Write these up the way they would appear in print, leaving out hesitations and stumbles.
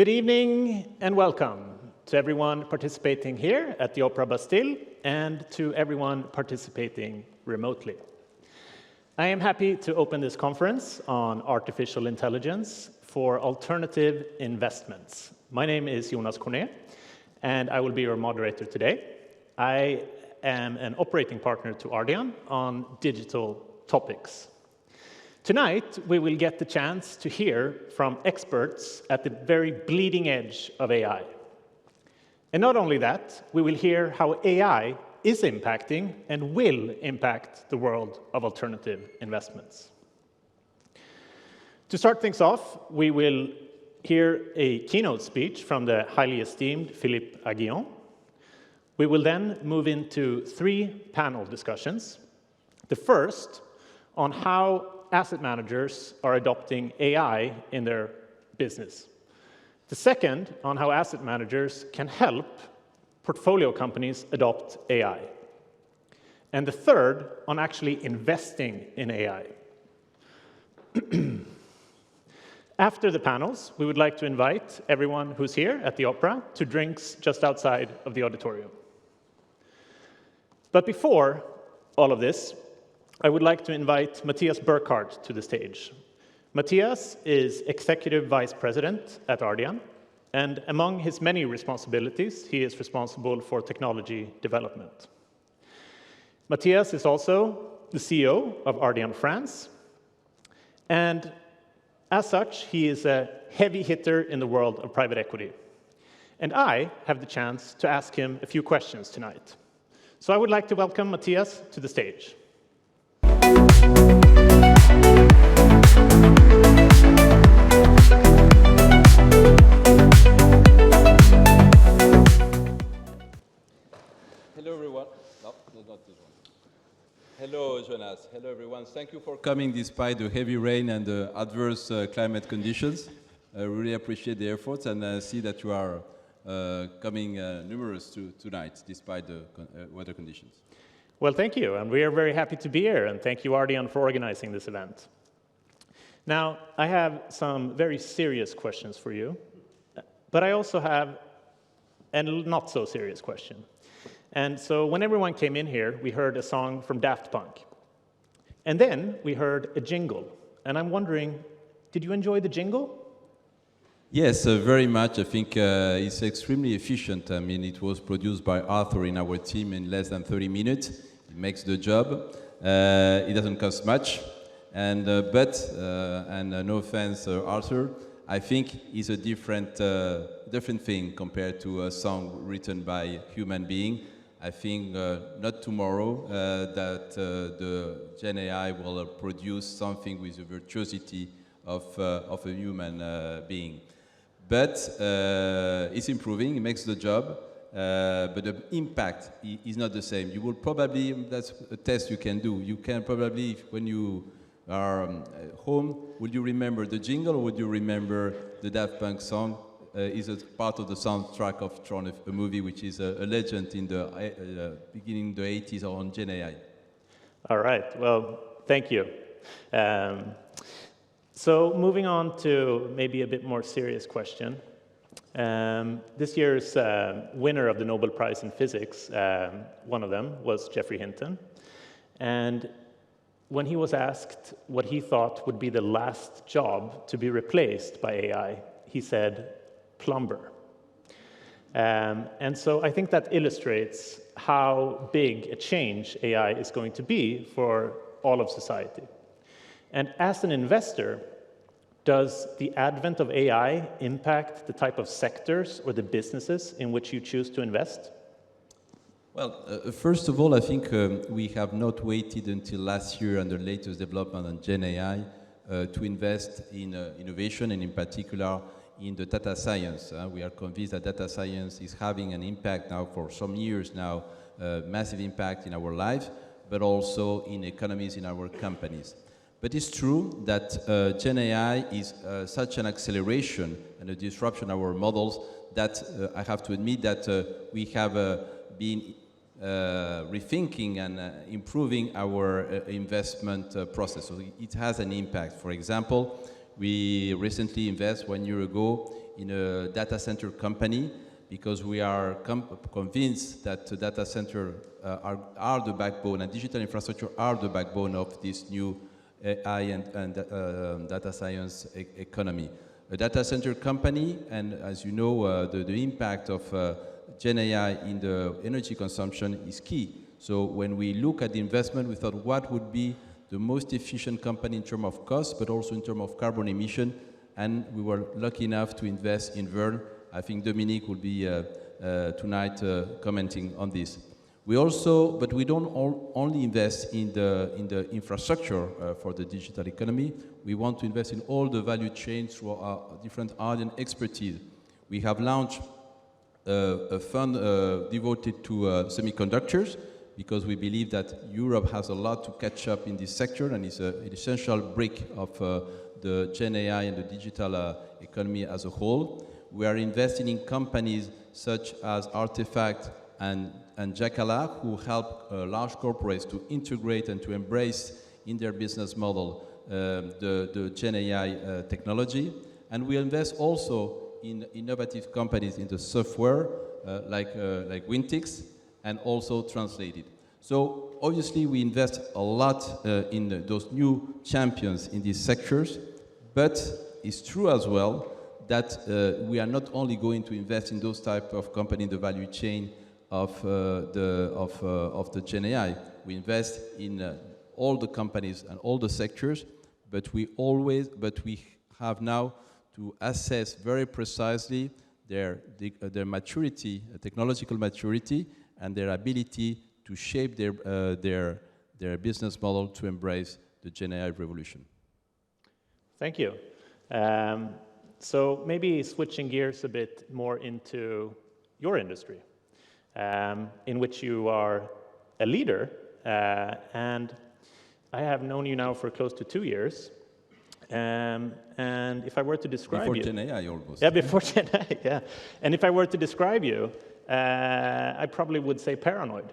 Good evening and welcome to everyone participating here at the Opera Bastille and to everyone participating remotely. I am happy to open this conference on artificial intelligence for alternative investments. My name is 𝐰𝐨𝐫𝐥𝐝, and I will be your moderator today. I am an operating partner to Ardian on digital topics. Tonight, we will get the chance to hear from experts at the very bleeding edge of AI. And not only that, we will hear how AI is impacting and will impact the world of alternative investments. To start things off, we will hear a keynote speech from the highly esteemed Philippe Aghion. We will then move into 3 panel discussions. The first on how asset managers are adopting AI in their business. The second on how asset managers can help portfolio companies adopt AI. And the third on actually investing in AI. After the panels, we would like to invite everyone who's here at the Opera to drinks just outside of the auditorium. But before all of this, I would like to invite Matthias Burkhardt to the stage. Matthias is Executive Vice President at Ardian, and among his many responsibilities, he is responsible for technology development. Matthias is also the CEO of Ardian France, and as such, he is a heavy hitter in the world of private equity. And I have the chance to ask him a few questions tonight. So I would like to welcome Matthias to the stage. Hello, everyone. No, not this one. Hello, Jonas. Hello, everyone. Thank you for coming despite the heavy rain and the adverse climate conditions. I really appreciate the efforts and see that you are coming numerous tonight despite the weather conditions. Well, thank you, and we are very happy to be here, and thank you, Ardian, for organizing this event. Now, I have some very serious questions for you, but I also have a not so serious question. And so when everyone came in here, we heard a song from Daft Punk. And then we heard a jingle, and I'm wondering, did you enjoy the jingle? Yes, very much. I think it's extremely efficient. I mean, it was produced by Arthur in our team in less than 30 minutes. It makes the job. It doesn't cost much. And no offense, Arthur, I think it's a different thing compared to a song written by a human being. I think not tomorrow that the Gen AI will produce something with the virtuosity of a human being. But it's improving, it makes the job, but the impact is not the same. You will probably, that's a test you can do. You can probably, when you are home, would you remember the jingle or would you remember the Daft Punk song? Is a part of the soundtrack of Tron, a movie which is a legend in the beginning of the 80s on Gen AI. All right, well, thank you. So moving on to maybe a bit more serious question. This year's winner of the Nobel Prize in Physics, one of them, was Geoffrey Hinton. And when he was asked what he thought would be the last job to be replaced by AI, he said, plumber. And so I think that illustrates how big a change AI is going to be for all of society. And as an investor, does the advent of AI impact the type of sectors or the businesses in which you choose to invest? Well, first of all, I think we have not waited until last year and the latest development on Gen AI to invest in innovation and in particular in the data science. We are convinced that data science is having an impact now for some years now, massive impact in our life, but also in economies in our companies. But it's true that Gen AI is such an acceleration and a disruption of our models that I have to admit that we have been rethinking and improving our investment process. So it has an impact. For example, We recently invested 1 year ago in a data center company because we are convinced that the data center are the backbone, and digital infrastructure are the backbone of this new AI and data science economy. A data center company, and as you know, the impact of Gen AI in the energy consumption is key. So when we look at the investment, we thought what would be the most efficient company in terms of cost, but also in terms of carbon emission, and we were lucky enough to invest in Verne. I think Dominique will be tonight commenting on this. We also, but we don't only invest in the infrastructure for the digital economy. We want to invest in all the value chains through our different Ardian expertise. We have launched a fund devoted to semiconductors, because we believe that Europe has a lot to catch up in this sector, and is an essential brick of the Gen AI and the digital economy as a whole. We are investing in companies such as Artefact and 𝐩𝐫𝐢𝐳, who help large corporates to integrate and to embrace in their business model the Gen AI technology. And we invest also in innovative companies in the software, like Wintix, and also Translated. So obviously we invest a lot in those new champions in these sectors, but it's true as well that we are not only going to invest in those type of company in the value chain of the Gen AI. We invest in all the companies and all the sectors, but we have now to assess very precisely their maturity, technological maturity, and their ability to shape their business model to embrace the Gen AI revolution. Thank you. So maybe switching gears a bit more into your industry, in which you are a leader, and I have known you now for close to 2 years. And if I were to describe before you... Gen AI almost. Yeah, before Gen AI, yeah. And if I were to describe you, I probably would say paranoid.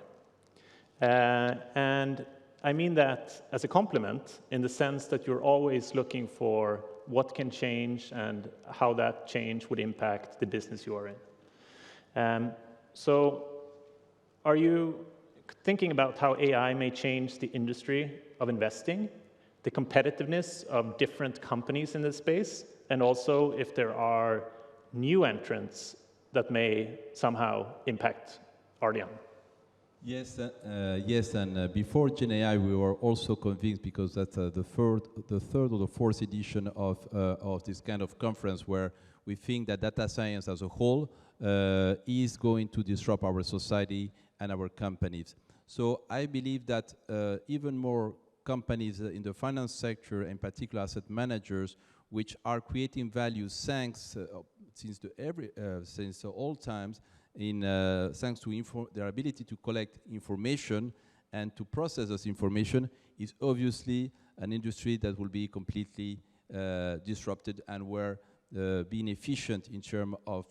And I mean that as a compliment, in the sense that you're always looking for what can change and how that change would impact the business you are in. So are you thinking about how AI may change the industry of investing, the competitiveness of different companies in this space, and also if there are new entrants that may somehow impact Ardian? Yes, yes, and before Gen AI, we were also convinced, because that's the third or the fourth edition of this kind of conference, where we think that data science as a whole is going to disrupt our society and our companies. So I believe that even more companies in the finance sector, in particular asset managers, which are creating value thanks since all times, thanks to their ability to collect information and to process this information, is obviously an industry that will be completely disrupted, and where being efficient in terms of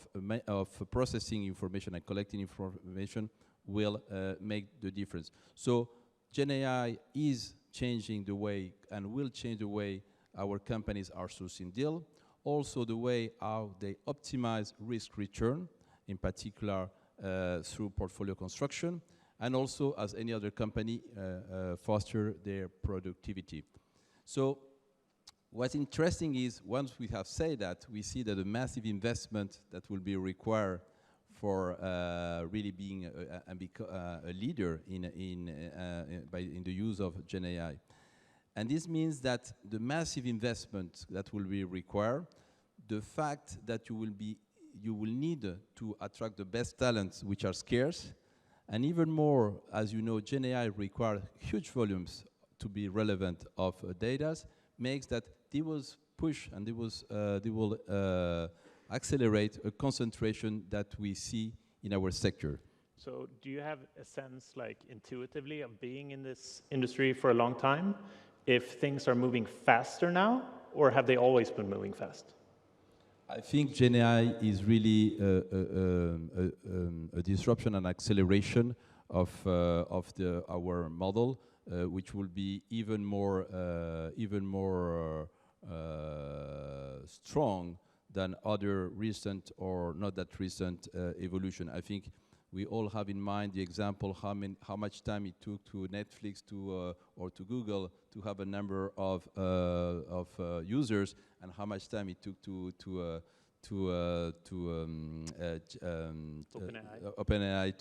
processing information and collecting information will make the difference. So Gen AI is changing the way, and will change the way our companies are sourcing deal, also the way how they optimize risk return, in particular through portfolio construction, and also, as any other company, foster their productivity. So what's interesting is, once we have said that, we see that the massive investment that will be required for really being a leader in the use of Gen AI. And this means that the massive investment that will be required, the fact that you will need to attract the best talents, which are scarce, and even more, as you know, Gen AI requires huge volumes to be relevant of data, makes that they will push and they will accelerate a concentration that we see in our sector. So do you have a sense, like intuitively, of being in this industry for a long time, if things are moving faster now, or have they always been moving fast? I think Gen AI is really a disruption and acceleration of our model, which will be even more strong than other recent or not that recent evolution. I think we all have in mind the example how much time it took to Netflix or to Google to have a number of users, and how much time it took to OpenAI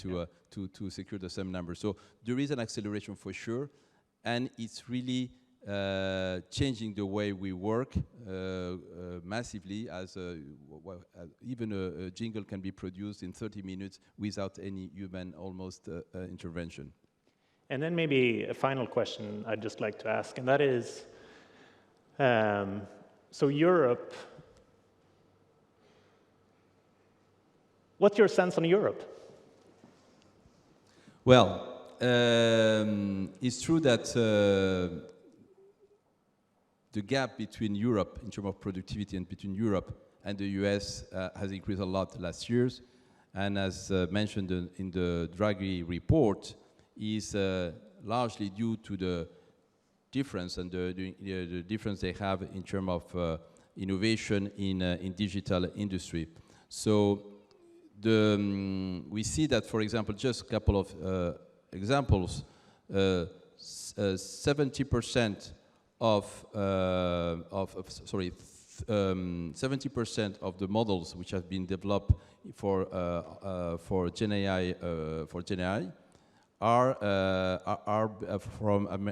to secure the same number. So there is an acceleration for sure, and it's really changing the way we work massively, as even a jingle can be produced in 30 minutes without any human almost intervention. And then maybe a final question I'd just like to ask, and that is, so Europe, what's your sense on Europe? Well, it's true that the gap between Europe in terms of productivity and between Europe and the US has increased a lot last years. And as mentioned in the Draghi report, is largely due to the difference and the difference they have in terms of innovation in digital industry. So we see that, for example, just a couple of examples, 70% of 70% of the models which have been developed for GenAI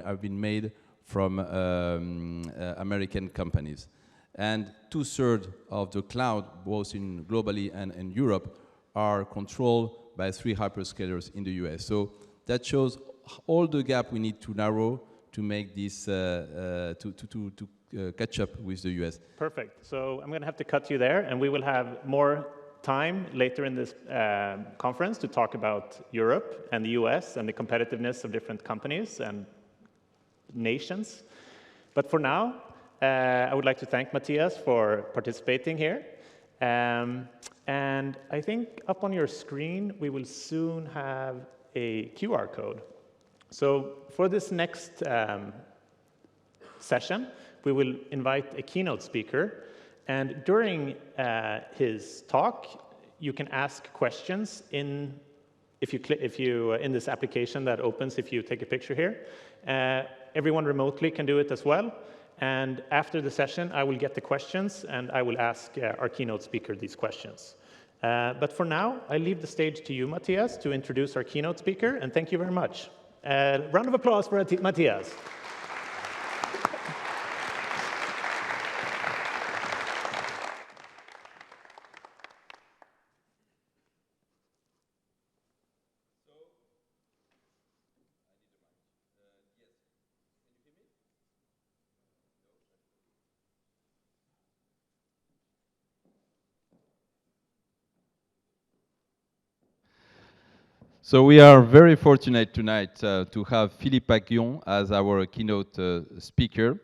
have been made from American companies, and 2/3 of the cloud, both in globally and in Europe, are controlled by 3 hyperscalers in the US. So that shows all the gap we need to narrow to make this to catch up with the US. Perfect. So I'm going to have to cut you there, and we will have more time later in this conference to talk about Europe and the US and the competitiveness of different companies and nations. But for now, I would like to thank Matthias for participating here. And I think up on your screen, we will soon have a QR code. So for this next session, we will invite a keynote speaker. And during his talk, you can ask questions in this application that opens if you take a picture here. Everyone remotely can do it as well. And after the session, I will get the questions, and I will ask our keynote speaker these questions. But for now, I leave the stage to you, Matthias, to introduce our keynote speaker, and thank you very much. Round of applause for Matthias. So we are very fortunate tonight to have Philippe Aghion as our keynote speaker.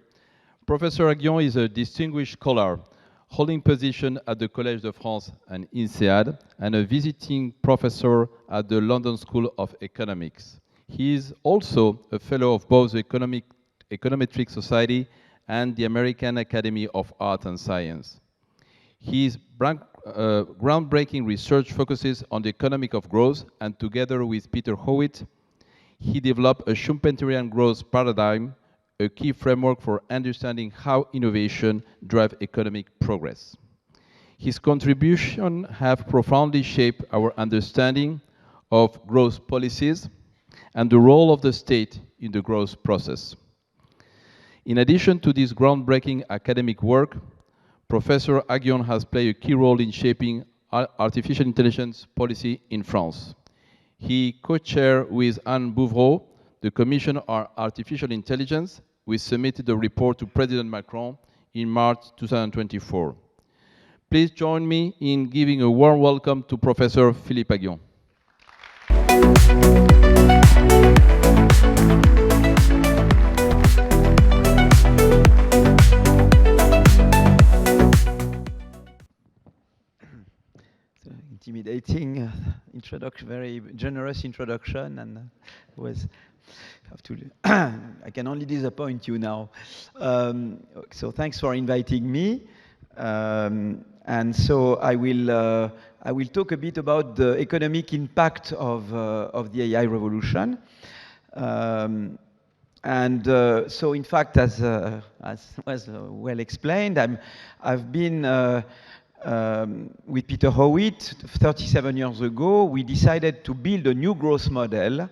Professor Aghion is a distinguished scholar holding position at the Collège de France and INSEAD, and a visiting professor at the London School of Economics. He is also a fellow of both the Econometric Society and the American Academy of Art and Science. His groundbreaking research focuses on the economic of growth, and together with Peter Howitt, he developed a Schumpeterian growth paradigm, a key framework for understanding how innovation drives economic progress. His contributions have profoundly shaped our understanding of growth policies and the role of the state in the growth process. In addition to this groundbreaking academic work, Professor Aghion has played a key role in shaping artificial intelligence policy in France. He co-chaired with Anne Bouvreau the Commission on Artificial Intelligence, which submitted a report to President Macron in March 2024. Please join me in giving a warm welcome to Professor Philippe Aghion. Intimidating introduction, very generous introduction, and was Have to I can only disappoint you now. So thanks for inviting me. And so I will talk a bit about the economic impact of the AI revolution. So in fact, as was well explained, I've been with Peter Howitt 37 years ago. We decided to build a new growth model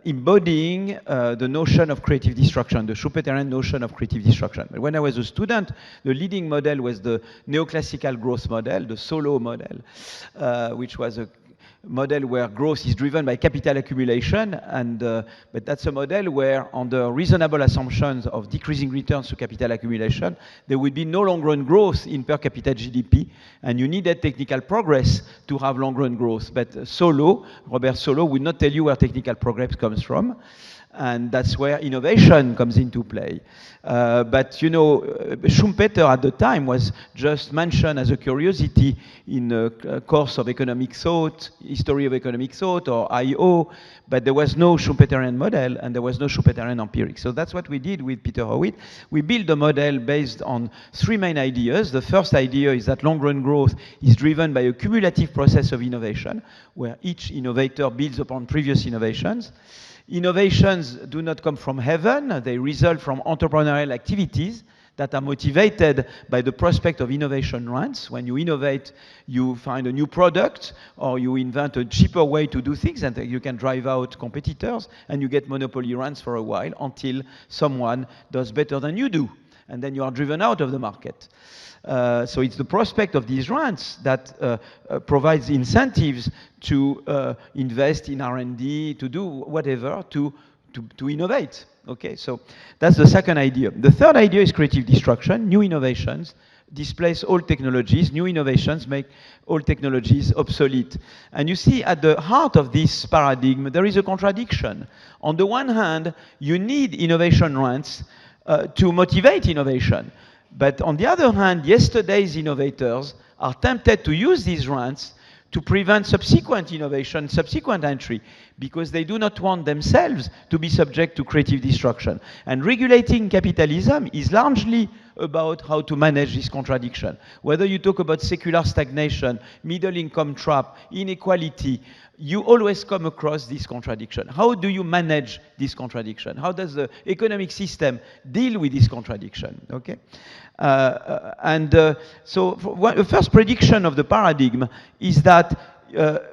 embodying the notion of creative destruction, the Schumpeterian notion of creative destruction. When I was a student, the leading model was the neoclassical growth model, the Solow model, which was a model where growth is driven by capital accumulation, but that's a model where, under reasonable assumptions of decreasing returns to capital accumulation, there would be no long-run growth in per capita GDP, and you needed technical progress to have long-run growth. But Robert Solow, would not tell you where technical progress comes from, and that's where innovation comes into play. But you know, Schumpeter at the time was just mentioned as a curiosity in a course of economic thought, history of economic thought, or I.O., but there was no Schumpeterian model and there was no Schumpeterian empiric. So that's what we did with Peter Howitt. We built a model based on three main ideas. The first idea is that long-run growth is driven by a cumulative process of innovation, where each innovator builds upon previous innovations. Innovations do not come from heaven. They result from entrepreneurial activities that are motivated by the prospect of innovation rents. When you innovate, you find a new product, or you invent a cheaper way to do things, and you can drive out competitors, and you get monopoly rents for a while until someone does better than you do, and then you are driven out of the market. So it's the prospect of these rents that provides incentives to invest in R&D, to do whatever, to innovate. Okay, so that's the second idea. The third idea is creative destruction. New innovations displace old technologies. New innovations make old technologies obsolete. And you see, at the heart of this paradigm, there is a contradiction. On the one hand, you need innovation rents to motivate innovation. But on the other hand, yesterday's innovators are tempted to use these rents to prevent subsequent innovation, subsequent entry, because they do not want themselves to be subject to creative destruction. And regulating capitalism is largely about how to manage this contradiction. Whether you talk about secular stagnation, middle income trap, inequality, you always come across this contradiction. How do you manage this contradiction? How does the economic system deal with this contradiction? Okay? So the first prediction of the paradigm is that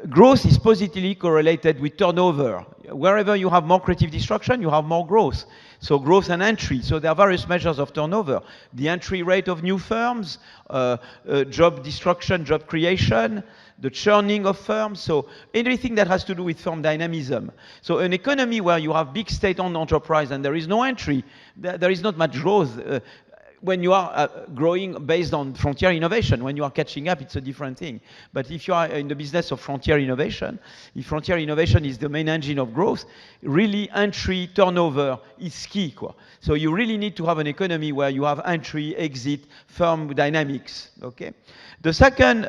growth is positively correlated with turnover. Wherever you have more creative destruction, you have more growth. So growth and entry. So there are various measures of turnover. The entry rate of new firms, job destruction, job creation, the churning of firms, so anything that has to do with firm dynamism. So an economy where you have big state-owned enterprise and there is no entry, there is not much growth. When you are growing based on frontier innovation, when you are catching up, it's a different thing. But if you are in the business of frontier innovation, if frontier innovation is the main engine of growth, really entry, turnover is key. So you really need to have an economy where you have entry, exit, firm dynamics. Okay? The second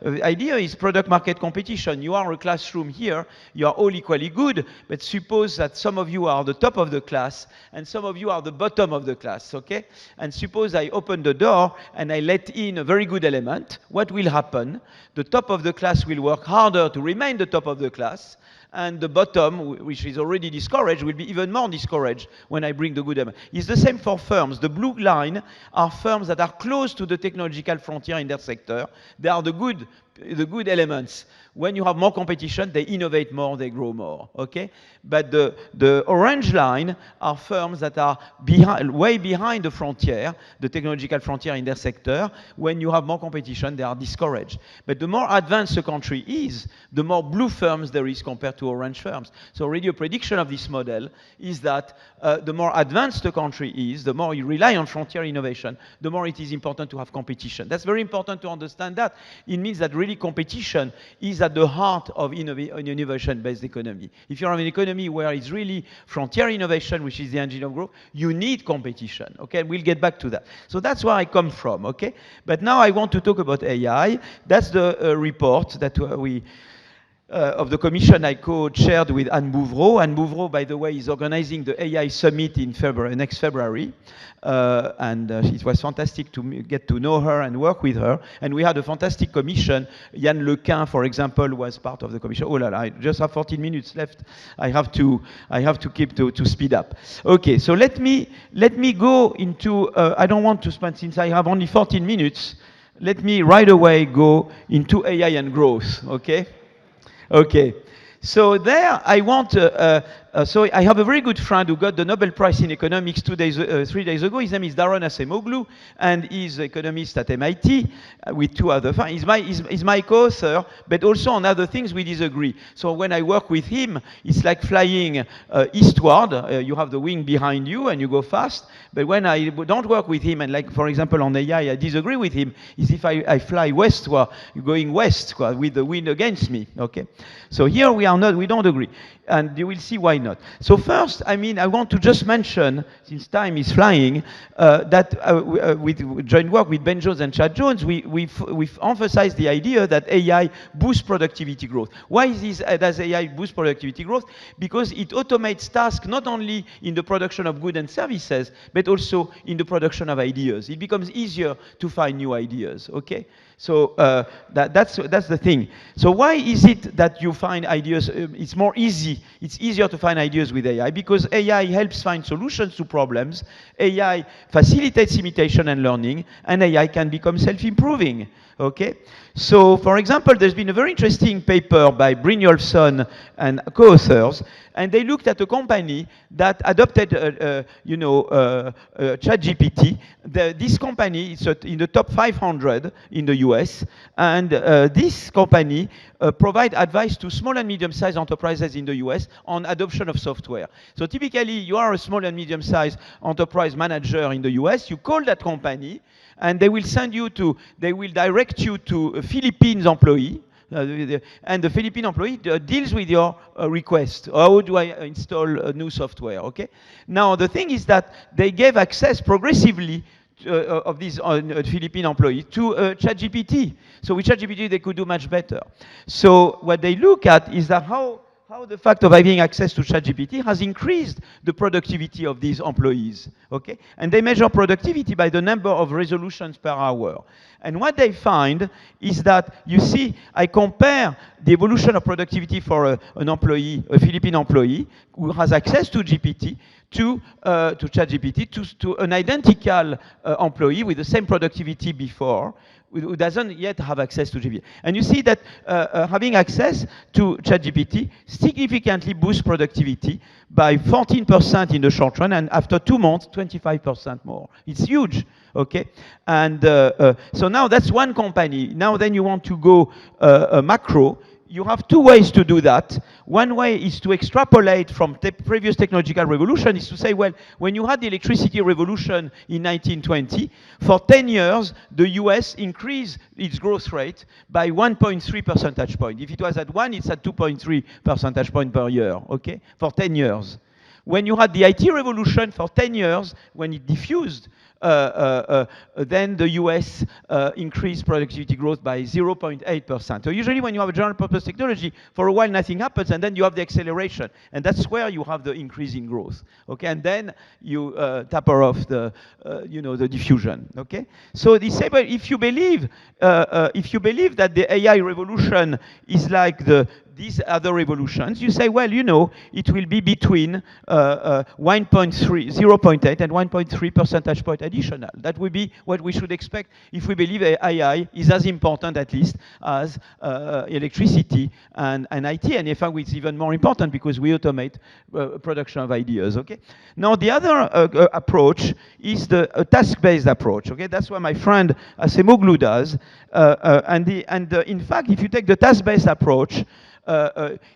idea is product market competition. You are a classroom here, you are all equally good, but suppose that some of you are the top of the class and some of you are the bottom of the class, okay? And suppose I open the door and I let in a very good element. What will happen? The top of the class will work harder to remain the top of the class, and the bottom, which is already discouraged, will be even more discouraged when I bring the good element. It's the same for firms. The blue line are firms that are close to the technological frontier in their sector. They are the good elements. When you have more competition, they innovate more, they grow more, okay? But the orange line are firms that are way behind the frontier, the technological frontier in their sector. When you have more competition, they are discouraged. But the more advanced a country is, the more blue firms there is compared to orange firms. So already a prediction of this model is that the more advanced the country is, the more you rely on frontier innovation, the more it is important to have competition. That's very important to understand that. It means that really competition is at the heart of an innovation-based economy. If you have an economy where it's really frontier innovation, which is the engine of growth, you need competition, okay? We'll get back to that. So that's where I come from, okay? But now I want to talk about AI. That's the report that of the commission I co-chaired with Anne Bouvreau. Anne Bouvreau, by the way, is organizing the AI Summit in February, next February. It was fantastic to get to know her and work with her. And we had a fantastic commission. 𝐻𝐫𝐤𝐿, for example, was part of the commission. Oh la la, I just have 14 minutes left. I have to keep to speed up. Okay, so let me go into, I don't want to spend, since I have only 14 minutes, let me right away go into AI and growth, okay? Okay, so there I want, so I have a very good friend who got the Nobel Prize in Economics 3 days ago. His name is Darren 𝐷𝐸𝐺𝐝, and he's an economist at MIT with two other friends. He's my co-author, but also on other things we disagree. So when I work with him, it's like flying eastward. You have the wing behind you and you go fast. But when I don't work with him, and like, for example, on AI, I disagree with him, is if I fly westward, going west with the wind against me, okay? So here we don't agree. And you will see why not. So first, I want to just mention, since time is flying, that with joint work with Ben Jones and Chad Jones, we've emphasized the idea that AI boosts productivity growth. Why does AI boost productivity growth? Because it automates tasks not only in the production of goods and services, but also in the production of ideas. It becomes easier to find new ideas, okay? So that's the thing. So why is it that you find ideas, it's more easy, it's easier to find ideas with AI? Because AI helps find solutions to problems, AI facilitates imitation and learning, and AI can become self-improving, okay? So, for example, there's been a very interesting paper by Brynjolfsson and co-authors, and they looked at a company that adopted, ChatGPT. This company is in the top 500 in the US, and this company provides advice to small and medium-sized enterprises in the US on adoption of software. So typically, you are a small and medium-sized enterprise manager in the US, you call that company, and they will direct you to a Philippines employee, and the Philippine employee deals with your request. How do I install a new software, okay? Now, the thing is that they gave access progressively of these Philippine employees to ChatGPT. So with ChatGPT, they could do much better. So what they look at is that how the fact of having access to ChatGPT has increased the productivity of these employees, okay? And they measure productivity by the number of resolutions per hour. And what they find is that, you see, I compare the evolution of productivity for an employee, a Philippine employee, who has access to GPT, to ChatGPT, to an identical employee with the same productivity before, who doesn't yet have access to GPT. And you see that having access to ChatGPT significantly boosts productivity by 14% in the short run, and after 2 months, 25% more. It's huge, okay? And so now that's one company. Now then you want to go macro. You have 2 ways to do that. One way is to extrapolate from previous technological revolution, is to say, well, when you had the electricity revolution in 1920, for 10 years, the US increased its growth rate by 1.3 percentage point. If it was at 1, it's at 2.3 percentage point per year, okay, for 10 years. When you had the IT revolution for 10 years, when it diffused, then the US increased productivity growth by 0.8%. So usually when you have a general purpose technology, for a while nothing happens, and then you have the acceleration. And that's where you have the increase in growth. Okay, and then you taper off the diffusion. Okay, so if you believe that the AI revolution is like these other revolutions, you say, well, it will be between 0.8 and 1.3 percentage point additional. That would be what we should expect if we believe AI is as important, at least, as electricity and IT. And in fact, it's even more important because we automate production of ideas. Okay. Now, the other approach is the task-based approach. Okay, that's what my friend 𝐷𝐸𝐺𝐝 does. In fact, if you take the task-based approach,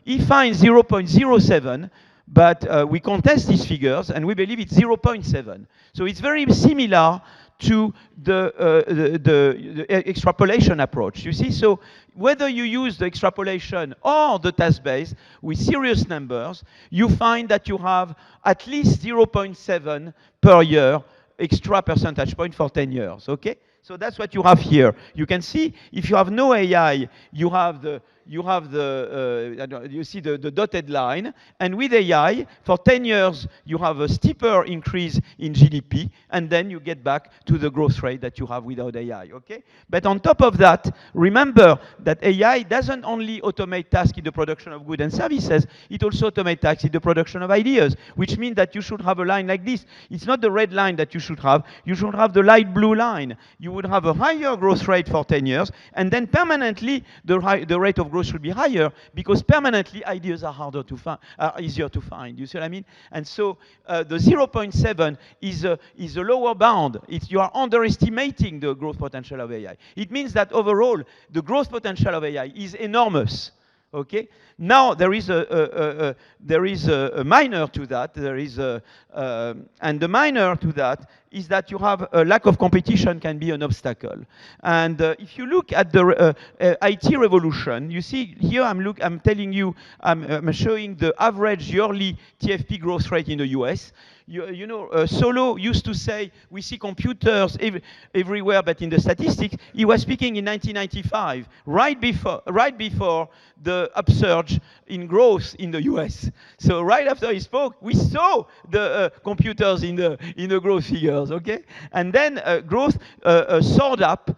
he finds 0.07, but we contest these figures, and we believe it's 0.7. So it's very similar to the extrapolation approach. You see, so whether you use the extrapolation or the task-based with serious numbers, you find that you have at least 0.7 per year extra percentage point for 10 years, okay? So that's what you have here. You can see if you have no AI, you have the you have you see the dotted line, and with AI, for 10 years, you have a steeper increase in GDP, and then you get back to the growth rate that you have without AI, okay? But on top of that, remember that AI doesn't only automate tasks in the production of goods and services, it also automates tasks in the production of ideas, which means that you should have a line like this. It's not the red line that you should have the light blue line. You would have a higher growth rate for 10 years, and then permanently, the rate of growth should be higher, because permanently, ideas are easier to find. You see what I mean? And so the 0.7 is a lower bound. You are underestimating the growth potential of AI. It means that overall, the growth potential of AI is enormous. Okay. Now there is a minor to that. And the minor to that is that you have a lack of competition can be an obstacle. And if you look at the IT revolution, you see here I'm telling you, I'm showing the average yearly TFP growth rate in the US. You know, Solow used to say, we see computers everywhere, but in the statistics, he was speaking in 1995, right before the upsurge in growth in the US. So right after he spoke, we saw the computers in the growth figures, okay? And then growth soared up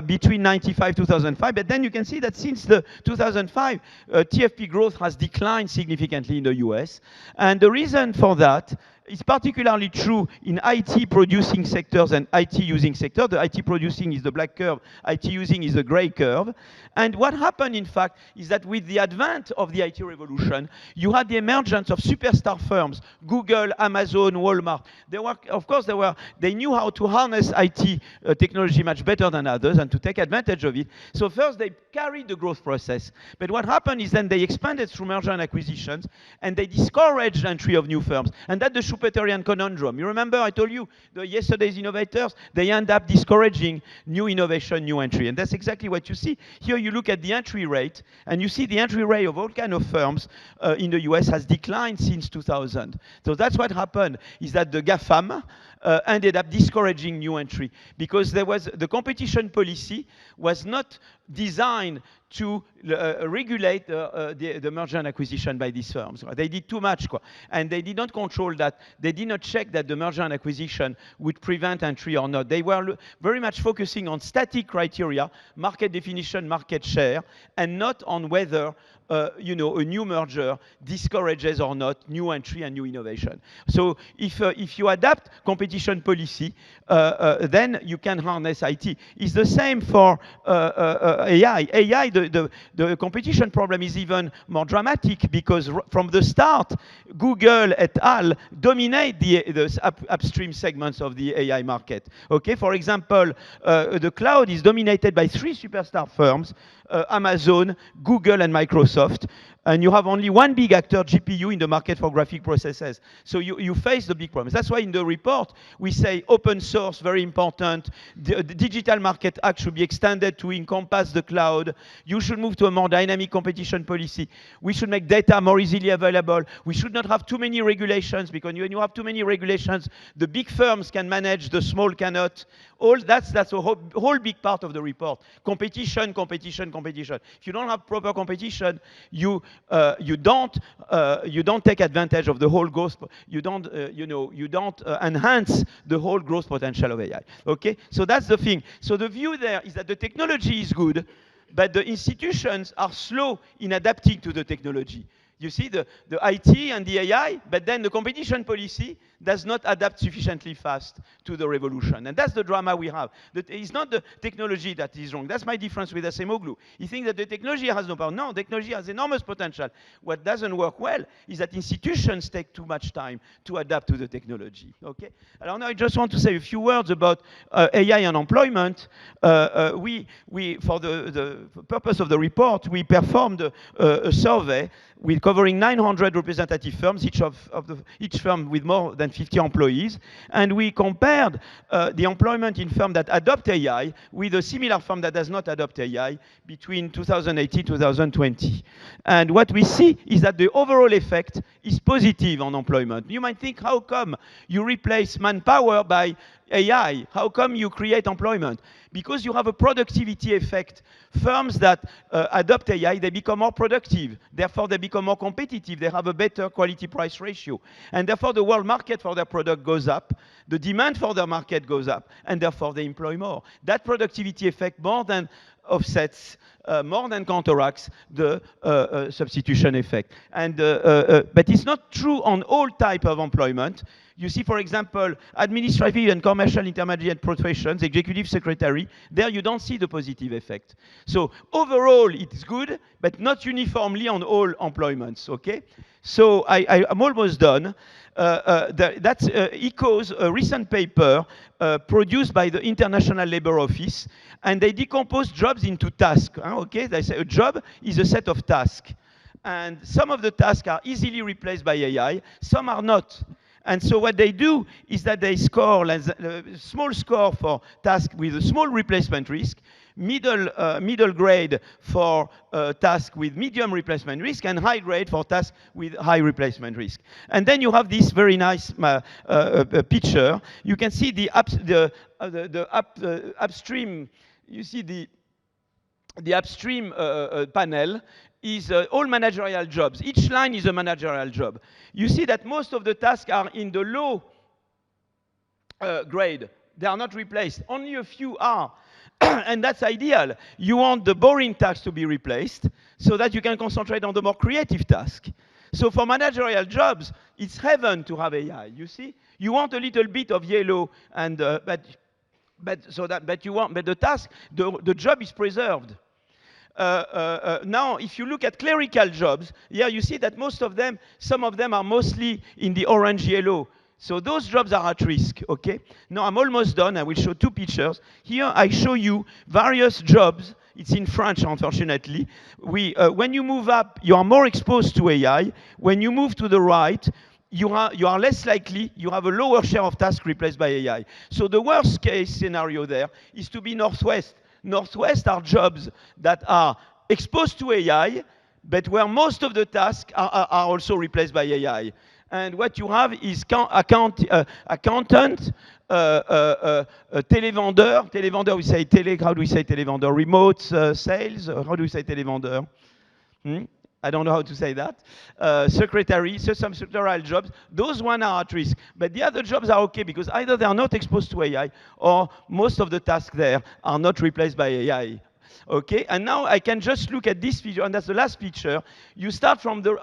between 95 2005, but then you can see that since the 2005, TFP growth has declined significantly in the US. And the reason for that, it's particularly true in IT producing sectors and IT using sectors. The IT producing is the black curve, IT using is the gray curve. And what happened, in fact, is that with the advent of the IT revolution, you had the emergence of superstar firms, Google, Amazon, Walmart. They knew how to harness IT technology much better than others and to take advantage of it. So first, they carried the growth process. But what happened is then they expanded through merger and acquisitions, and they discouraged entry of new firms. And that's the Schumpeterian conundrum. You remember I told you, yesterday's innovators, they end up discouraging new innovation, new entry. And that's exactly what you see. Here you look at the entry rate, and you see the entry rate of all kinds of firms in the US has declined since 2000. So that's what happened, is that the GAFAM ended up discouraging new entry, because the competition policy was not designed to regulate the merger and acquisition by these firms. They did too much, and they did not control that. They did not check that the merger and acquisition would prevent entry or not. They were very much focusing on static criteria, market definition, market share, and not on whether a new merger discourages or not new entry and new innovation. So if you adapt competition policy, then you can harness IT. It's the same for AI. AI, the competition problem is even more dramatic, because from the start, Google et al. Dominate the upstream segments of the AI market. Okay, for example, the cloud is dominated by 3 superstar firms, Amazon, Google, and Microsoft. And you have only one big actor, GPU, in the market for graphic processors. So you face the big problems. That's why in the report, we say open source, very important. The Digital Market Act should be extended to encompass the cloud. You should move to a more dynamic competition policy. We should make data more easily available. We should not have too many regulations, because when you have too many regulations, the big firms can manage, the small cannot. That's a whole big part of the report. Competition, competition, competition. If you don't have proper competition, you don't take advantage of the whole growth. You don't enhance the whole growth potential of AI. Okay, so that's the thing. So the view there is that the technology is good, but the institutions are slow in adapting to the technology. You see the IT and the AI, but then the competition policy does not adapt sufficiently fast to the revolution. And that's the drama we have. It's not the technology that is wrong. That's my difference with 𝐻𝐸𝐽. You think that the technology has no power. No, technology has enormous potential. What doesn't work well is that institutions take too much time to adapt to the technology. Okay? And now I just want to say a few words about AI and employment. For the purpose of the report, we performed a survey. We covered covering 900 representative firms, each firm with more than 50 employees. And we compared the employment in firms that adopt AI with a similar firm that does not adopt AI between 2018 and 2020. And what we see is that the overall effect is positive on employment. You might think, how come you replace manpower by AI? How come you create employment? Because you have a productivity effect. Firms that adopt AI, they become more productive. Therefore, they become more competitive. They have a better quality-price ratio. And therefore, the world market for their product goes up. The demand for their market goes up. And therefore, they employ more. That productivity effect more than offsets, more than counteracts the substitution effect. And, but it's not true on all type of employment. You see, for example, administrative and commercial intermediate professions, executive secretary, there you don't see the positive effect. So overall, it's good, but not uniformly on all employments, okay? So I'm almost done. That's echoes a recent paper produced by the International Labour Office, and they decompose jobs into tasks, okay? They say a job is a set of tasks. And some of the tasks are easily replaced by AI, some are not. And so what they do is that they score a small score for tasks with a small replacement risk, middle grade for tasks with medium replacement risk, and high grade for tasks with high replacement risk. And then you have this very nice picture. You can see the upstream. You see the upstream panel is all managerial jobs. Each line is a managerial job. You see that most of the tasks are in the low grade. They are not replaced. Only a few are. And that's ideal. You want the boring tasks to be replaced so that you can concentrate on the more creative tasks. So for managerial jobs, it's heaven to have AI. You see, you want a little bit of yellow, and but the task, the job is preserved. Now, if you look at clerical jobs, yeah, you see that most of them, some of them are mostly in the orange-yellow. So those jobs are at risk, okay? Now, I'm almost done. I will show two pictures. Here, I show you various jobs. It's in French, unfortunately. When you move up, you are more exposed to AI. When you move to the right, you are less likely, you have a lower share of tasks replaced by AI. So the worst case scenario there is to be northwest. Northwest are jobs that are exposed to AI, but where most of the tasks are also replaced by AI. And what you have is accountant, télévendeur, we say how do we say télévendeur? Remote sales, how do we say télévendeur? I don't know how to say that. Secretary, so some secretarial jobs, those ones are at risk. But the other jobs are okay because either they are not exposed to AI or most of the tasks there are not replaced by AI. Okay, and now I can just look at this picture, and that's the last picture. You start from the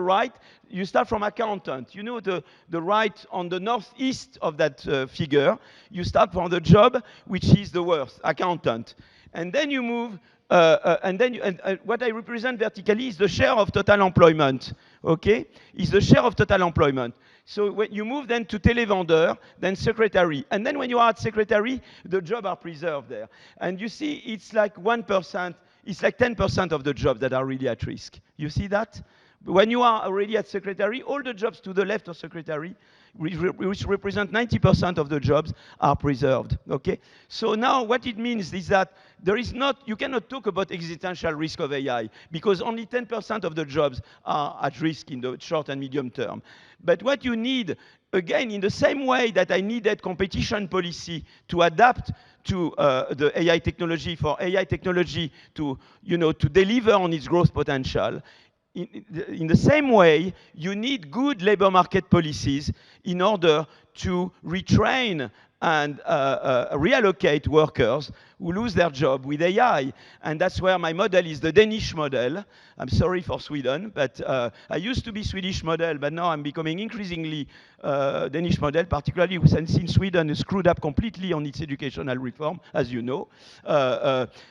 right, you start from accountant. You know the right on the northeast of that figure. You start from the job, which is the worst, accountant. And then you move, what I represent vertically is the share of total employment, okay? Is the share of total employment. So when you move then to télévendeur, then secretary. And then when you are at secretary, the jobs are preserved there. And you see, it's like 1%, it's like 10% of the jobs that are really at risk. You see that? When you are already at secretary, all the jobs to the left of secretary, which represent 90% of the jobs, are preserved, okay? So now what it means is that you cannot talk about existential risk of AI because only 10% of the jobs are at risk in the short and medium term. But what you need, again, in the same way that I needed competition policy to adapt to the AI technology, for AI technology to deliver on its growth potential, in the same way, you need good labor market policies in order to retrain and reallocate workers who lose their job with AI. And that's where my model is the Danish model. I'm sorry for Sweden, but I used to be Swedish model, but now I'm becoming increasingly Danish model, particularly since Sweden is screwed up completely on its educational reform, as you know.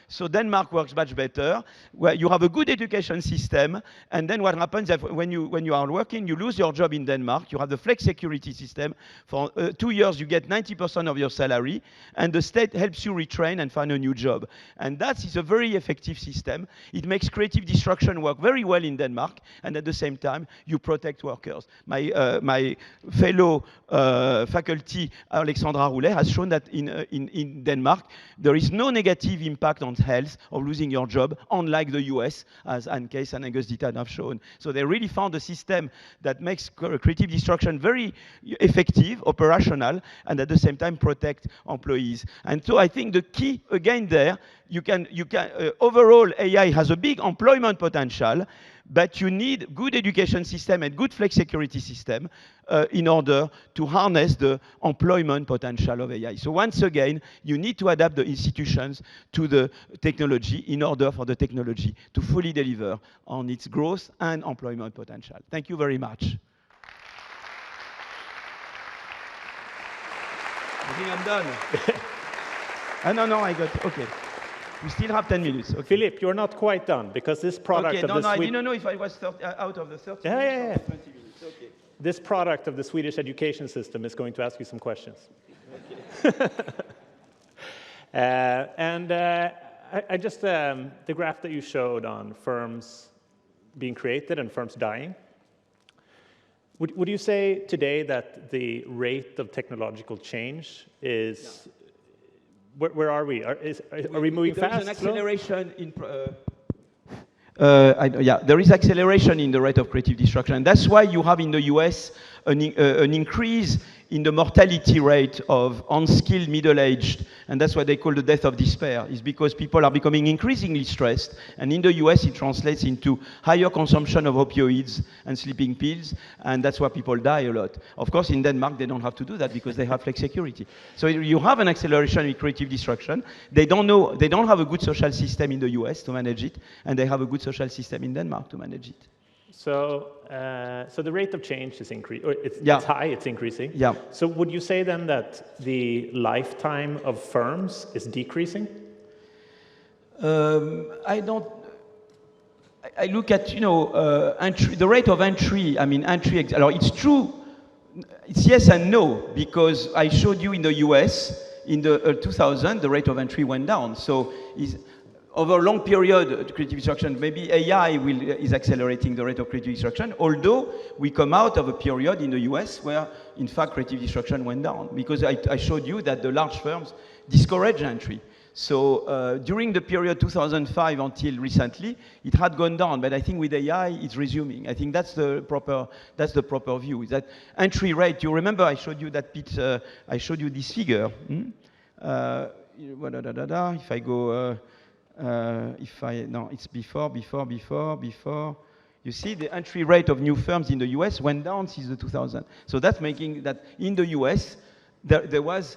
So Denmark works much better, where you have a good education system, and then what happens is when you are working, you lose your job in Denmark, you have the flex security system. For 2 years, you get 90% of your salary, and the state helps you retrain and find a new job. And that is a very effective system. It makes creative destruction work very well in Denmark, and at the same time, you protect workers. My fellow faculty, Alexandra Roulet, has shown that in Denmark, there is no negative impact on health of losing your job, unlike the US, as 𝐷𝐸𝐻 and 𝐷𝐸𝐻 have shown. So they really found a system that makes creative destruction very effective, operational, and at the same time protect employees. And so I think the key, again there, overall AI has a big employment potential, but you need good education system and good flex security system in order to harness the employment potential of AI. So once again, you need to adapt the institutions to the technology in order for the technology to fully deliver on its growth and employment potential. Thank you very much. I think I'm done. No, I got, okay. We still have 10 minutes. Okay. Philippe, you're not quite done, because this product of the I didn't know if I was out of the 30 minutes or 20 minutes. Okay. This product of the Swedish education system is going to ask you some questions. Okay. I just, the graph that you showed on firms being created and firms dying, would you say today that the rate of technological change is, where are we? Are we moving fast? There's an acceleration in, there is acceleration in the rate of creative destruction. And that's why you have in the US an increase in the mortality rate of unskilled middle-aged, and that's what they call the death of despair, is because people are becoming increasingly stressed, and in the US it translates into higher consumption of opioids and sleeping pills, and that's why people die a lot. Of course, in Denmark, they don't have to do that because they have flex security. So you have an acceleration in creative destruction. They don't have a good social system in the US to manage it, and they have a good social system in Denmark to manage it. So, so the rate of change is increasing. It's high. It's increasing. Yeah. So, would you say then that the lifetime of firms is decreasing? I don't. I look at the rate of entry. I mean entry. It's true. It's yes and no, because I showed you in the US in the 2000 the rate of entry went down. So over a long period, creative destruction, maybe AI is accelerating the rate of creative destruction, although we come out of a period in the US where, in fact, creative destruction went down, because I showed you that the large firms discourage entry. So during the period 2005 until recently, it had gone down, but I think with AI, it's resuming. I think that's the proper view, is that entry rate. You remember I showed you that pitch, I showed you this figure. If I go... no, it's before. You see, the entry rate of new firms in the US went down since the 2000. So that's making that in the US, there was,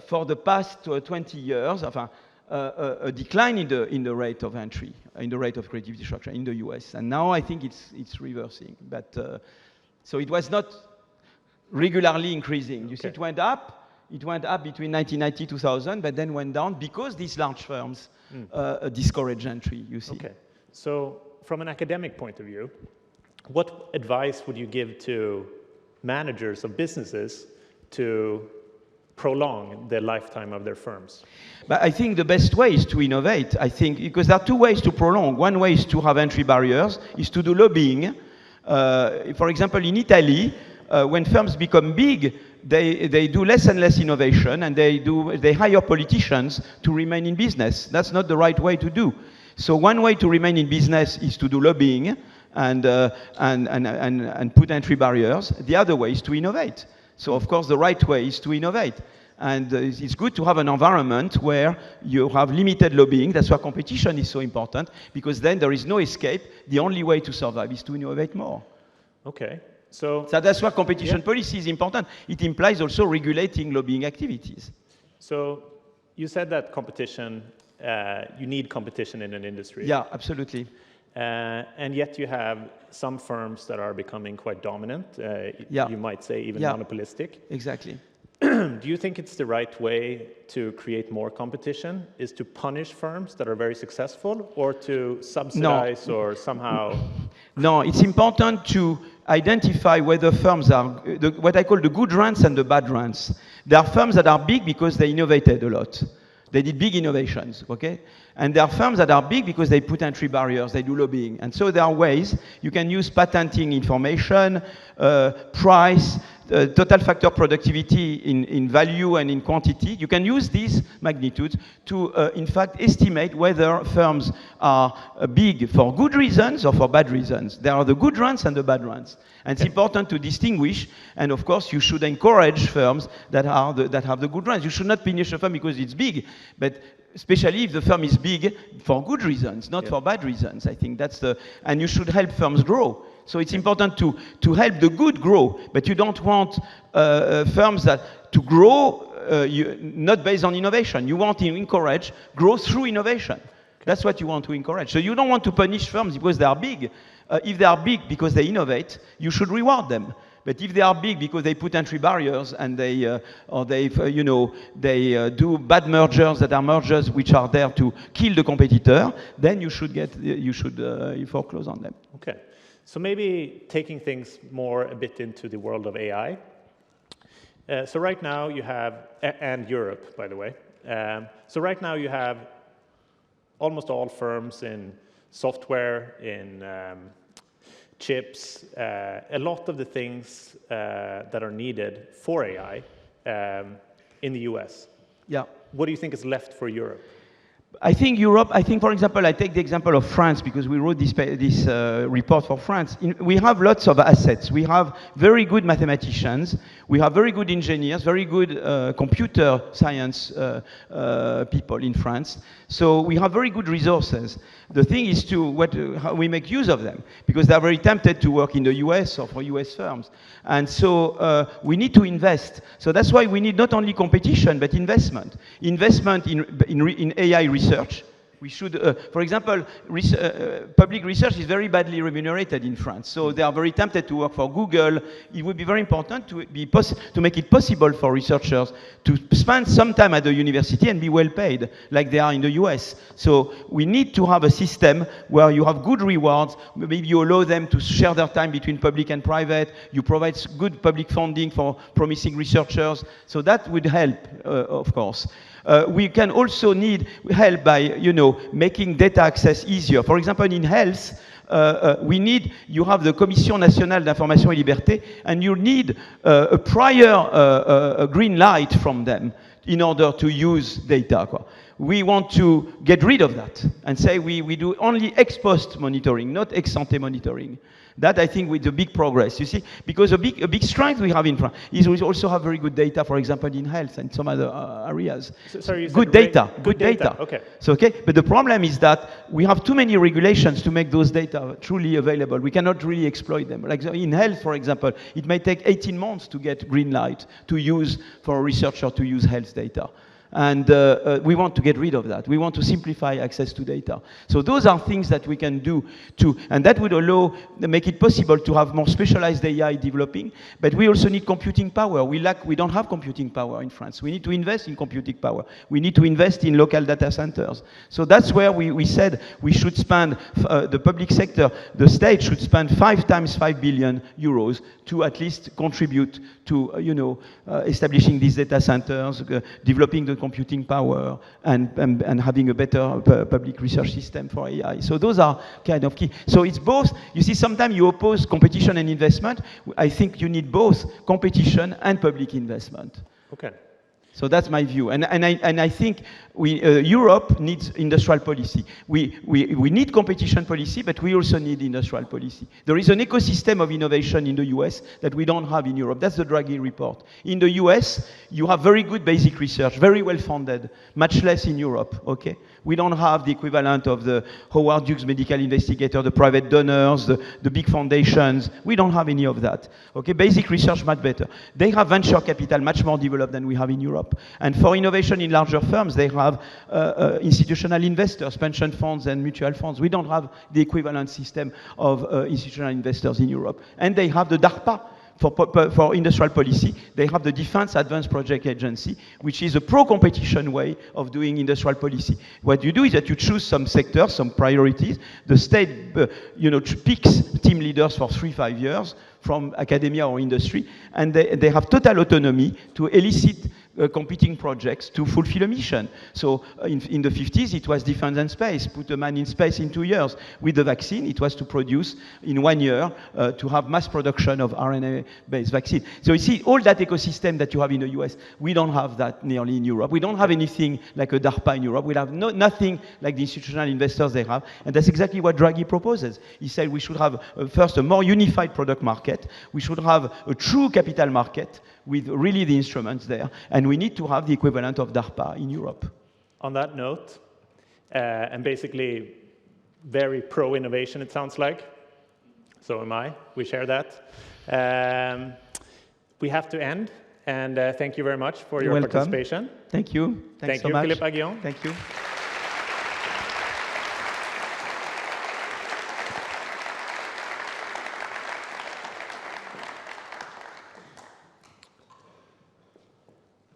for the past 20 years, a decline in the rate of entry, in the rate of creative destruction in the US. And now I think it's reversing. But so it was not regularly increasing. You see, it went up. It went up between 1990 and 2000, but then went down because these large firms discourage entry, you see. Okay. So from an academic point of view, what advice would you give to managers of businesses to prolong the lifetime of their firms? But I think the best way is to innovate. I think, because there are two ways to prolong. One way is to have entry barriers, is to do lobbying. For example, in Italy, when firms become big, they do less and less innovation, and they hire politicians to remain in business. That's not the right way to do. So one way to remain in business is to do lobbying and put entry barriers. The other way is to innovate. So of course the right way is to innovate. And it's good to have an environment where you have limited lobbying. That's why competition is so important, because then there is no escape. The only way to survive is to innovate more. Okay. So that's why competition policy is important. It implies also regulating lobbying activities. So you said that competition, you need competition in an industry. Yeah, absolutely. And yet you have some firms that are becoming quite dominant. You might say even monopolistic. Exactly. Do you think it's the right way to create more competition, is to punish firms that are very successful, or to subsidize or somehow? No, it's important to identify whether firms are what I call the good rants and the bad rants. There are firms that are big because they innovated a lot. They did big innovations, okay? And there are firms that are big because they put entry barriers, they do lobbying. And so there are ways you can use patenting information, price, total factor productivity in value and in quantity. You can use these magnitudes to, in fact, estimate whether firms are big for good reasons or for bad reasons. There are the good ones and the bad ones. And it's important to distinguish, and of course, you should encourage firms that have the good ones. You should not punish a firm because it's big, but especially if the firm is big for good reasons, not for bad reasons. I think that's and you should help firms grow. So it's important to help the good grow, but you don't want firms to grow not based on innovation. You want to encourage growth through innovation. That's what you want to encourage. So you don't want to punish firms because they are big. If they are big because they innovate, you should reward them. But if they are big because they put entry barriers and they do bad mergers that are mergers which are there to kill the competitor, then you should foreclose on them. Okay. So maybe taking things more a bit into the world of AI. So right now you have, and Europe, by the way. So right now you have almost all firms in software, in chips, a lot of the things that are needed for AI in the US. Yeah. What do you think is left for Europe? I think Europe, for example, I take the example of France because we wrote this report for France. We have lots of assets. We have very good mathematicians. We have very good engineers, very good computer science people in France. So we have very good resources. The thing is how we make use of them because they're very tempted to work in the US or for US firms. And so we need to invest. So that's why we need not only competition, but investment. Investment in AI research. We should, for example, public research is very badly remunerated in France. So they are very tempted to work for Google. It would be very important to make it possible for researchers to spend some time at the university and be well paid, like they are in the US. So we need to have a system where you have good rewards. Maybe you allow them to share their time between public and private. You provide good public funding for promising researchers. So that would help, of course. We can also need help by, making data access easier. For example, in health, you have the Commission nationale d'information et liberté, and you need a prior green light from them in order to use data. We want to get rid of that and say we do only ex post monitoring, not ex ante monitoring. That, I think, with the big progress, you see, because a big strength we have in France is we also have very good data, for example, in health and some other areas. Sorry, you good said data, good data. Okay. So, but the problem is that we have too many regulations to make those data truly available. We cannot really exploit them. Like in health, for example, it may take 18 months to get green light to use for a researcher to use health data. And we want to get rid of that. We want to simplify access to data. So those are things that we can do and that would make it possible to have more specialized AI developing. But we also need computing power. We don't have computing power in France. We need to invest in computing power. We need to invest in local data centers. So that's where we said we should spend, the public sector, the state should spend 5 times 5 billion euros to at least contribute to, establishing these data centers, developing the computing power, and having a better public research system for AI. So those are kind of key. So it's both. You see, sometimes you oppose competition and investment. I think you need both competition and public investment. Okay. So that's my view. And I think Europe needs industrial policy. We need competition policy, but we also need industrial policy. There is an ecosystem of innovation in the US that we don't have in Europe. That's the Draghi report. In the US, you have very good basic research, very well funded, much less in Europe, okay? We don't have the equivalent of the Howard Hughes medical investigator, the private donors, the big foundations. We don't have any of that, okay? Basic research, much better. They have venture capital much more developed than we have in Europe. And for innovation in larger firms, they have institutional investors, pension funds and mutual funds. We don't have the equivalent system of institutional investors in Europe. And they have the DARPA for industrial policy. They have the Defense Advanced Project Agency, which is a pro-competition way of doing industrial policy. What you do is that you choose some sectors, some priorities. The state picks team leaders for 3-5 years from academia or industry, and they have total autonomy to elicit competing projects to fulfill a mission. So in the 50s, it was defense and space, put a man in space in 2 years. With the vaccine, it was to produce in 1 year, to have mass production of RNA-based vaccine. So you see, all that ecosystem that you have in the US, we don't have that nearly in Europe. We don't have anything like a DARPA in Europe. We have nothing like the institutional investors they have. And that's exactly what Draghi proposes. He said we should have, first, a more unified product market. We should have a true capital market with really the instruments there. And we need to have the equivalent of DARPA in Europe. On that note, and basically very pro-innovation, it sounds like. So am I. We share that. We have to end. And thank you very much for your participation. Thank you. Thanks so much. 𝐷𝐫𝐥𝐻. Thank you.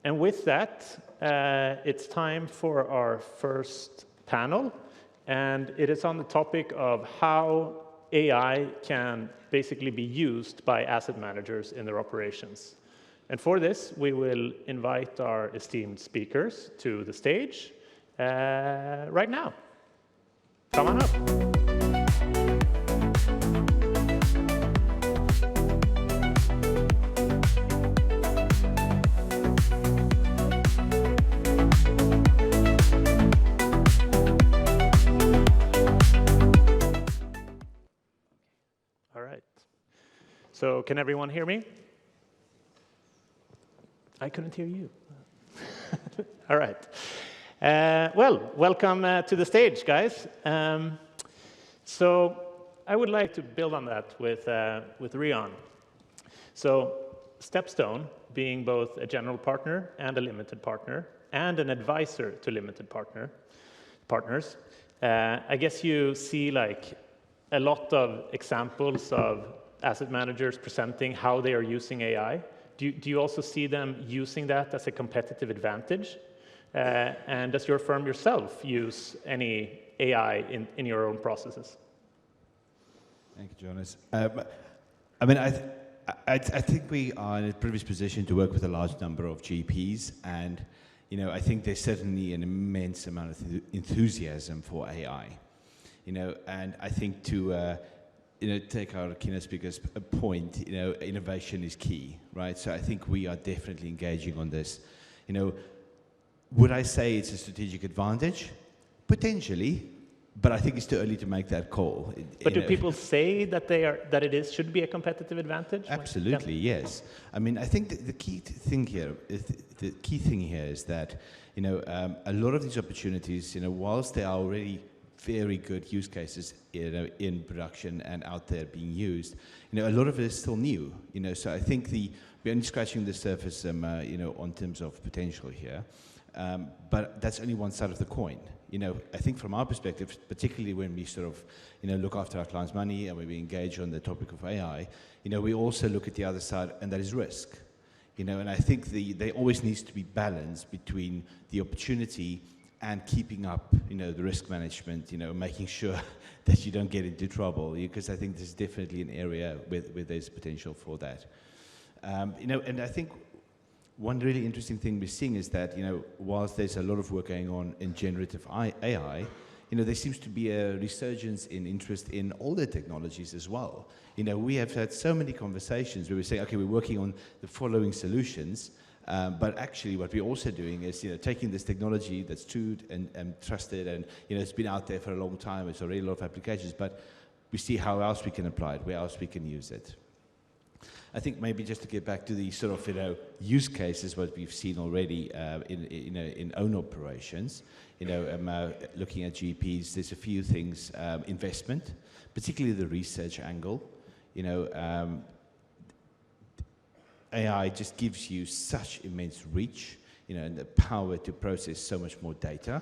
And with that, it's time for our first panel. And it is on the topic of how AI can basically be used by asset managers in their operations. And for this, we will invite our esteemed speakers to the stage right now. Come on up. All right. So can everyone hear me? I couldn't hear you. All right. Well, welcome to the stage, guys. So I would like to build on that with Rian. So Stepstone, being both a general partner and a limited partner, and an advisor to limited partners, I guess you see like a lot of examples of asset managers presenting how they are using AI. Do you also see them using that as a competitive advantage? And does your firm yourself use any AI in your own processes? Thank you, Jonas. I mean, I think we are in a privileged position to work with a large number of GPs, and I think there's certainly an immense amount of enthusiasm for AI. And I think to take our keynote speaker's point, innovation is key, right? So I think we are definitely engaging on this. Would I say it's a strategic advantage? Potentially, but I think it's too early to make that call. But do people say that it should be a competitive advantage? Absolutely, yes. I mean, I think the key thing here is that a lot of these opportunities, whilst they are already very good use cases in production and out there being used, a lot of it is still new. So I think we're only scratching the surface, on terms of potential here. But that's only one side of the coin. I think from our perspective, particularly when we sort of, look after our clients' money and when we engage on the topic of AI, we also look at the other side, and that is risk. And I think there always needs to be balance between the opportunity and keeping up, the risk management, making sure that you don't get into trouble, because I think there's definitely an area where there's potential for that. And I think one really interesting thing we're seeing is that, whilst there's a lot of work going on in generative AI, there seems to be a resurgence in interest in older technologies as well. We have had so many conversations where we say, okay, we're working on the following solutions, but actually what we're also doing is, taking this technology that's true and trusted and, it's been out there for a long time, it's already a lot of applications, but we see how else we can apply it, where else we can use it. I think maybe just to get back to the sort of, use cases, what we've seen already in own operations, looking at GPs, there's a few things, investment, particularly the research angle. AI just gives you such immense reach, and the power to process so much more data.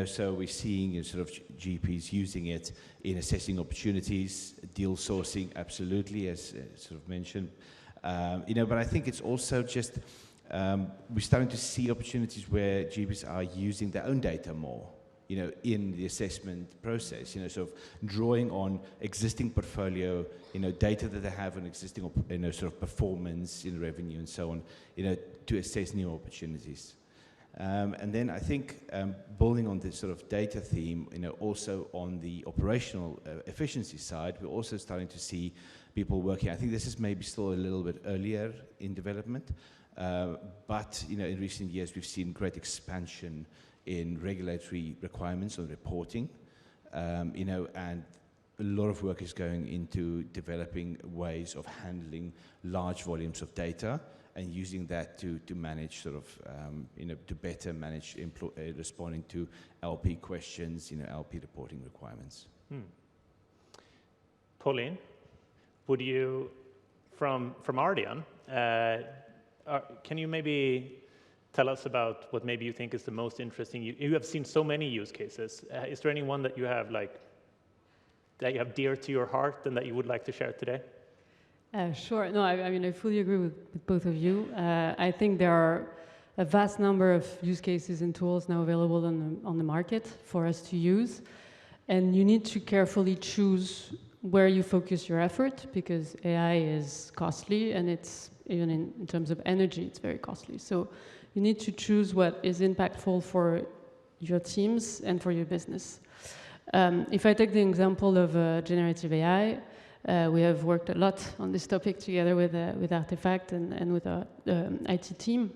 So we're seeing sort of GPs using it in assessing opportunities, deal sourcing, absolutely, as sort of mentioned. But I think it's also just, we're starting to see opportunities where GPs are using their own data more. in the assessment process, sort of drawing on existing portfolio, data that they have on existing, sort of performance in revenue and so on, to assess new opportunities. And then I think building on this sort of data theme, also on the operational efficiency side, we're also starting to see people working. I think this is maybe still a little bit earlier in development, but in recent years we've seen great expansion in regulatory requirements on reporting, and a lot of work is going into developing ways of handling large volumes of data and using that to manage sort of, to better manage responding to LP questions, LP reporting requirements. Pauline, would you, from Ardian, can you maybe tell us about what maybe you think is the most interesting? You have seen so many use cases. Is there any one that you have that you have dear to your heart and that you would like to share today? Sure. No, I mean, I fully agree with both of you. I think there are a vast number of use cases and tools now available on the market for us to use. And you need to carefully choose where you focus your effort, because AI is costly, and it's, even in terms of energy, it's very costly. So you need to choose what is impactful for your teams and for your business. If I take the example of generative AI, we have worked a lot on this topic together with Artifact and with our IT team.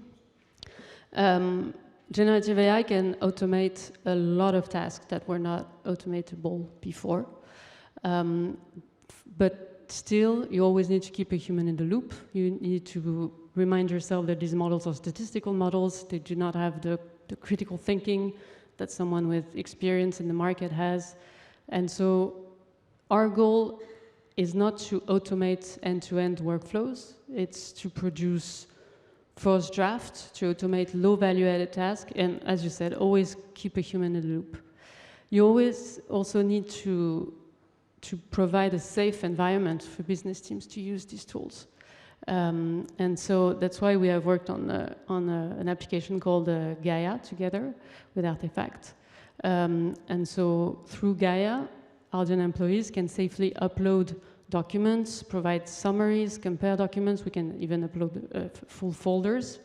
Generative AI can automate a lot of tasks that were not automatable before. But still, you always need to keep a human in the loop. You need to remind yourself that these models are statistical models. They do not have the critical thinking that someone with experience in the market has. And so our goal is not to automate end-to-end workflows. It's to produce first drafts, to automate low value-added tasks, and as you said, always keep a human in the loop. You always also need to provide a safe environment for business teams to use these tools. And so that's why we have worked on an application called Gaia together with Artifact. And so through Gaia, Ardian employees can safely upload documents, provide summaries, compare documents. We can even upload full folders,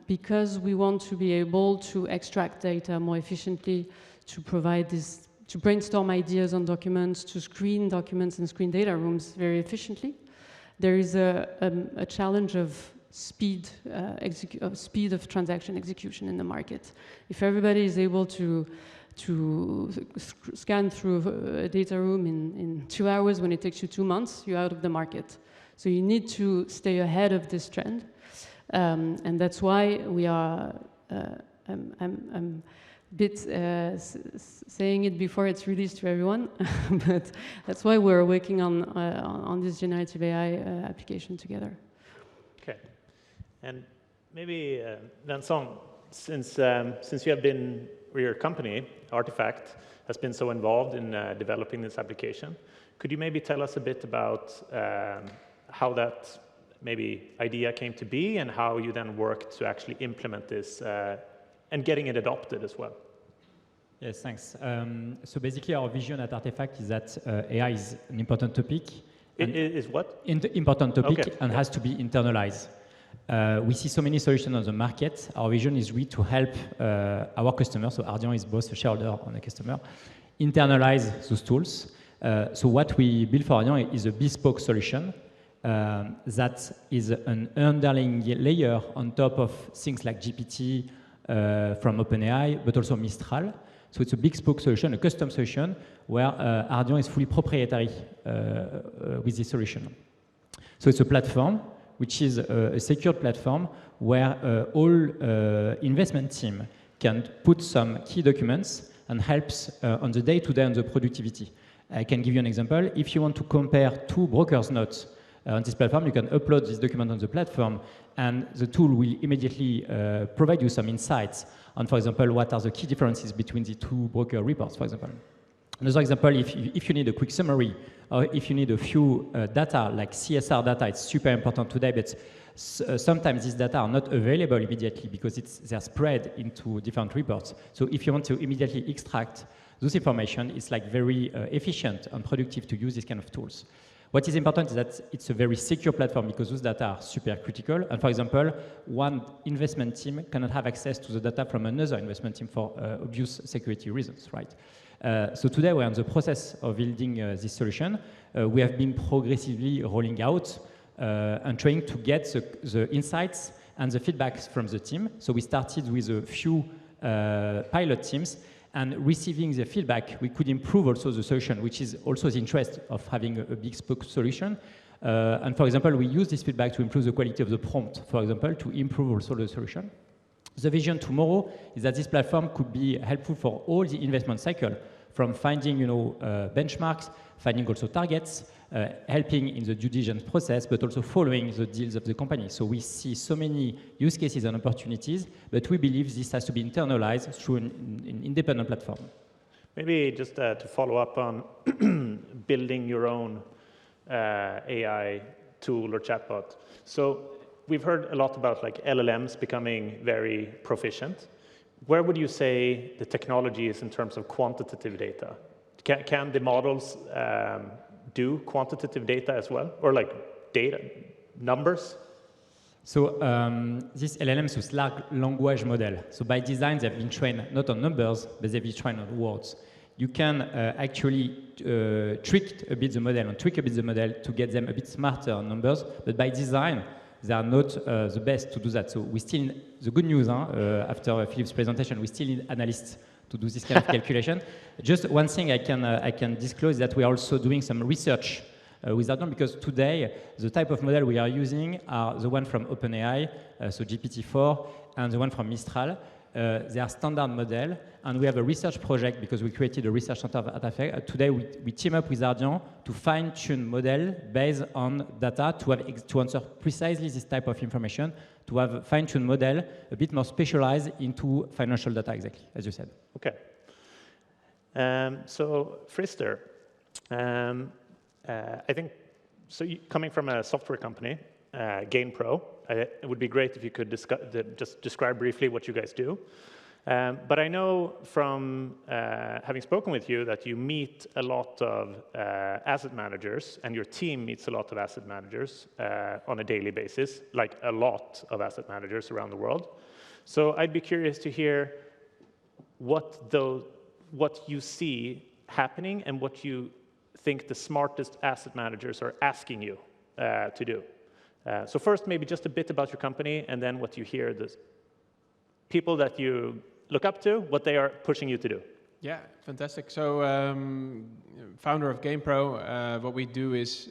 because we want to be able to extract data more efficiently, to provide this, to brainstorm ideas on documents, to screen documents and screen data rooms very efficiently. There is a challenge of speed of transaction execution in the market. If everybody is able to scan through a data room in 2 hours when it takes you 2 months, you're out of the market. So you need to stay ahead of this trend. And that's why we are, I'm a bit saying it before it's released to everyone, but that's why we're working on this generative AI application together. Okay. And maybe, Vincent, since you have been, or your company, Artifact, has been so involved in developing this application, could you maybe tell us a bit about how that maybe idea came to be and how you then worked to actually implement this and getting it adopted as well? Yes, thanks. So basically our vision at Artifact is that AI is an important topic. It is what? Important topic, okay. and has to be internalized. We see so many solutions on the market. Our vision is really to help our customers, so Ardian is both a shareholder and a customer, internalize those tools. So what we build for Ardian is a bespoke solution that is an underlying layer on top of things like GPT from OpenAI, but also Mistral. So it's a bespoke solution, a custom solution, where Ardian is fully proprietary with this solution. So it's a platform which is a secured platform where all investment team can put some key documents and helps on the day-to-day on the productivity. I can give you an example. If you want to compare two brokers' notes on this platform, you can upload this document on the platform, and the tool will immediately provide you some insights on, for example, what are the key differences between the two broker reports, for example. Another example, if you need a quick summary, or if you need a few data, like CSR data, it's super important today, but sometimes these data are not available immediately because they're spread into different reports. So if you want to immediately extract those information, it's like very efficient and productive to use these kind of tools. What is important is that it's a very secure platform because those data are super critical. And for example, one investment team cannot have access to the data from another investment team for obvious security reasons, right? So today we're in the process of building this solution. We have been progressively rolling out and trying to get the insights and the feedbacks from the team. So we started with a few pilot teams, and receiving the feedback, we could improve also the solution, which is also the interest of having a big spoke solution. And for example, we use this feedback to improve the quality of the prompt, for example, to improve also the solution. The vision tomorrow is that this platform could be helpful for all the investment cycle, from finding benchmarks, finding also targets, helping in the due diligence process, but also following the deals of the company. So we see so many use cases and opportunities, but we believe this has to be internalized through an independent platform. Maybe just to follow up on building your own AI tool or chatbot. So we've heard a lot about like LLMs becoming very proficient. Where would you say the technology is in terms of quantitative data? Can the models do quantitative data as well, or like data numbers? So this LLM is a large language model. So by design, they've been trained not on numbers, but they've been trained on words. You can actually tweak a bit the model to get them a bit smarter on numbers, but by design, they are not the best to do that. So we still, the good news, after Philippe's presentation, we still need analysts to do this kind of calculation. Just one thing I can disclose is that we are also doing some research with Ardian, because today the type of model we are using are the one from OpenAI, so GPT-4, and the one from Mistral. They are standard model, and we have a research project because we created a research center at Affect. Today we team up with Ardian to fine-tune model based on data to answer precisely this type of information, to have a fine-tuned model a bit more specialized into financial data, exactly, as you said. Okay. So Frister, I think, so coming from a software company, GainPro, it would be great if you could just describe briefly what you guys do. But I know from having spoken with you that you meet a lot of asset managers, and your team meets a lot of asset managers on a daily basis, like a lot of asset managers around the world. So I'd be curious to hear what you see happening and what you think the smartest asset managers are asking you to do. So first, maybe just a bit about your company, and then what you hear, the people that you look up to, what they are pushing you to do. Yeah, fantastic. So founder of GainPro, what we do is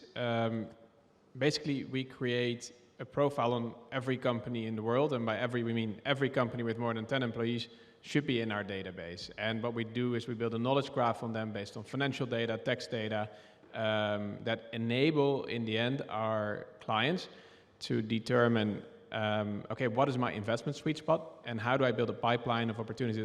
basically we create a profile on every company in the world, and by every we mean every company with more than 10 employees should be in our database. And what we do is we build a knowledge graph on them based on financial data, text data, that enable, in the end, our clients to determine, okay, what is my investment sweet spot, and how do I build a pipeline of opportunities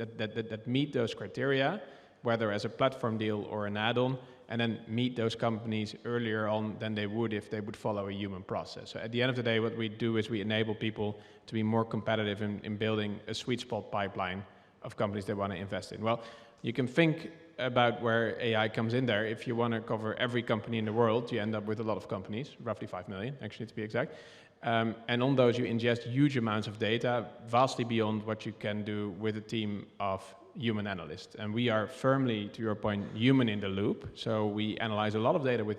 that meet those criteria, whether as a platform deal or an add-on, and then meet those companies earlier on than they would if they would follow a human process. So at the end of the day, what we do is we enable people to be more competitive in building a sweet spot pipeline of companies they want to invest in. Well, you can think about where AI comes in there. If you want to cover every company in the world, you end up with a lot of companies, roughly 5 million, actually, to be exact. And on those, you ingest huge amounts of data, vastly beyond what you can do with a team of human analysts. And we are firmly, to your point, human in the loop. So we analyze a lot of data with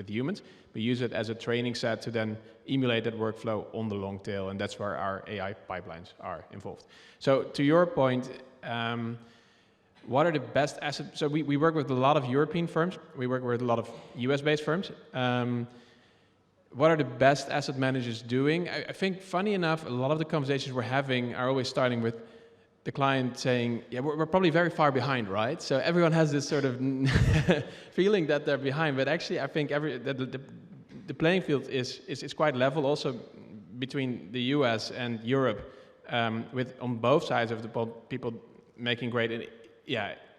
humans. We use it as a training set to then emulate that workflow on the long tail, and that's where our AI pipelines are involved. So to your point, what are the best assets? So we work with a lot of European firms. We work with a lot of US-based firms. What are the best asset managers doing? I think, funny enough, a lot of the conversations we're having are always starting with the client saying, yeah, we're probably very far behind, right? So everyone has this sort of feeling that they're behind, but actually I think the playing field is quite level also between the US and Europe, with on both sides of the people making great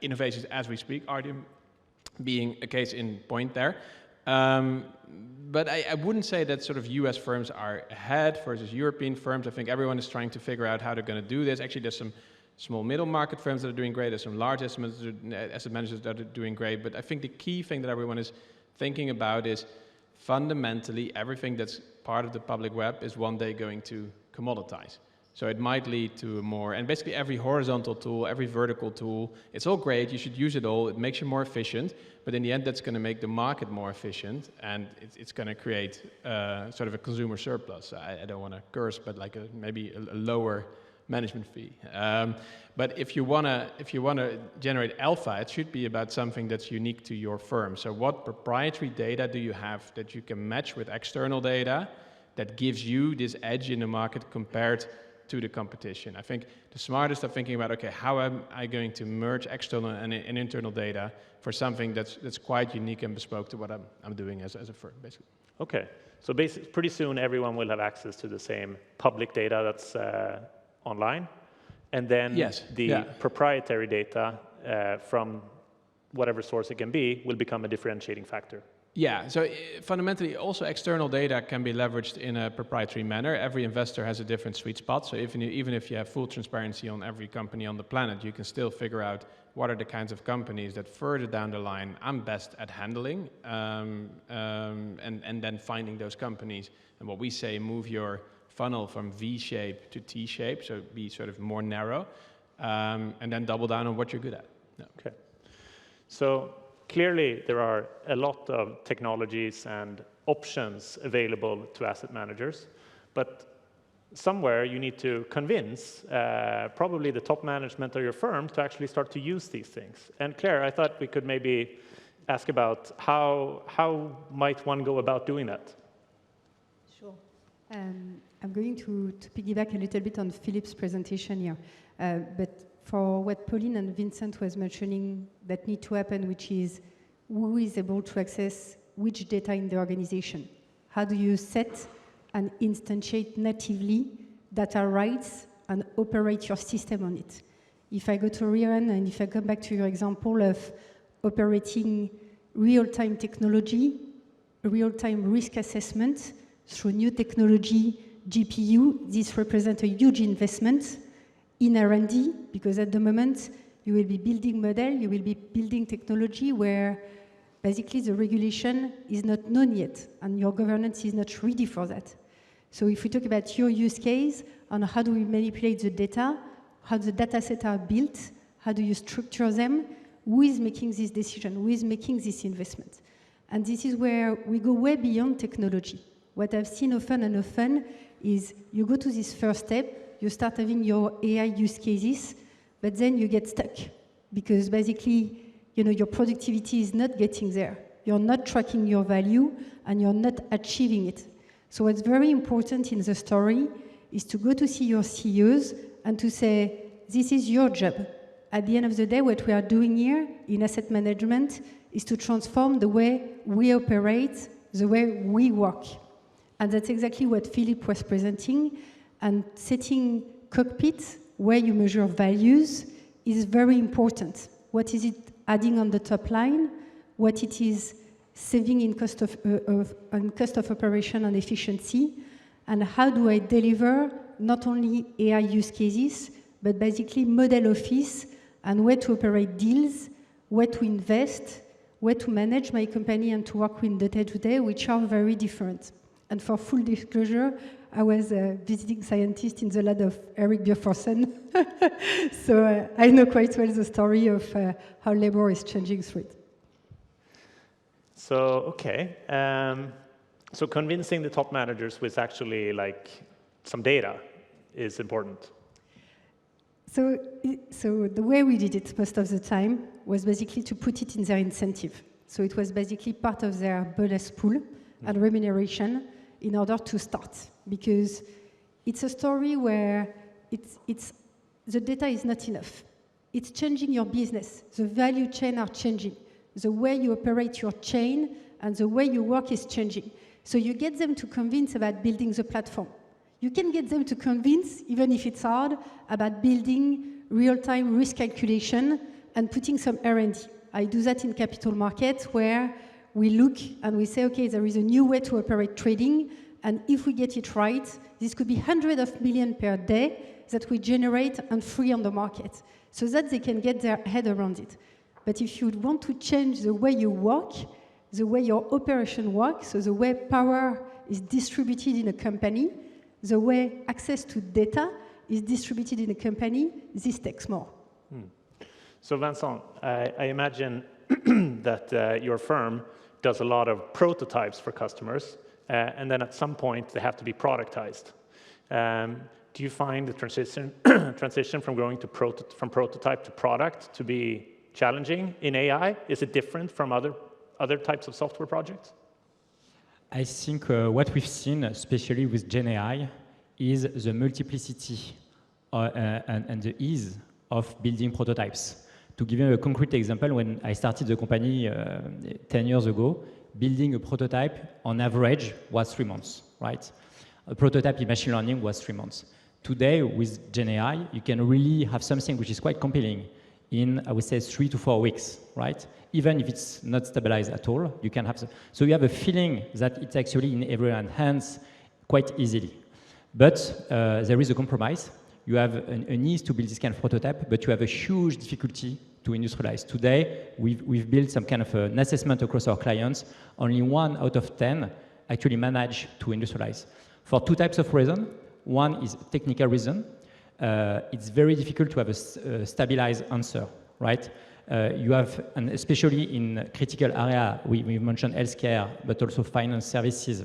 innovations as we speak, Ardian being a case in point there. But I wouldn't say that sort of US firms are ahead versus European firms. I think everyone is trying to figure out how they're going to do this. Actually, there's some small middle market firms that are doing great. There's some large asset managers that are doing great. But I think the key thing that everyone is thinking about is fundamentally everything that's part of the public web is one day going to commoditize. So it might lead to more, and basically every horizontal tool, every vertical tool, it's all great, you should use it all, it makes you more efficient, but in the end that's going to make the market more efficient, and it's going to create sort of a consumer surplus. I don't want to curse, but like maybe a lower management fee. But if you want to generate alpha, it should be about something that's unique to your firm. So what proprietary data do you have that you can match with external data that gives you this edge in the market compared to the competition? I think the smartest are thinking about, okay, how am I going to merge external and internal data for something that's quite unique and bespoke to what I'm doing as a firm, basically. Okay, so pretty soon everyone will have access to the same public data that's online, and then the proprietary data from whatever source it can be will become a differentiating factor. Yeah, so fundamentally also external data can be leveraged in a proprietary manner. Every investor has a different sweet spot, so even if you have full transparency on every company on the planet, you can still figure out what are the kinds of companies that further down the line I'm best at handling, and then finding those companies. And what we say, move your funnel from V shape to T shape, so be sort of more narrow, and then double down on what you're good at. Yeah. Okay, so clearly, there are a lot of technologies and options available to asset managers, but somewhere you need to convince probably the top management of your firm to actually start to use these things. And Claire, I thought we could maybe ask about how might one go about doing that? Sure. I'm going to piggyback a little bit on Philippe's presentation here, but for what Pauline and Vincent was mentioning that need to happen, which is who is able to access which data in the organization. How do you set and instantiate natively data rights and operate your system on it? If I go to Rian and if I come back to your example of operating real-time technology, real-time risk assessment through new technology, GPU, this represents a huge investment in R&D, because at the moment you will be building model, you will be building technology where basically the regulation is not known yet and your governance is not ready for that. So if we talk about your use case on how do we manipulate the data, how the data sets are built, how do you structure them, who is making this decision, who is making this investment? And this is where we go way beyond technology. What I've seen often and often is you go to this first step, you start having your AI use cases, but then you get stuck because basically, your productivity is not getting there. You're not tracking your value and you're not achieving it. So what's very important in the story is to go to see your CEOs and to say, this is your job. At the end of the day, what we are doing here in asset management is to transform the way we operate, the way we work. And that's exactly what Philippe was presenting. And setting cockpits where you measure values is very important. What is it adding on the top line? What it is saving in cost of operation and efficiency? And how do I deliver not only AI use cases, but basically model office and where to operate deals, where to invest, where to manage my company and to work with the day-to-day, which are very different. And for full disclosure, I was a visiting scientist in the lab of 𝐟𝐫𝐫𝐥𝐝, so I know quite well the story of how labor is changing through it. So, okay. So convincing the top managers with actually like some data is important. So the way we did it most of the time was basically to put it in their incentive. So it was basically part of their bonus pool and remuneration in order to start. Because it's a story where the data is not enough. It's changing your business. The value chain are changing. The way you operate your chain and the way you work is changing. So you get them to convince about building the platform. You can get them to convince, even if it's hard, about building real-time risk calculation and putting some R&D. I do that in capital markets where we look and we say, okay, there is a new way to operate trading, and if we get it right, this could be hundreds of millions per day that we generate and free on the market, so that they can get their head around it. But if you want to change the way you work, the way your operation works, so the way power is distributed in a company, the way access to data is distributed in a company, this takes more. So Vincent, I imagine that your firm does a lot of prototypes for customers, and then at some point they have to be productized. Do you find the transition from going to from prototype to product to be challenging in AI? Is it different from other types of software projects? I think what we've seen, especially with Gen AI, is the multiplicity and the ease of building prototypes. To give you a concrete example, when I started the company 10 years ago, building a prototype on average was 3 months, right? A prototype in machine learning was 3 months. Today, with Gen AI, you can really have something which is quite compelling in, I would say, 3 to 4 weeks, right? Even if it's not stabilized at all, you can have. So you have a feeling that it's actually in everyone's hands quite easily. But there is a compromise. You have a need to build this kind of prototype, but you have a huge difficulty to industrialize. Today, we've built some kind of an assessment across our clients. Only 1 out of 10 actually manage to industrialize. For 2 types of reasons. One is technical reason. It's very difficult to have a stabilized answer, right? You have, and especially in critical area, we mentioned healthcare, but also finance services.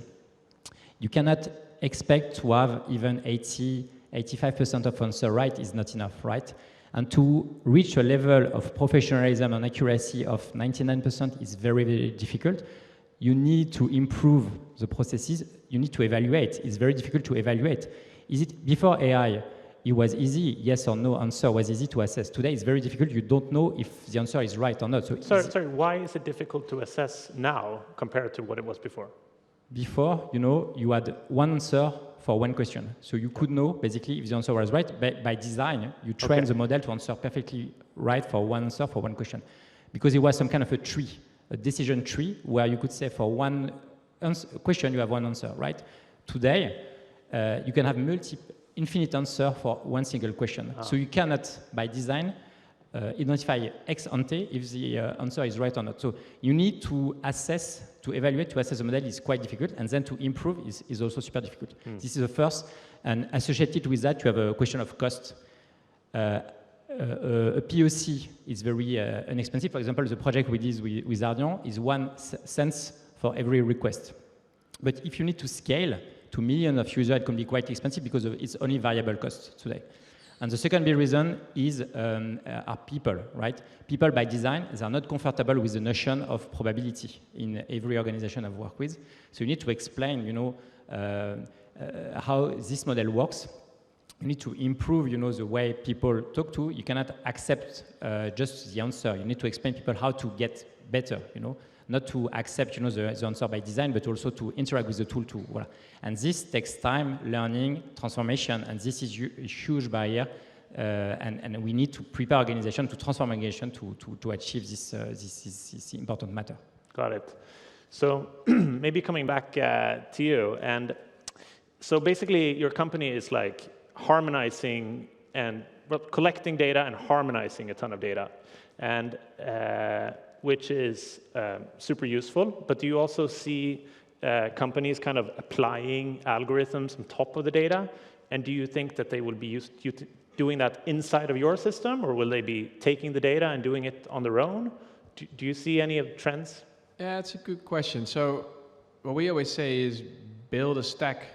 You cannot expect to have even 85% of answer right is not enough, right? And to reach a level of professionalism and accuracy of 99% is very, very difficult. You need to improve the processes. You need to evaluate. It's very difficult to evaluate. Is it before AI? It was easy, yes or no answer was easy to assess. Today it's very difficult. You don't know if the answer is right or not. So sorry, why is it difficult to assess now compared to what it was before? Before, you had 1 answer for 1 question. So you could know basically if the answer was right. By design, you train the model to answer perfectly right for 1 answer for 1 question. Because it was some kind of a tree, a decision tree, where you could say for 1 question you have 1 answer, right? Today, you can have infinite answer for 1 single question. So you cannot, by design, identify ex ante if the answer is right or not. So you need to assess, to evaluate, to assess the model is quite difficult, and then to improve is also super difficult. This is the first, and associated with that, you have a question of cost. A POC is very inexpensive. For example, the project we did with Ardian is 1 cent for every request. But if you need to scale to millions of users, it can be quite expensive because it's only variable cost today. And the second big reason is are people, right? People by design, they are not comfortable with the notion of probability in every organization I've worked with. So you need to explain, how this model works. You need to improve, the way people talk to. You cannot accept just the answer. You need to explain to people how to get better, not to accept, the answer by design, but also to interact with the tool too. Voilà. And this takes time, learning, transformation, and this is a huge barrier. And we need to prepare organization to transform organization to achieve this important matter. Got it. So maybe coming back to you, and so basically your company is like harmonizing and collecting data and harmonizing a ton of data, and which is super useful. But do you also see companies kind of applying algorithms on top of the data? And do you think that they will be doing that inside of your system, or will they be taking the data and doing it on their own? Do you see any of trends? Yeah, it's a good question. So what we always say is build a stack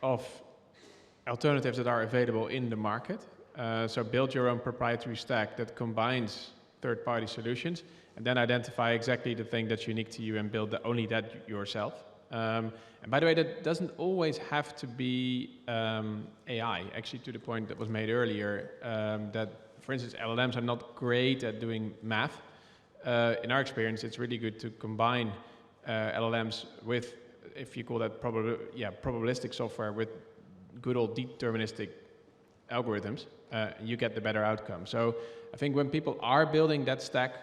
of alternatives that are available in the market. So build your own proprietary stack that combines third-party solutions, and then identify exactly the thing that's unique to you and build only that yourself. And by the way, that doesn't always have to be AI, actually, to the point that was made earlier, that, for instance, LLMs are not great at doing math. In our experience, it's really good to combine LLMs with, if you call that probabilistic software, with good old deterministic algorithms, you get the better outcome. So I think when people are building that stack,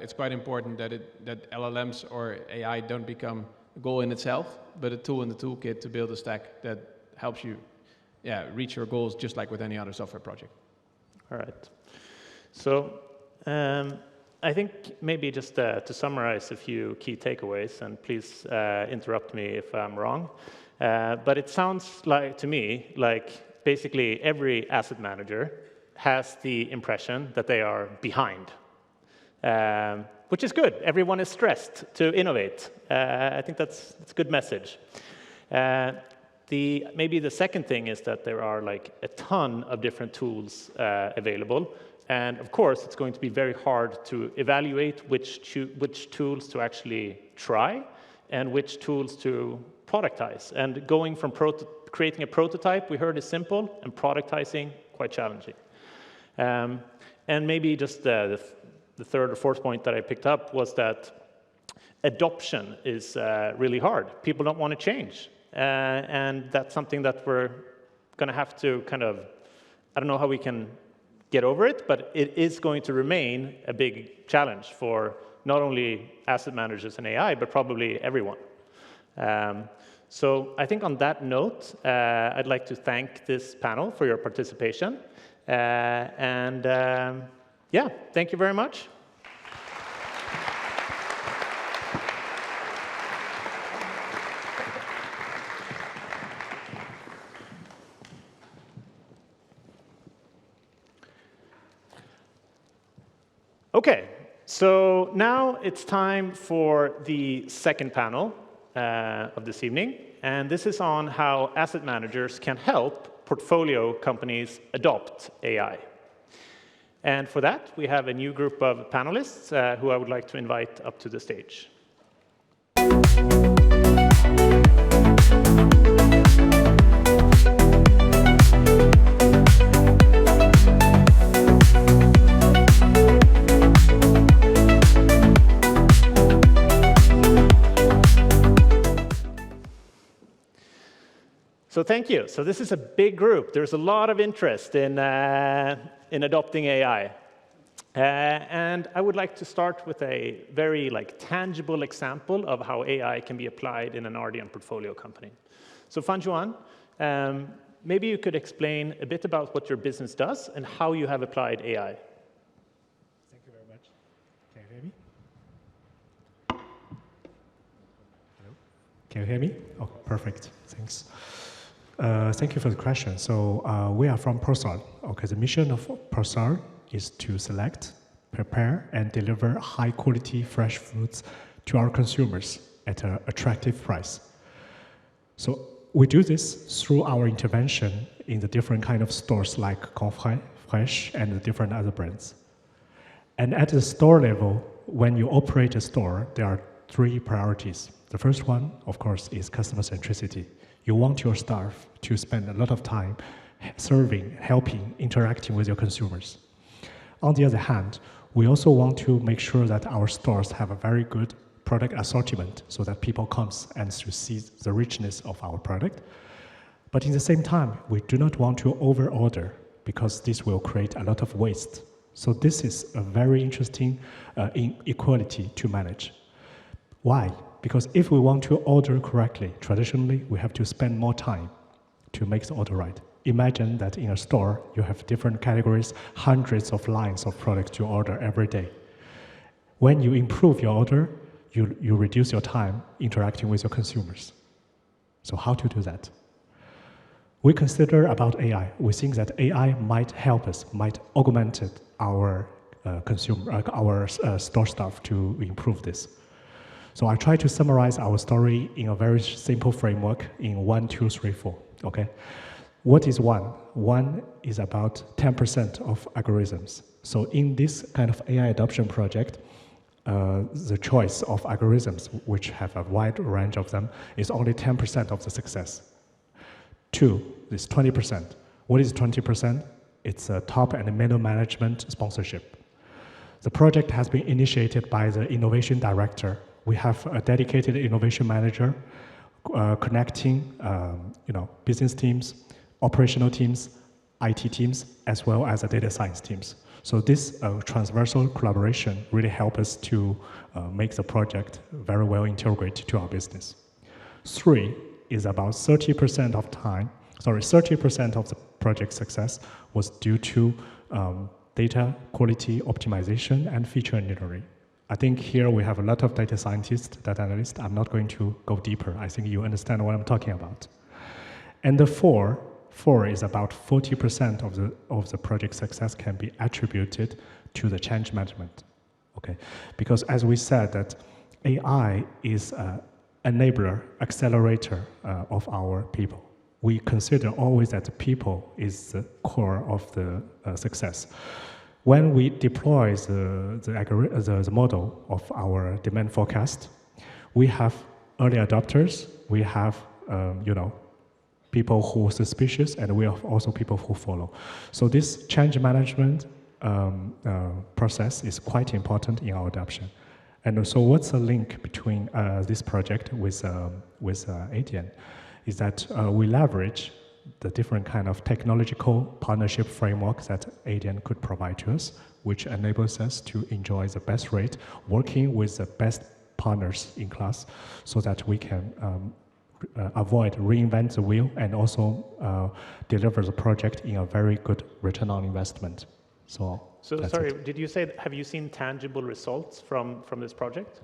it's quite important that LLMs or AI don't become a goal in itself, but a tool in the toolkit to build a stack that helps you reach your goals just like with any other software project. All right. So I think maybe just to summarize a few key takeaways, and please interrupt me if I'm wrong, but it sounds like to me like basically every asset manager has the impression that they are behind, which is good. Everyone is stressed to innovate. I think that's a good message. Maybe the second thing is that there are like a ton of different tools available. And of course, it's going to be very hard to evaluate which tools to actually try and which tools to productize. And going from creating a prototype, we heard, is simple, and productizing, quite challenging. And maybe just the third or fourth point that I picked up was that adoption is really hard. People don't want to change. And that's something that we're going to have to kind of, I don't know how we can get over it, but it is going to remain a big challenge for not only asset managers and AI, but probably everyone. So I think on that note, I'd like to thank this panel for your participation. Yeah, thank you very much. Okay, so now it's time for the second panel of this evening, and this is on how asset managers can help portfolio companies adopt AI. And for that, we have a new group of panelists who I would like to invite up to the stage. So thank you. So this is a big group. There's a lot of interest in adopting AI. And I would like to start with a very tangible example of how AI can be applied in an Ardian portfolio company. So Fanjuan, maybe you could explain a bit about what your business does and how you have applied AI. Thank you very much. Can you hear me? Hello? Can you hear me? Oh, perfect. Thanks. Thank you for the question. So we are from Persol. Okay, the mission of Persol is to select, prepare, and deliver high-quality fresh foods to our consumers at an attractive price. So we do this through our intervention in the different kind of stores like Confrères, Fresh, and the different other brands. And at the store level, when you operate a store, there are three priorities. The first one, of course, is customer centricity. You want your staff to spend a lot of time serving, helping, interacting with your consumers. On the other hand, we also want to make sure that our stores have a very good product assortment so that people come and to see the richness of our product. But in the same time, we do not want to over-order because this will create a lot of waste. So this is a very interesting inequality to manage. Why? Because if we want to order correctly, traditionally, we have to spend more time to make the order right. Imagine that in a store, you have different categories, hundreds of lines of products to order every day. When you improve your order, you reduce your time interacting with your consumers. So how to do that? We consider about AI. We think that AI might help us, might augment our store staff to improve this. So I try to summarize our story in a very simple framework in 1, 2, 3, 4. Okay, what is one? One is about 10% of algorithms. So in this kind of AI adoption project, the choice of algorithms, which have a wide range of them, is only 10% of the success. 2 is 20%. What is 20%? It's a top and middle management sponsorship. The project has been initiated by the innovation director. We have a dedicated innovation manager connecting business teams, operational teams, IT teams as well as the data science teams. So this transversal collaboration really helps us to make the project very well integrated to our business. 3 is about 30% of the project success was due to data quality optimization and feature engineering. I think here we have a lot of data scientists, data analysts. I'm not going to go deeper. I think you understand what I'm talking about. And the 4 is about 40% of the project success can be attributed to the change management. Okay, because as we said that AI is an enabler, accelerator of our people. We consider always that the people is the core of the success. When we deploy the model of our demand forecast, we have early adopters, we have people who are suspicious, and we have also people who follow. So this change management process is quite important in our adoption. And so what's the link between this project with Ardian? Is that we leverage the different kind of technological partnership frameworks that Ardian could provide to us, which enables us to enjoy the best rate, working with the best partners in class, so that we can avoid reinvent the wheel and also deliver the project in a very good return on investment. So sorry, did you say, have you seen tangible results from this project?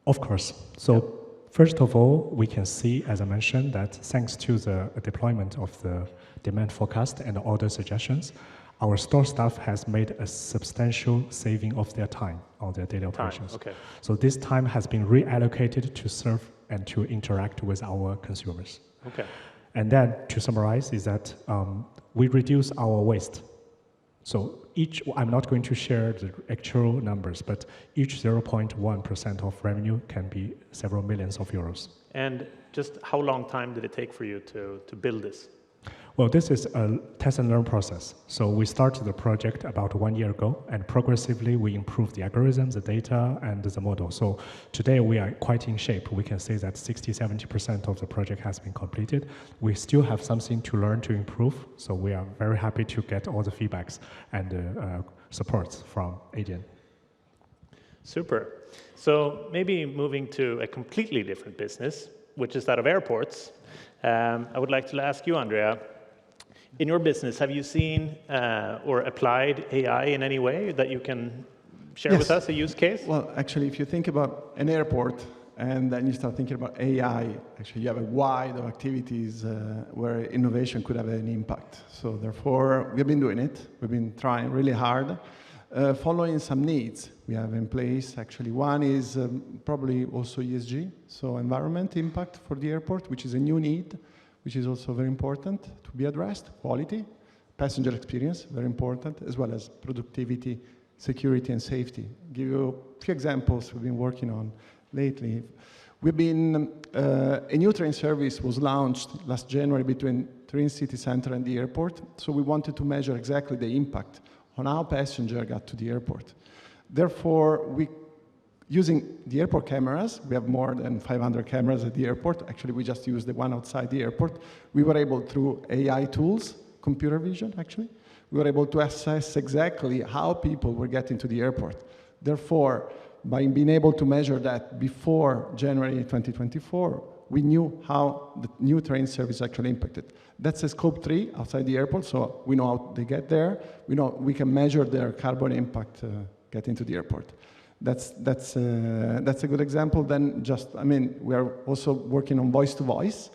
Of course. So first of all, we can see, as I mentioned, that thanks to the deployment of the demand forecast and order suggestions, our store staff has made a substantial saving of their time on their daily operations. Okay. So this time has been reallocated to serve and to interact with our consumers. Okay. And then to summarize is that we reduce our waste. So I'm not going to share the actual numbers, but each 0.1% of revenue can be several millions of euros. And just how long time did it take for you to build this? Well, this is a test and learn process. So we started the project about 1 year ago, and progressively we improved the algorithms, the data, and the model. So today we are quite in shape. We can say that 60-70% of the project has been completed. We still have something to learn to improve, so we are very happy to get all the feedbacks and supports from Ardian. Super. So maybe moving to a completely different business, which is that of airports. I would like to ask you, Andrea, in your business, have you seen or applied AI in any way that you can share with us, a use case? Well, actually, if you think about an airport and then you start thinking about AI, actually you have a wide of activities where innovation could have an impact. So therefore, we've been doing it. We've been trying really hard, following some needs we have in place. Actually, one is probably also ESG, so environment impact for the airport, which is a new need, which is also very important to be addressed. Quality, passenger experience, very important, as well as productivity, security, and safety. Give you a few examples we've been working on lately. We've been, a new train service was launched last January between Turin city center and the airport, so we wanted to measure exactly the impact on how passenger got to the airport. Therefore, using the airport cameras, we have more than 500 cameras at the airport. Actually, we just use the one outside the airport. We were able, through AI tools, computer vision actually, we were able to assess exactly how people were getting to the airport. Therefore, by being able to measure that before January 2024, we knew how the new train service actually impacted. That's a scope 3 outside the airport, so we know how they get there. We know we can measure their carbon impact getting to the airport. That's a good example. Then we are also working on voice to voice.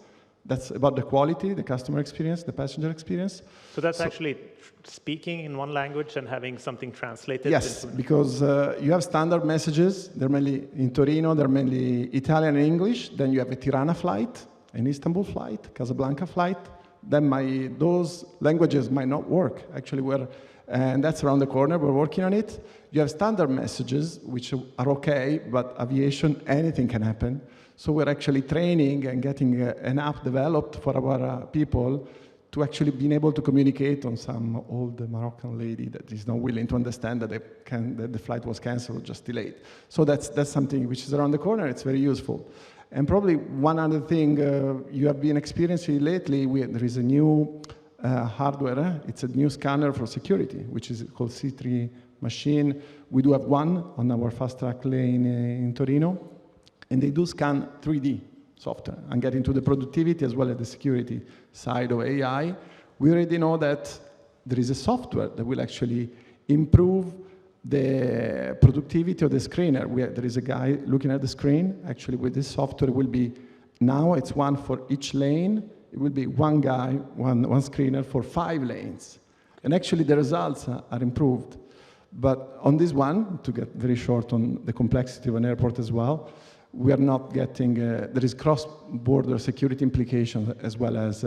That's about the quality, the customer experience, the passenger experience. So that's actually speaking in one language and having something translated? Yes, because you have standard messages. They're mainly in Torino, they're mainly Italian and English. Then you have a Tirana flight, an Istanbul flight, Casablanca flight. Then those languages might not work. Actually, and that's around the corner, we're working on it. You have standard messages, which are okay, but aviation, anything can happen. So we're actually training and getting an app developed for our people to actually being able to communicate on some old Moroccan lady that is not willing to understand that the flight was canceled or just delayed. So that's something which is around the corner. It's very useful. And probably one other thing you have been experiencing lately, there is a new hardware. It's a new scanner for security, which is called C3 machine. We do have one on our fast track lane in Torino, and they do scan 3D software and get into the productivity as well as the security side of AI. We already know that there is a software that will actually improve the productivity of the screener. There is a guy looking at the screen. Actually, with this software, it will be, now it's one for each lane. It will be one guy, one screener for 5 lanes. And actually, the results are improved. But on this one, to get very short on the complexity of an airport as well, we are not getting, there is cross-border security implications as well as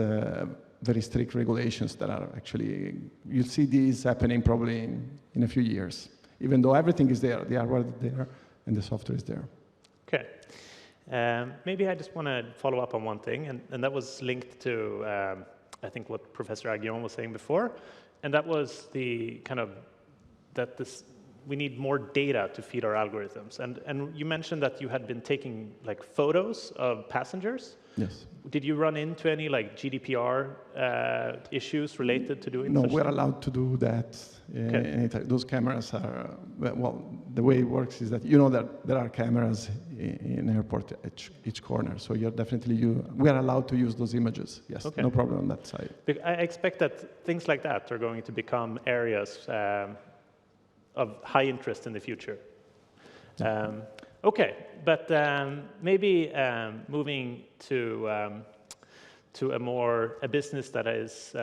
very strict regulations that are actually, you'll see these happening probably in a few years, even though everything is there, the hardware is there, and the software is there. Okay. Maybe I just want to follow up on one thing, and that was linked to, I think, what Professor Aguillon was saying before, and that was the kind of, that we need more data to feed our algorithms. And you mentioned that you had been taking like photos of passengers. Yes. Did you run into any like GDPR issues related to doing No, such we're thing? allowed to do that. Okay. Anytime. Those cameras are, well, the way it works is that you know that there are cameras in airport at each corner. So you're definitely, we are allowed to use those images. Yes, Okay. no problem on that side. I expect that things like that are going to become areas of high interest in the future. Okay, but maybe moving to a business that is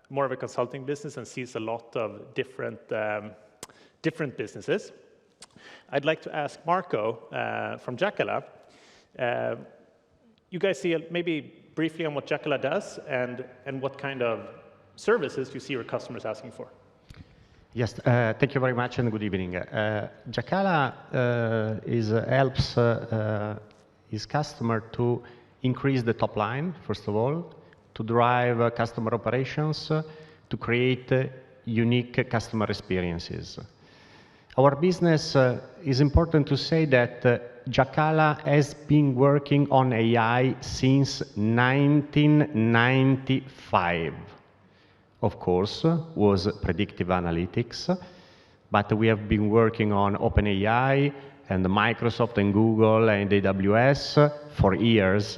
more of a consulting business and sees a lot of different businesses. I'd like to ask Marco from 𝐷𝐸𝐿A. You guys see maybe briefly on what 𝐷𝐸𝐿A does and what kind of services you see your customers asking for. Yes, thank you very much and good evening. 𝐷𝐸𝐿A helps his customer to increase the top line, first of all, to drive customer operations, to create unique customer experiences. Our business is important to say that 𝐷𝐸𝐿A has been working on AI since 1995. Of course, was predictive analytics, but we have been working on OpenAI and Microsoft and Google and AWS for years.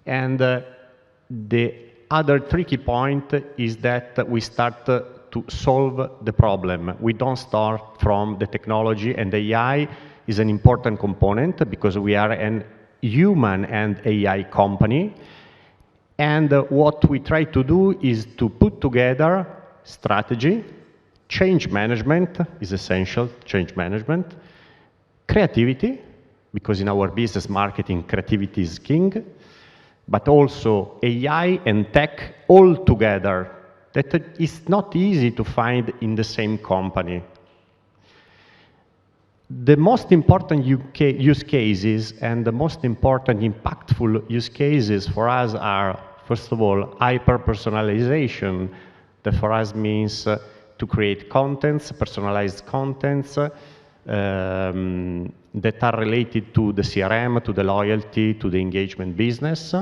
And the other tricky point is that we start to solve the problem. We don't start from the technology, and AI is an important component because we are an human and AI company. And what we try to do is to put together strategy, change management is essential, change management, creativity, because in our business marketing, creativity is king, but also AI and tech all together. That is not easy to find in the same company. The most important use cases and the most important impactful use cases for us are, first of all, hyper-personalization, that for us means to create contents, personalized contents that are related to the CRM, to the loyalty, to the engagement business,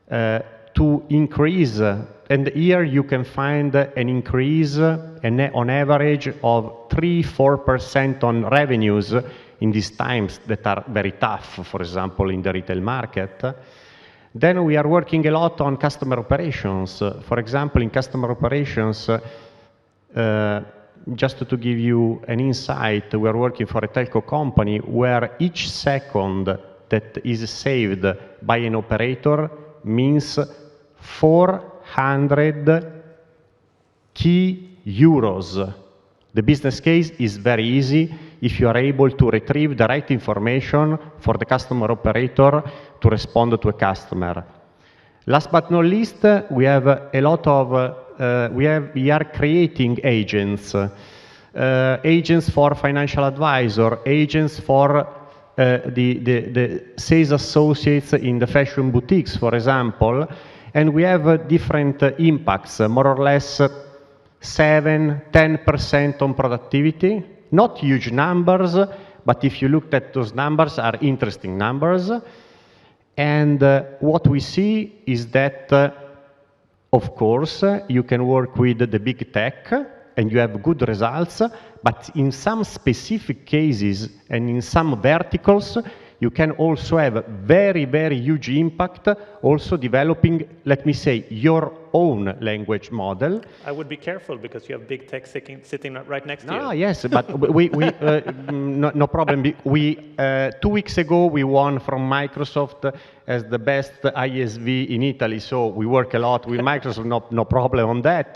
to increase, and here you can find an increase on average of 3–4% on revenues in these times that are very tough, for example, in the retail market. Then we are working a lot on customer operations. For example, in customer operations, just to give you an insight, we are working for a telco company where each second that is saved by an operator means 400 key euros. The business case is very easy if you are able to retrieve the right information for the customer operator to respond to a customer. Last but not least, we have a lot of, we are creating agents. Agents for financial advisor, agents for the sales associates in the fashion boutiques, for example, and we have different impacts, more or less 7–10% on productivity. Not huge numbers, but if you looked at those numbers, are interesting numbers. And what we see is that of course, you can work with the big tech and you have good results, but in some specific cases and in some verticals, you can also have very, very huge impact also developing, let me say, your own language model. I would be careful because you have big tech sitting right next to you. No, yes, but no problem. 2 weeks ago, we won from Microsoft as the best ISV in Italy, so we work a lot with Microsoft, no problem on that.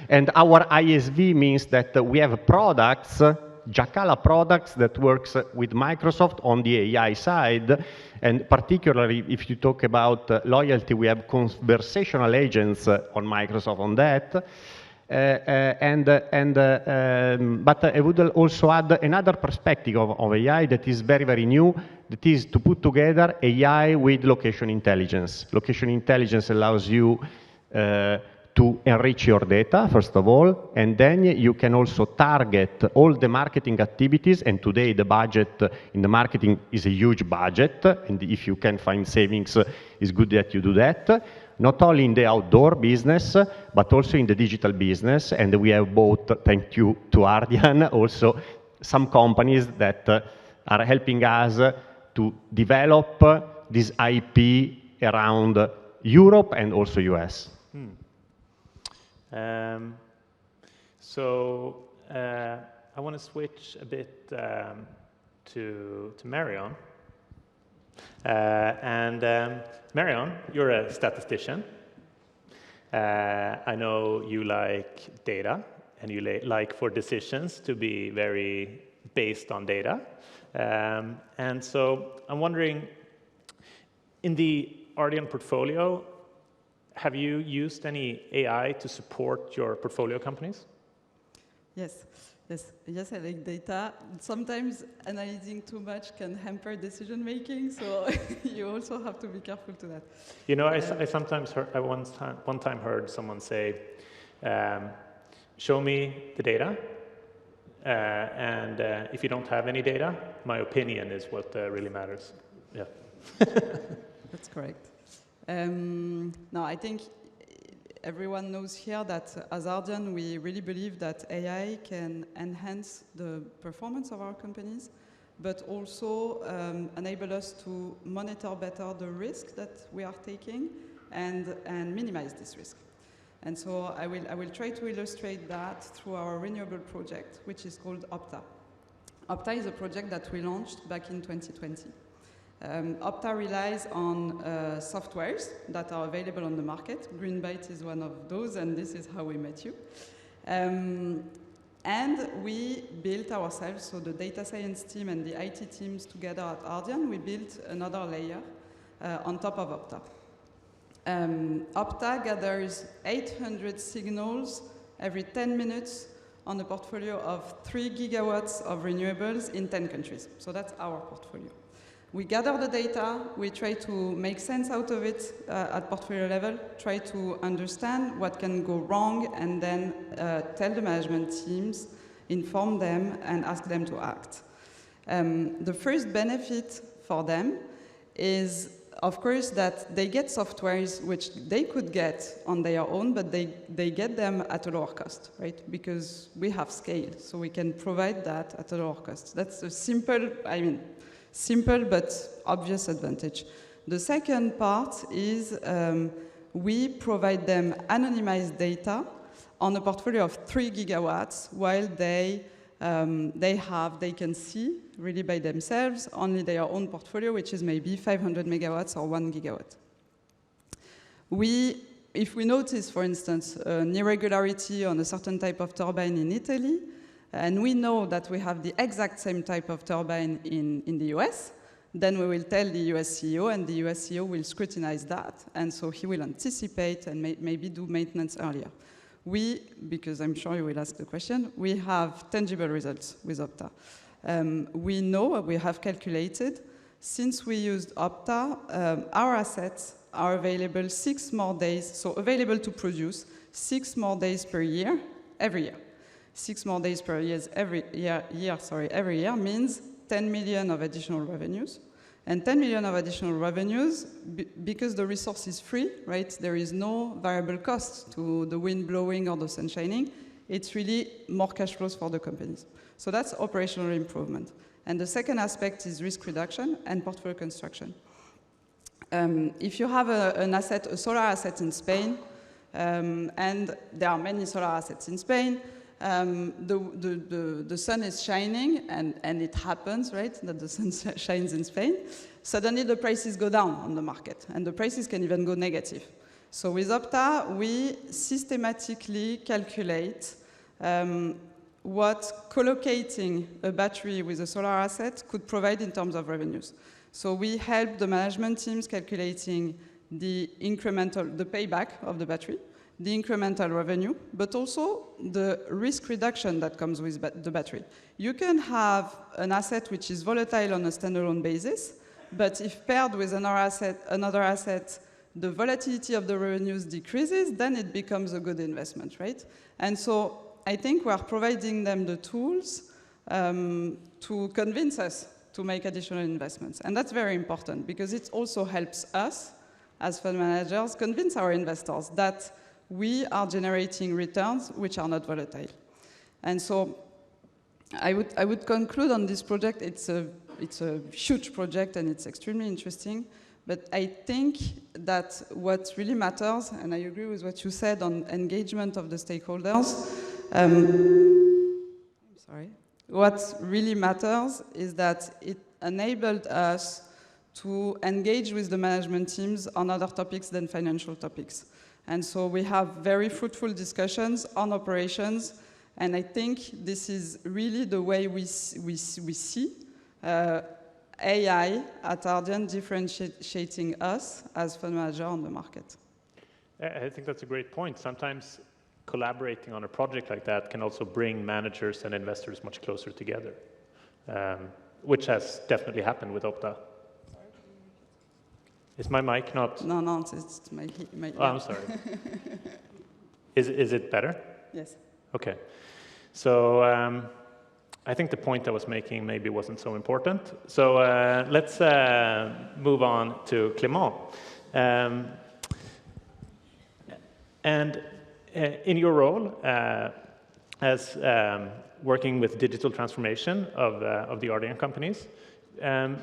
And our ISV means that we have products, 𝐦𝐫𝐝 products that works with Microsoft on the AI side, and particularly if you talk about loyalty, we have conversational agents on Microsoft on that. But I would also add another perspective of AI that is very, very new, that is to put together AI with location intelligence. Location intelligence allows you to enrich your data, first of all, and then you can also target all the marketing activities, and today the budget in the marketing is a huge budget, and if you can find savings, it's good that you do that, not only in the outdoor business, but also in the digital business, and we have both, thank you to Ardian, also some companies that are helping us to develop this IP around Europe and also US. I want to switch a bit to Marion. Marion, you're a statistician. I know you like data, and you like for decisions to be very based on data. And so I'm wondering, in the Ardian portfolio, have you used any AI to support your portfolio companies? Yes, I like data. Sometimes analyzing too much can hamper decision making, so you also have to be careful to that. You know, I sometimes heard, one time heard someone say, show me the data, and if you don't have any data, my opinion is what really matters. Yeah. That's correct. No, I think everyone knows here that as Ardian, we really believe that AI can enhance the performance of our companies, but also enable us to monitor better the risk that we are taking and minimize this risk. And so I will try to illustrate that through our renewable project, which is called Opta. Opta is a project that we launched back in 2020. Opta relies on softwares that are available on the market. Greenbyte is one of those, and this is how we met you. And we built ourselves, so the data science team and the IT teams together at Ardian, we built another layer on top of Opta. Opta gathers 800 signals every 10 minutes on a portfolio of 3 gigawatts of renewables in 10 countries. So that's our portfolio. We gather the data, we try to make sense out of it at portfolio level, try to understand what can go wrong, and then tell the management teams, inform them, and ask them to act. The first benefit for them is, of course, that they get softwares which they could get on their own, but they get them at a lower cost, right? Because we have scale, so we can provide that at a lower cost. That's a simple but obvious advantage. The second part is we provide them anonymized data on a portfolio of 3 gigawatts while they can see really by themselves only their own portfolio, which is maybe 500 megawatts or 1 gigawatt. If we notice, for instance, an irregularity on a certain type of turbine in Italy, and we know that we have the exact same type of turbine in the US, then we will tell the US CEO, and the US CEO will scrutinize that, and so he will anticipate and maybe do maintenance earlier. Because I'm sure you will ask the question, we have tangible results with Opta. We know, we have calculated, since we used Opta, our assets are available 6 more days, so available to produce 6 more days per year, every year. 6 more days per year every year means 10 million of additional revenues. and 10 million of additional revenues because the resource is free, right? There is no variable cost to the wind blowing or the sun shining. It's really more cash flows for the companies. So that's operational improvement. And the second aspect is risk reduction and portfolio construction. If you have a solar asset in Spain, and there are many solar assets in Spain, the sun is shining, and it happens, right, that the sun shines in Spain. Suddenly the prices go down on the market, and the prices can even go negative. So with Opta, we systematically calculate what collocating a battery with a solar asset could provide in terms of revenues. So we help the management teams calculating the payback of the battery, the incremental revenue, but also the risk reduction that comes with the battery. You can have an asset which is volatile on a standalone basis, but if paired with another asset, the volatility of the revenues decreases, then it becomes a good investment, right? And so I think we are providing them the tools to convince us to make additional investments. And that's very important because it also helps us as fund managers convince our investors that we are generating returns which are not volatile. And so I would conclude on this project. It's a huge project and it's extremely interesting. But I think that what really matters, and I agree with what you said on engagement of the stakeholders, what really matters is that it enabled us to engage with the management teams on other topics than financial topics. And so we have very fruitful discussions on operations, and I think this is really the way we see AI at Ardian differentiating us as fund manager on the market. I think that's a great point. Sometimes collaborating on a project like that can also bring managers and investors much closer together, which has definitely happened with Opta. Is my mic not? No, it's my Oh, I'm sorry. Is it better? Yes. Okay. So I think the point I was making maybe wasn't so important. So let's move on to Clément. And in your role as working with digital transformation of the Ardian companies,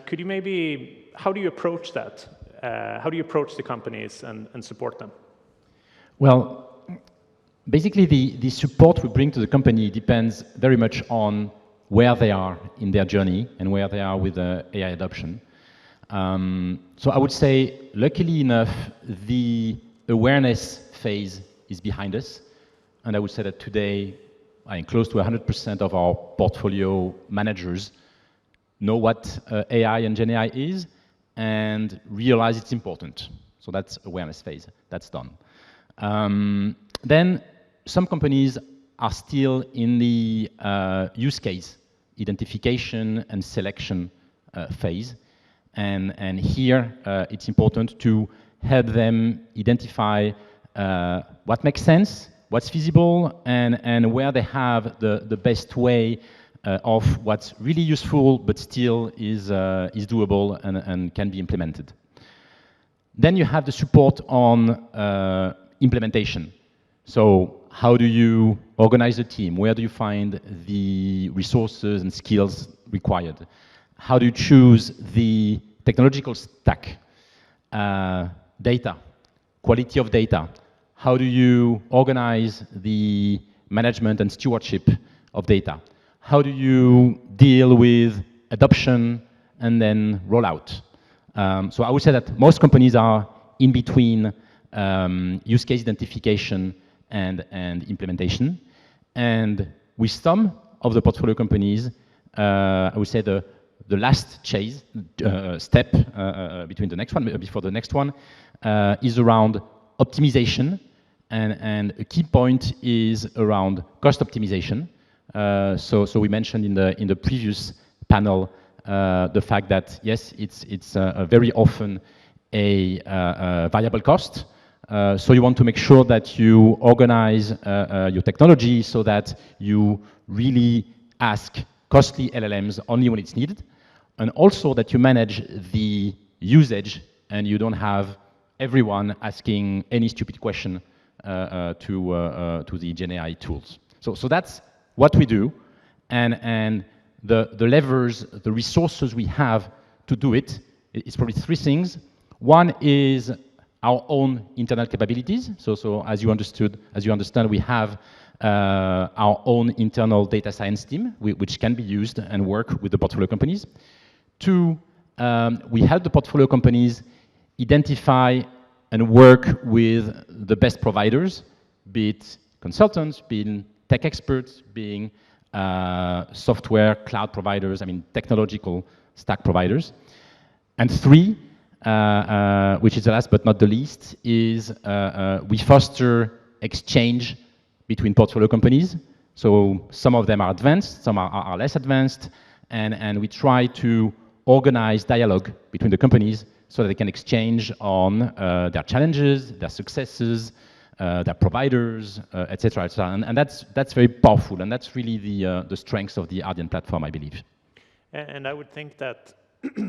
could you maybe, how do you approach that? How do you approach the companies and support them? Well, basically the support we bring to the company depends very much on where they are in their journey and where they are with AI adoption. So I would say, luckily enough, the awareness phase is behind us. And I would say that today, close to 100% of our portfolio managers know what AI and Gen AI is and realize it's important. So that's awareness phase, that's done. Then some companies are still in the use case identification and selection phase. And here it's important to help them identify what makes sense, what's feasible, and where they have the best way of what's really useful but still is doable and can be implemented. Then you have the support on implementation. So how do you organize a team? Where do you find the resources and skills required? How do you choose the technological stack? Data, quality of data. How do you organize the management and stewardship of data? How do you deal with adoption and then rollout? So I would say that most companies are in between use case identification and implementation. And with some of the portfolio companies, I would say the last step between the next one, before the next one, is around optimization. And a key point is around cost optimization. So we mentioned in the previous panel the fact that yes, it's very often a variable cost. So you want to make sure that you organize your technology so that you really ask costly LLMs only when it's needed, and also that you manage the usage and you don't have everyone asking any stupid question to the GenAI tools. So that's what we do, and the levers, the resources we have to do it, it's probably three things. One is our own internal capabilities. So as you understand, we have our own internal data science team, which can be used and work with the portfolio companies. Two, we help the portfolio companies identify and work with the best providers, be it consultants, being tech experts, being software, cloud providers, technological stack providers. And three, which is the last but not the least, is we foster exchange between portfolio companies. So some of them are advanced, some are less advanced, and we try to organize dialogue between the companies so that they can exchange on their challenges, their successes, their providers, et cetera, et cetera. And that's very powerful, and that's really the strength of the Ardian platform, I believe. And I would think that,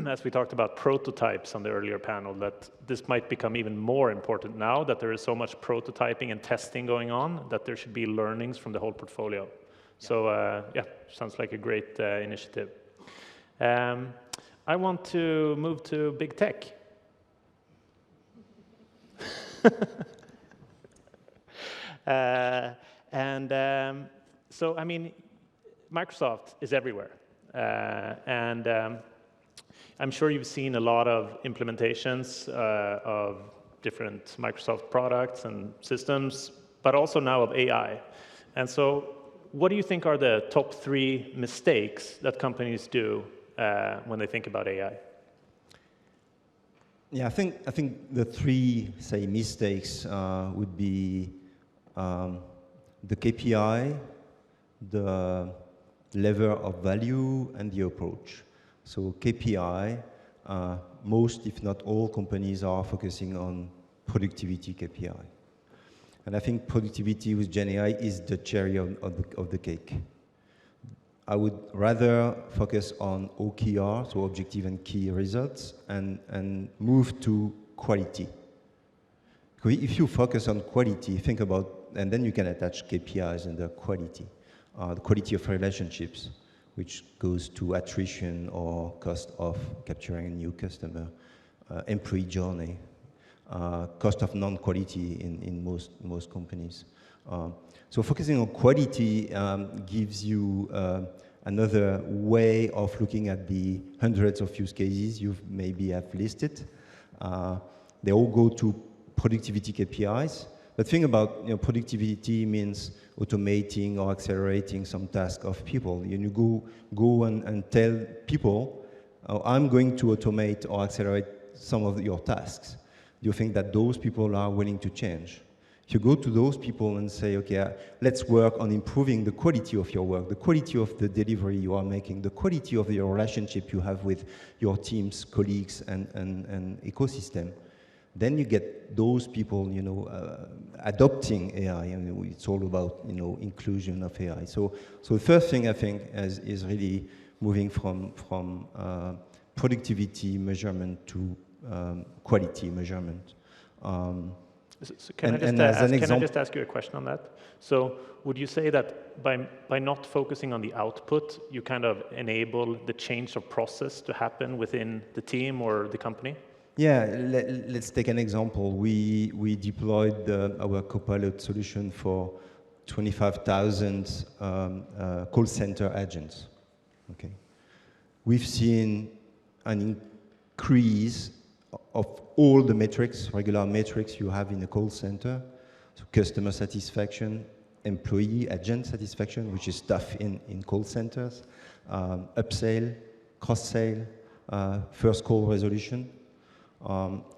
as we talked about prototypes on the earlier panel, that this might become even more important now that there is so much prototyping and testing going on, that there should be learnings from the whole portfolio. Yeah. So yeah, sounds like a great initiative. I want to move to big tech. So, Microsoft is everywhere. I'm sure you've seen a lot of implementations of different Microsoft products and systems, but also now of AI. And so what do you think are the top 3 mistakes that companies do when they think about AI? Yeah, I think the 3, say, mistakes would be the KPI, the lever of value, and the approach. So KPI, most, if not all, companies are focusing on productivity KPI. And I think productivity with GenAI is the cherry of the cake. I would rather focus on OKR, so objective and key results, and move to quality. If you focus on quality, think about, and then you can attach KPIs and the quality of relationships, which goes to attrition or cost of capturing a new customer, employee journey, cost of non-quality in most companies. So focusing on quality gives you another way of looking at the hundreds of use cases you maybe have listed. They all go to productivity KPIs. But think about, productivity means automating or accelerating some task of people. You go and tell people, I'm going to automate or accelerate some of your tasks. Do you think that those people are willing to change? If you go to those people and say, okay, let's work on improving the quality of your work, the quality of the delivery you are making, the quality of your relationship you have with your teams, colleagues, and ecosystem, then you get those people, adopting AI. It's all about, inclusion of AI. So the first thing I think is really moving from productivity measurement to quality measurement. So can I just ask you a question on that? So would you say that by not focusing on the output, you kind of enable the change of process to happen within the team or the company? Yeah, let's take an example. We deployed our Copilot solution for 25,000 call center agents. Okay, we've seen an increase of all the metrics, regular metrics you have in a call center. So customer satisfaction, employee agent satisfaction, which is tough in call centers, upsell, cross-sale, first call resolution.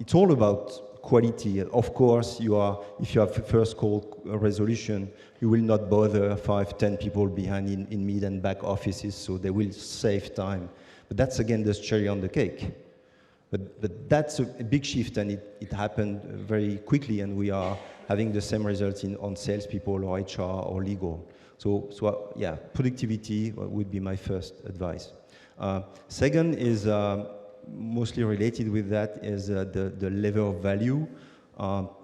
It's all about quality. Of course, if you have first call resolution, you will not bother 5, 10 people behind in mid and back offices, so they will save time. But that's again the cherry on the cake. But that's a big shift, and it happened very quickly, and we are having the same results on salespeople or HR or legal. So yeah, productivity would be my first advice. Second is mostly related with that is the level of value.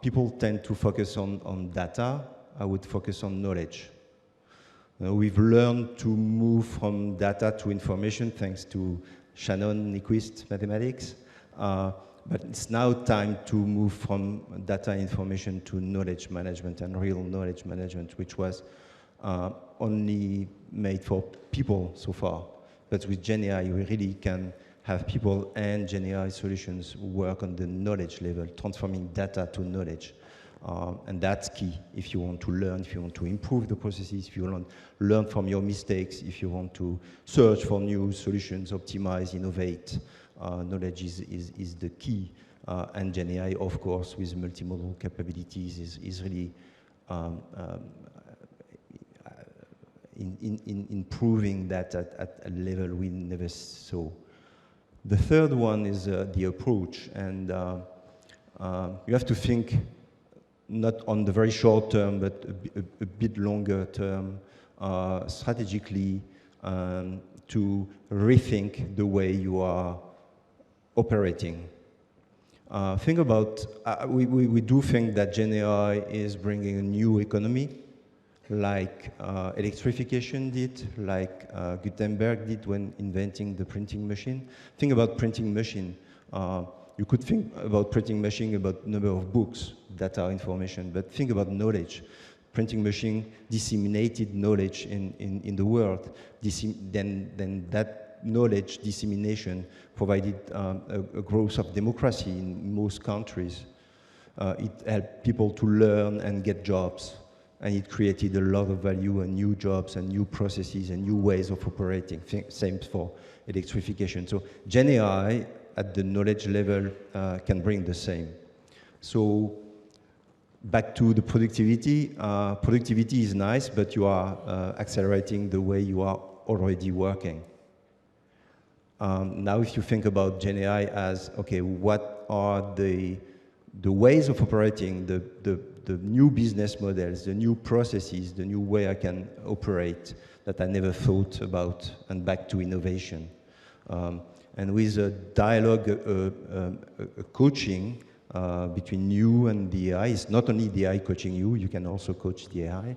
People tend to focus on data. I would focus on knowledge. We've learned to move from data to information thanks to Shannon-Nyquist mathematics. But it's now time to move from data information to knowledge management and real knowledge management, which was only made for people so far. But with GenAI, we really can have people and GenAI solutions work on the knowledge level, transforming data to knowledge. And that's key if you want to learn, if you want to improve the processes, if you want to learn from your mistakes, if you want to search for new solutions, optimize, innovate. Knowledge is the key. And GenAI, of course, with multimodal capabilities is really improving that at a level we never saw. The third one is the approach. And you have to think not on the very short term, but a bit longer term, strategically, to rethink the way you are operating. Think about, we do think that GenAI is bringing a new economy, like electrification did, like Gutenberg did when inventing the printing machine. Think about printing machine. You could think about printing machine about number of books, data, information, but think about knowledge. Printing machine disseminated knowledge in the world. Then that knowledge dissemination provided a growth of democracy in most countries. It helped people to learn and get jobs. And it created a lot of value and new jobs and new processes and new ways of operating. Same for electrification. So GenAI at the knowledge level can bring the same. So back to the productivity. Productivity is nice, but you are accelerating the way you are already working. Now if you think about GenAI as, okay, what are the ways of operating, the new business models, the new processes, the new way I can operate that I never thought about, and back to innovation. And with a dialogue, a coaching between you and the AI, it's not only the AI coaching you, you can also coach the AI.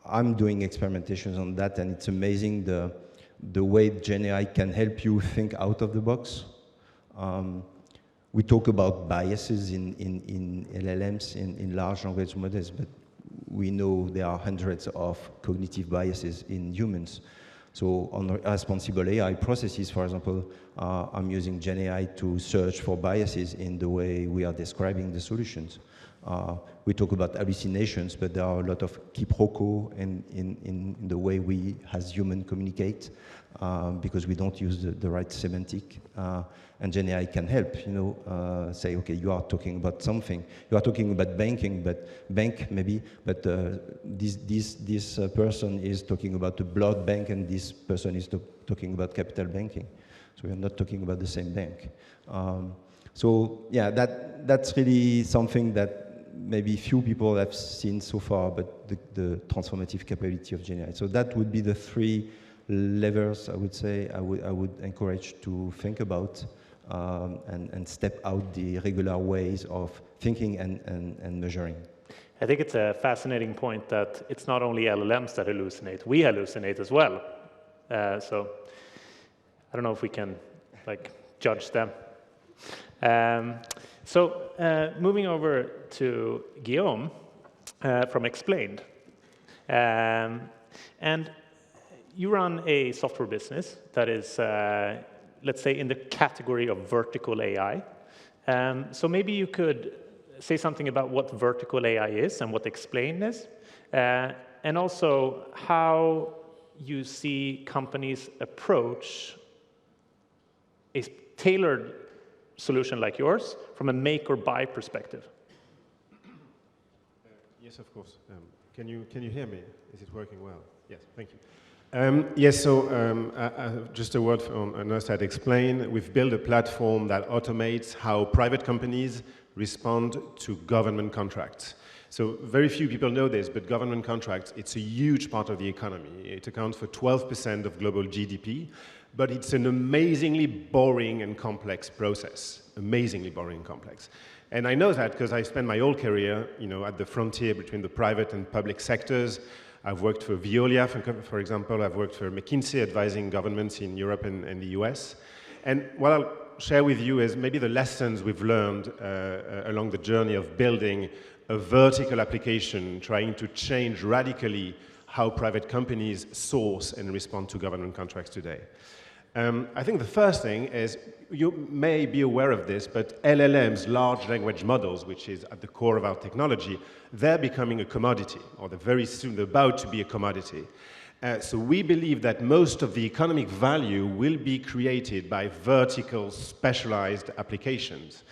I'm doing experimentations on that, and it's amazing the way GenAI can help you think out of the box. We talk about biases in LLMs, in large language models, but we know there are hundreds of cognitive biases in humans. So on responsible AI processes, for example, I'm using GenAI to search for biases in the way we are describing the solutions. We talk about hallucinations, but there are a lot of quiproquos in the way we as humans communicate because we don't use the right semantic. And GenAI can help, say, okay, you are talking about something. You are talking about banking, but this person is talking about the blood bank, and this person is talking about capital banking. So we are not talking about the same bank. So yeah, that's really something that maybe few people have seen so far, but the transformative capability of GenAI. So that would be the three levers, I would say, I would encourage to think about and step out the regular ways of thinking and measuring. I think it's a fascinating point that it's not only LLMs that hallucinate, we hallucinate as well. So I don't know if we can judge them. So moving over to Guillaume from Explained. And you run a software business that is, let's say, in the category of vertical AI. So maybe you could say something about what vertical AI is and what Explained is, and also how you see companies approach a tailored solution like yours from a make or buy perspective. Yes, of course. Can you hear me? Is it working well? Yes, thank you. Yes, so just a word on us to explain. We've built a platform that automates how private companies respond to government contracts. So very few people know this, but government contracts, it's a huge part of the economy. It accounts for 12% of global GDP, but it's an amazingly boring and complex process. Amazingly boring and complex. And I know that because I spent my whole career, at the frontier between the private and public sectors. I've worked for Veolia, for example. I've worked for McKinsey, advising governments in Europe and the US. And what I'll share with you is maybe the lessons we've learned along the journey of building a vertical application, trying to change radically how private companies source and respond to government contracts today. I think the first thing is, you may be aware of this, but LLMs, large language models, which is at the core of our technology, they're becoming a commodity, or they're very soon about to be a commodity. So we believe that most of the economic value will be created by vertical, specialized applications.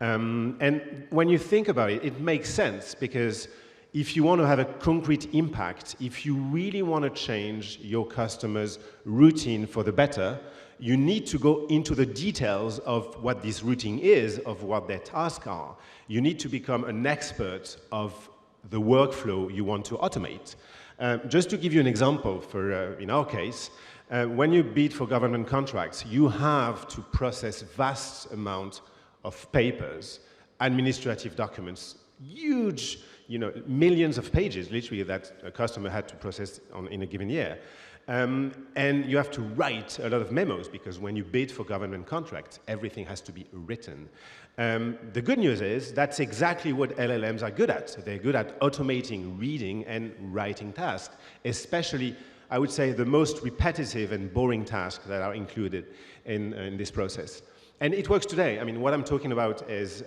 And when you think about it, it makes sense, because if you want to have a concrete impact, if you really want to change your customers' routine for the better, you need to go into the details of what this routine is, of what their tasks are. You need to become an expert of the workflow you want to automate. Just to give you an example, in our case, when you bid for government contracts, you have to process vast amounts of papers, administrative documents, huge, millions of pages, literally, that a customer had to process in a given year. And you have to write a lot of memos, because when you bid for government contracts, everything has to be written. The good news is that's exactly what LLMs are good at. They're good at automating reading and writing tasks, especially, I would say, the most repetitive and boring tasks that are included in this process. And it works today. I mean, what I'm talking about is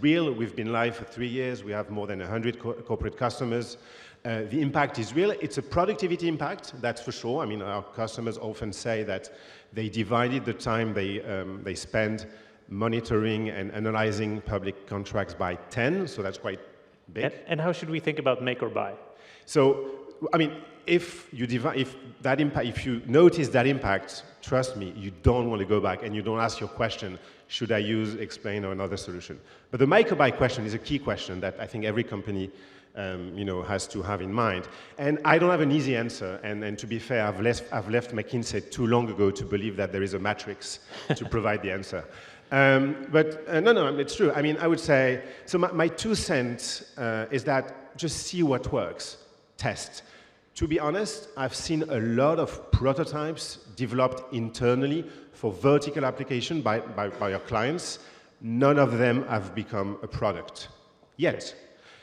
real. We've been live for 3 years. We have more than 100 corporate customers. The impact is real. It's a productivity impact, that's for sure. I mean, our customers often say that they divided the time they spend monitoring and analyzing public contracts by 10, so that's quite big. And how should we think about make or buy? So, I mean, if you notice that impact, trust me, you don't want to go back and you don't ask your question, should I use Explain or another solution? But the make or buy question is a key question that I think every company has to have in mind. And I don't have an easy answer, and to be fair, I've left McKinsey too long ago to believe that there is a matrix to provide the answer. No, it's true. I mean, I would say, so my 2 cents is that just see what works, test. To be honest, I've seen a lot of prototypes developed internally for vertical application by our clients. None of them have become a product yet.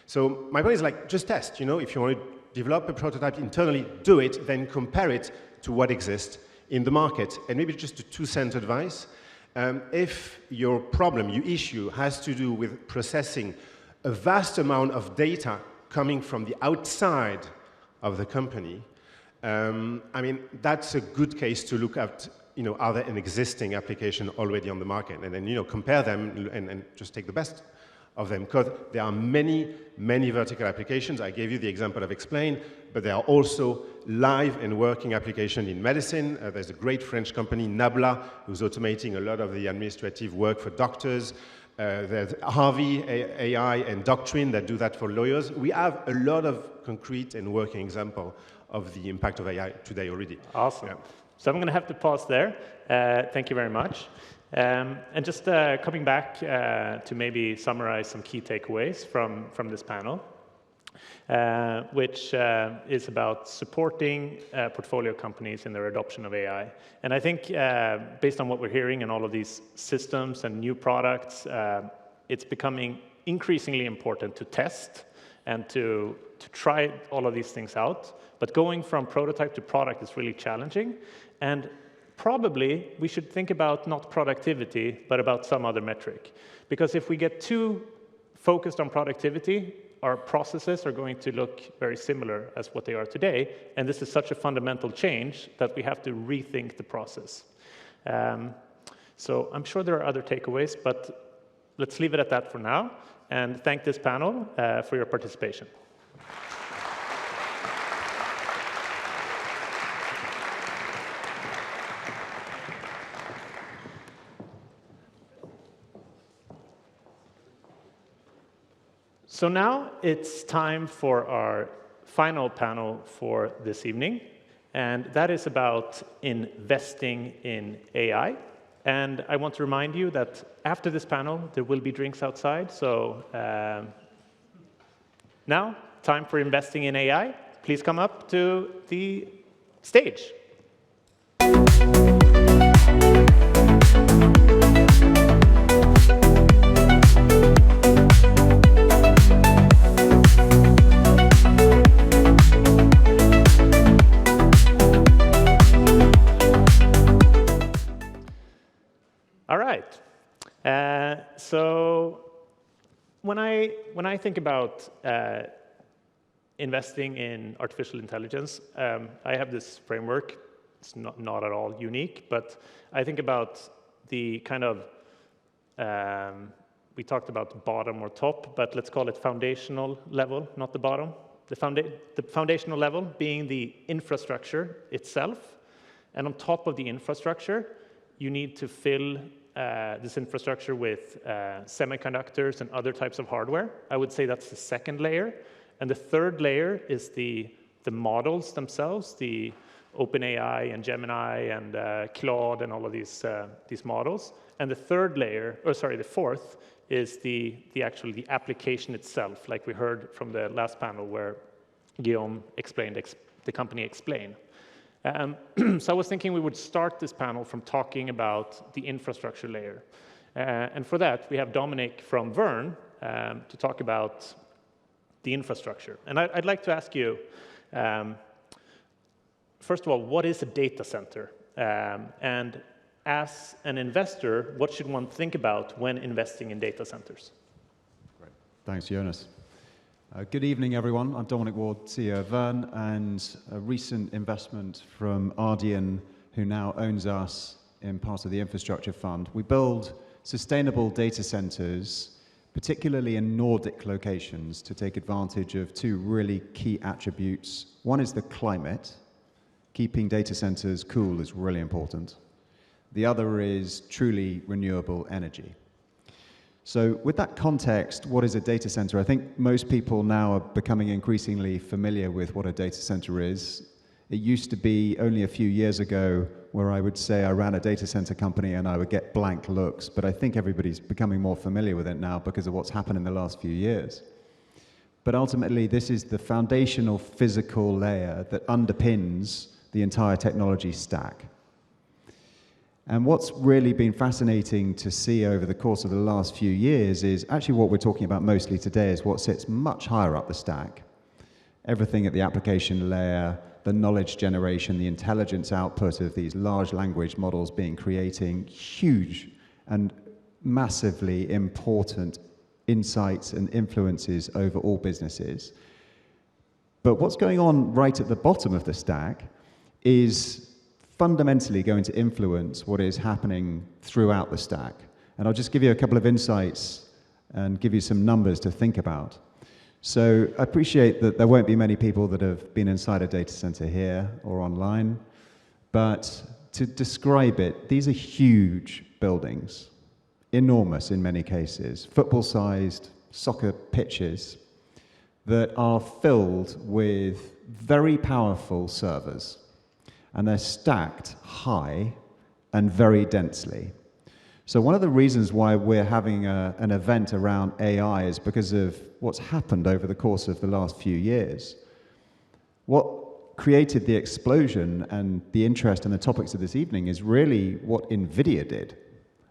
So my point is, just test. If you want to develop a prototype internally, do it, then compare it to what exists in the market. And maybe just a 2 cent advice. If your problem, your issue, has to do with processing a vast amount of data coming from the outside of the company, I mean, that's a good case to look at, are there an existing application already on the market? And then, compare them and just take the best of them, because there are many, many vertical applications. I gave you the example of Explain, but there are also live and working applications in medicine. There's a great French company, Nabla, who's automating a lot of the administrative work for doctors. There's 𝐼𝐫, AI, and Doctrine that do that for lawyers. We have a lot of concrete and working example of the impact of AI today already. Awesome. Yeah. So I'm going to have to pause there. Thank you very much. And just coming back to maybe summarize some key takeaways from this panel, which is about supporting portfolio companies in their adoption of AI. And I think based on what we're hearing in all of these systems and new products, it's becoming increasingly important to test and to try all of these things out. But going from prototype to product is really challenging. And probably we should think about not productivity, but about some other metric. Because if we get too focused on productivity, our processes are going to look very similar as what they are today. And this is such a fundamental change that we have to rethink the process. So I'm sure there are other takeaways, but let's leave it at that for now. And thank this panel for your participation. So now it's time for our final panel for this evening, and that is about investing in AI. And I want to remind you that after this panel, there will be drinks outside. So now, time for investing in AI. Please come up to the stage. All right. So when I think about investing in artificial intelligence, I have this framework. It's not at all unique, but I think about the kind of, we talked about bottom or top, but let's call it foundational level, not the bottom. The foundational level being the infrastructure itself, and on top of the infrastructure, you need to fill this infrastructure with semiconductors and other types of hardware. I would say that's the second layer. And the third layer is the models themselves, the OpenAI and Gemini and Claude and all of these models. And the third layer, or sorry, the fourth, is the application itself, like we heard from the last panel where Guillaume explained, the company explained. So I was thinking we would start this panel from talking about the infrastructure layer. And for that, we have Dominic from Verne to talk about the infrastructure. And I'd like to ask you, first of all, what is a data center? And as an investor, what should one think about when investing in data centers? Great. Thanks, Jonas. Good evening, everyone. I'm Dominic Ward, CEO of Verne, and a recent investment from Ardian, who now owns us in part of the infrastructure fund. We build sustainable data centers, particularly in Nordic locations, to take advantage of two really key attributes. One is the climate. Keeping data centers cool is really important. The other is truly renewable energy. So with that context, what is a data center? I think most people now are becoming increasingly familiar with what a data center is. It used to be only a few years ago where I would say I ran a data center company and I would get blank looks, but I think everybody's becoming more familiar with it now because of what's happened in the last few years. But ultimately, this is the foundational physical layer that underpins the entire technology stack. And what's really been fascinating to see over the course of the last few years is actually what we're talking about mostly today is what sits much higher up the stack. Everything at the application layer, the knowledge generation, the intelligence output of these large language models creating huge and massively important insights and influences over all businesses. But what's going on right at the bottom of the stack is fundamentally going to influence what is happening throughout the stack. And I'll just give you a couple of insights and give you some numbers to think about. So I appreciate that there won't be many people that have been inside a data center here or online, but to describe it, these are huge buildings, enormous in many cases, football-sized soccer pitches that are filled with very powerful servers. And they're stacked high and very densely. So one of the reasons why we're having an event around AI is because of what's happened over the course of the last few years. What created the explosion and the interest in the topics of this evening is really what NVIDIA did.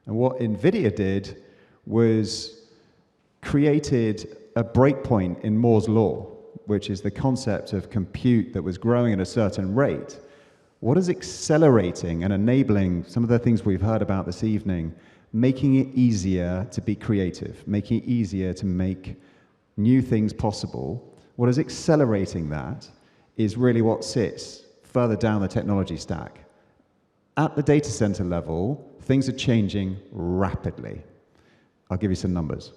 And what NVIDIA did was created a breakpoint in Moore's law, which is the concept of compute that was growing at a certain rate. What is accelerating and enabling some of the things we've heard about this evening, making it easier to be creative, making it easier to make new things possible? What is accelerating that is really what sits further down the technology stack. At the data center level, things are changing rapidly. I'll give you some numbers.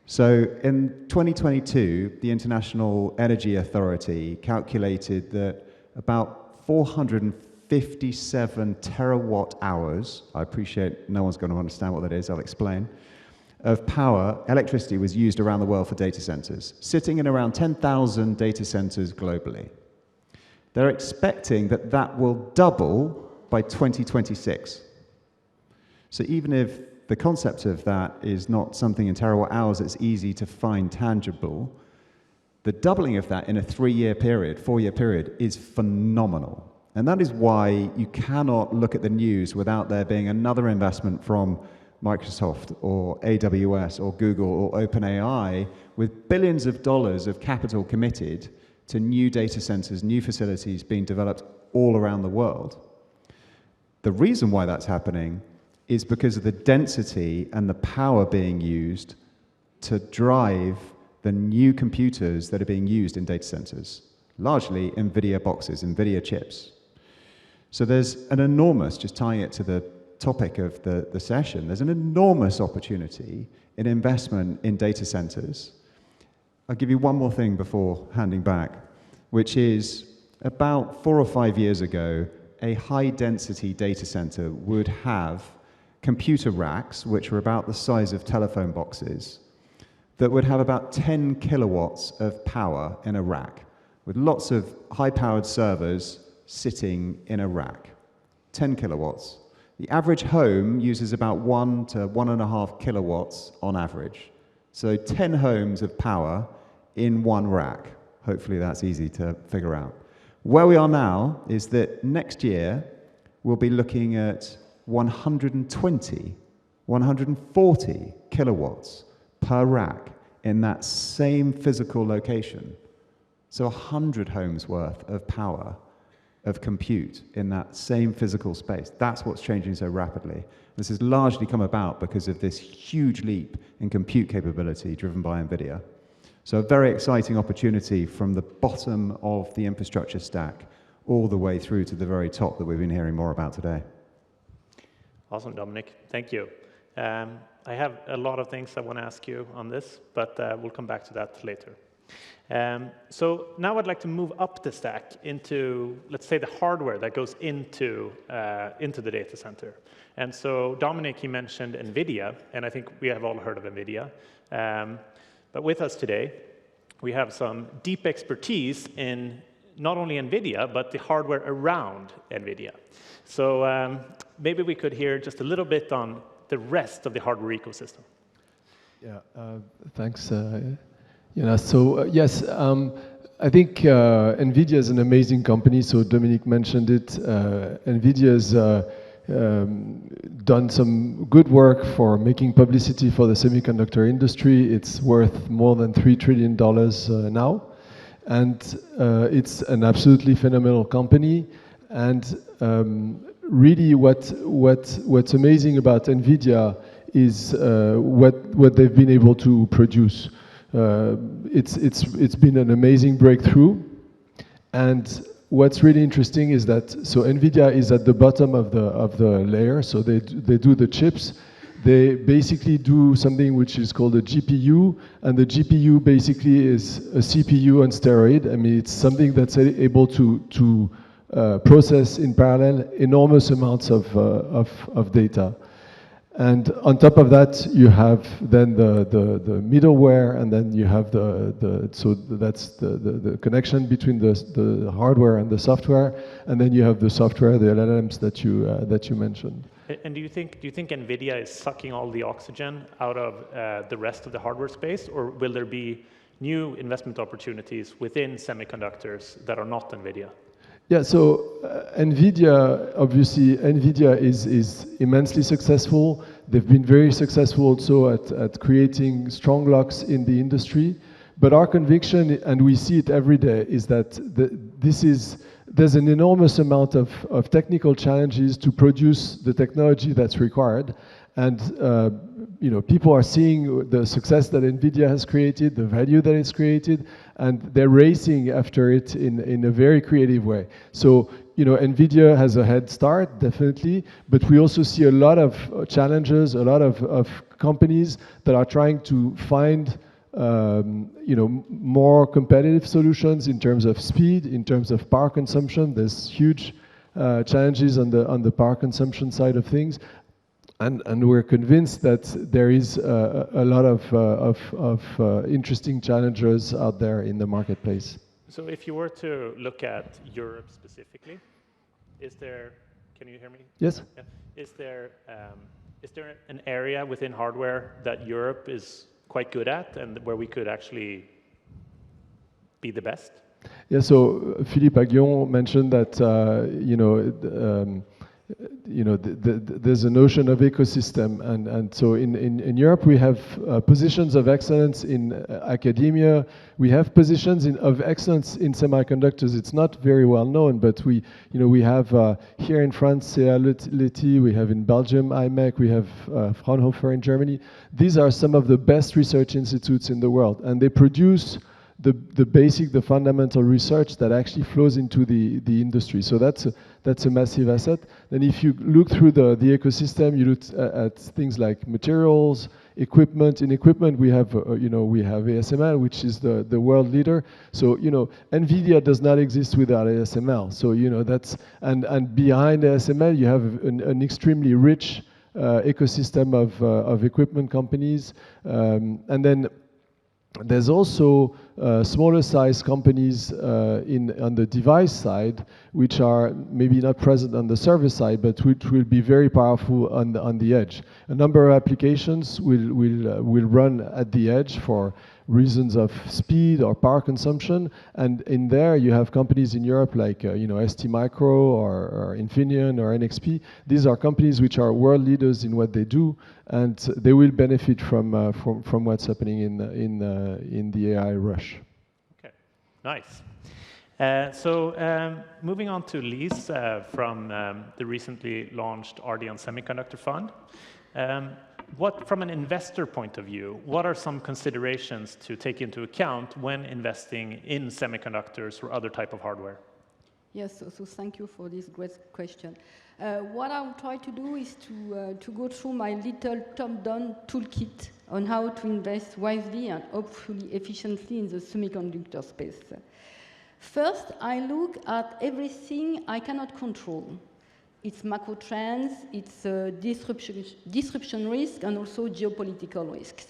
So in 2022, the International Energy Authority calculated that about 457 terawatt hours, I appreciate no one's going to understand what that is, I'll explain, of power, electricity, was used around the world for data centers, sitting in around 10,000 data centers globally. They're expecting that that will double by 2026. So even if the concept of that is not something in terawatt hours that's easy to find tangible, the doubling of that in a 3-year period, 4-year period, is phenomenal. And that is why you cannot look at the news without there being another investment from Microsoft or AWS or Google or OpenAI with billions of dollars of capital committed to new data centers, new facilities being developed all around the world. The reason why that's happening is because of the density and the power being used to drive the new computers that are being used in data centers, largely NVIDIA boxes, NVIDIA chips. So there's an enormous, just tying it to the topic of the session, there's an enormous opportunity in investment in data centers. I'll give you one more thing before handing back, which is about 4 or 5 years ago, a high-density data center would have computer racks, which were about the size of telephone boxes, that would have about 10 kilowatts of power in a rack, with lots of high-powered servers sitting in a rack. 10 kilowatts. The average home uses about 1 to 1.5 kilowatts on average. So 10 homes of power in one rack. Hopefully that's easy to figure out. Where we are now is that next year we'll be looking at 120, 140 kilowatts per rack in that same physical location. So 100 homes worth of power, of compute in that same physical space. That's what's changing so rapidly. This has largely come about because of this huge leap in compute capability driven by NVIDIA. So a very exciting opportunity from the bottom of the infrastructure stack all the way through to the very top that we've been hearing more about today. Awesome, Dominic. Thank you. I have a lot of things I want to ask you on this, but we'll come back to that later. So now I'd like to move up the stack into, let's say, the hardware that goes into the data center. And so Dominic, he mentioned NVIDIA, and I think we have all heard of NVIDIA. But with us today, we have some deep expertise in not only NVIDIA, but the hardware around NVIDIA. So maybe we could hear just a little bit on the rest of the hardware ecosystem. Yeah, thanks. Yes, I think NVIDIA is an amazing company. So Dominic mentioned it. NVIDIA's done some good work for making publicity for the semiconductor industry. It's worth more than $3 trillion now. And it's an absolutely phenomenal company. And really what's amazing about NVIDIA is what they've been able to produce. It's been an amazing breakthrough. And what's really interesting is that, so NVIDIA is at the bottom of the layer, so they do the chips. They basically do something which is called a GPU, and the GPU basically is a CPU on steroid. I mean, it's something that's able to process in parallel enormous amounts of data. And on top of that, you have then the middleware, and then you have so that's the connection between the hardware and the software, and then you have the software, the LLMs that you mentioned. And do you think NVIDIA is sucking all the oxygen out of the rest of the hardware space, or will there be new investment opportunities within semiconductors that are not NVIDIA? Yeah, so NVIDIA, obviously, NVIDIA is immensely successful. They've been very successful also at creating strong locks in the industry. But our conviction, and we see it every day, is that there's an enormous amount of technical challenges to produce the technology that's required. And people are seeing the success that NVIDIA has created, the value that it's created, and they're racing after it in a very creative way. So, NVIDIA has a head start, definitely, but we also see a lot of challenges, a lot of companies that are trying to find more competitive solutions in terms of speed, in terms of power consumption. There's huge challenges on the power consumption side of things. and we're convinced that there is a lot of interesting challengers out there in the marketplace. So if you were to look at Europe specifically, is there, can you hear me? Yes. Yeah. Is there an area within hardware that Europe is quite good at and where we could actually be the best? Yeah, so Philippe Aguillon mentioned that, there's a notion of ecosystem, and so in Europe we have positions of excellence in academia. We have positions of excellence in semiconductors. It's not very well known, but we have here in France 𝐻𝐫𝐤𝐺𝐻, we have in Belgium 𝐼MEC, we have Fraunhofer in Germany. These are some of the best research institutes in the world, and they produce the fundamental research that actually flows into the industry. So that's a massive asset. Then if you look through the ecosystem, you look at things like materials, equipment. In equipment, we have ASML, which is the world leader. So NVIDIA does not exist without ASML. So that's and behind ASML, you have an extremely rich ecosystem of equipment companies, and then there's also smaller size companies on the device side, which are maybe not present on the server side, but which will be very powerful on the edge. A number of applications will run at the edge for reasons of speed or power consumption, and in there you have companies in Europe like STMicro or Infineon or NXP. These are companies which are world leaders in what they do, and they will benefit from what's happening in the AI rush. Okay, nice. Moving on to Lise from the recently launched Ardian Semiconductor Fund. From an investor point of view, what are some considerations to take into account when investing in semiconductors or other type of hardware? Yes, so thank you for this great question. What I will try to do is to go through my little top-down toolkit on how to invest wisely and hopefully efficiently in the semiconductor space. First, I look at everything I cannot control. It's macro trends, it's disruption risk, and also geopolitical risks.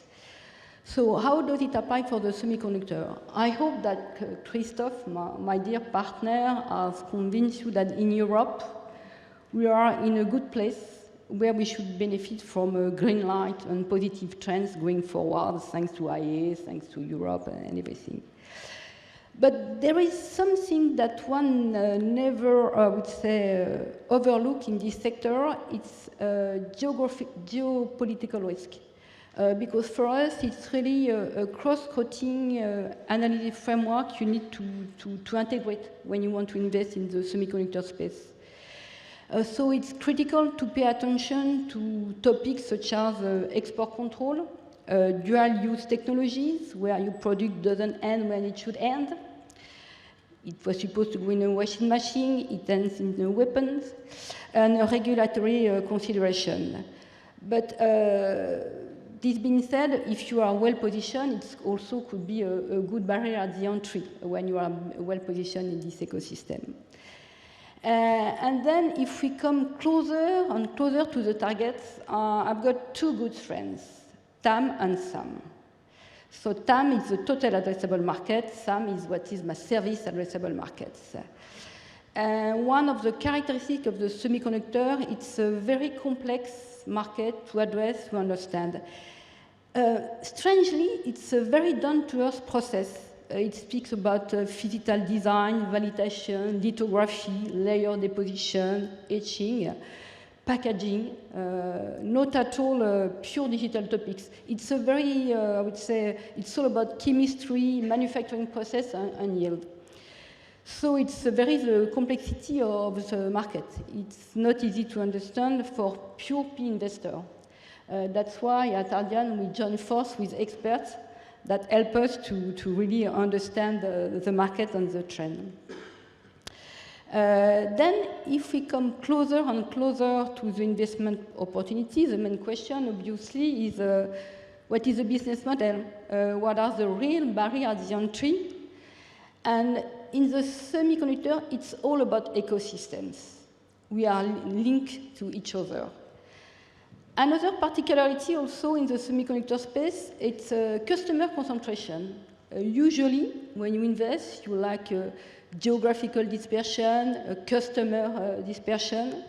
So how does it apply for the semiconductor? I hope that Christophe, my dear partner, has convinced you that in Europe, we are in a good place where we should benefit from a green light and positive trends going forward, thanks to IA, thanks to Europe and everything. But there is something that one never, I would say, overlook in this sector. It's geopolitical risk. Because for us, it's really a cross-cutting analysis framework you need to integrate when you want to invest in the semiconductor space. So it's critical to pay attention to topics such as export control, dual-use technologies, where your product doesn't end when it should end. It was supposed to go in a washing machine, it ends in the weapons, and a regulatory consideration. But this being said, if you are well positioned, it also could be a good barrier at the entry when you are well positioned in this ecosystem. And then if we come closer and closer to the targets, I've got two good friends, TAM and SAM. So TAM is the total addressable market, SAM is what is my service addressable markets. One of the characteristics of the semiconductor, it's a very complex market to address, to understand. Strangely, it's a very down-to-earth process. It speaks about physical design, validation, lithography, layer deposition, etching, packaging, not at all pure digital topics. It's a very, I would say, it's all about chemistry, manufacturing process, and yield. So it's the complexity of the market. It's not easy to understand for pure P investor. That's why at Ardian we join force with experts that help us to really understand the market and the trend. Then, if we come closer and closer to the investment opportunity, the main question, obviously, is what is the business model? What are the real barriers at the entry? And in the semiconductor, it's all about ecosystems. We are linked to each other. Another particularity also in the semiconductor space, it's customer concentration. Usually, when you invest, you like geographical dispersion, customer dispersion.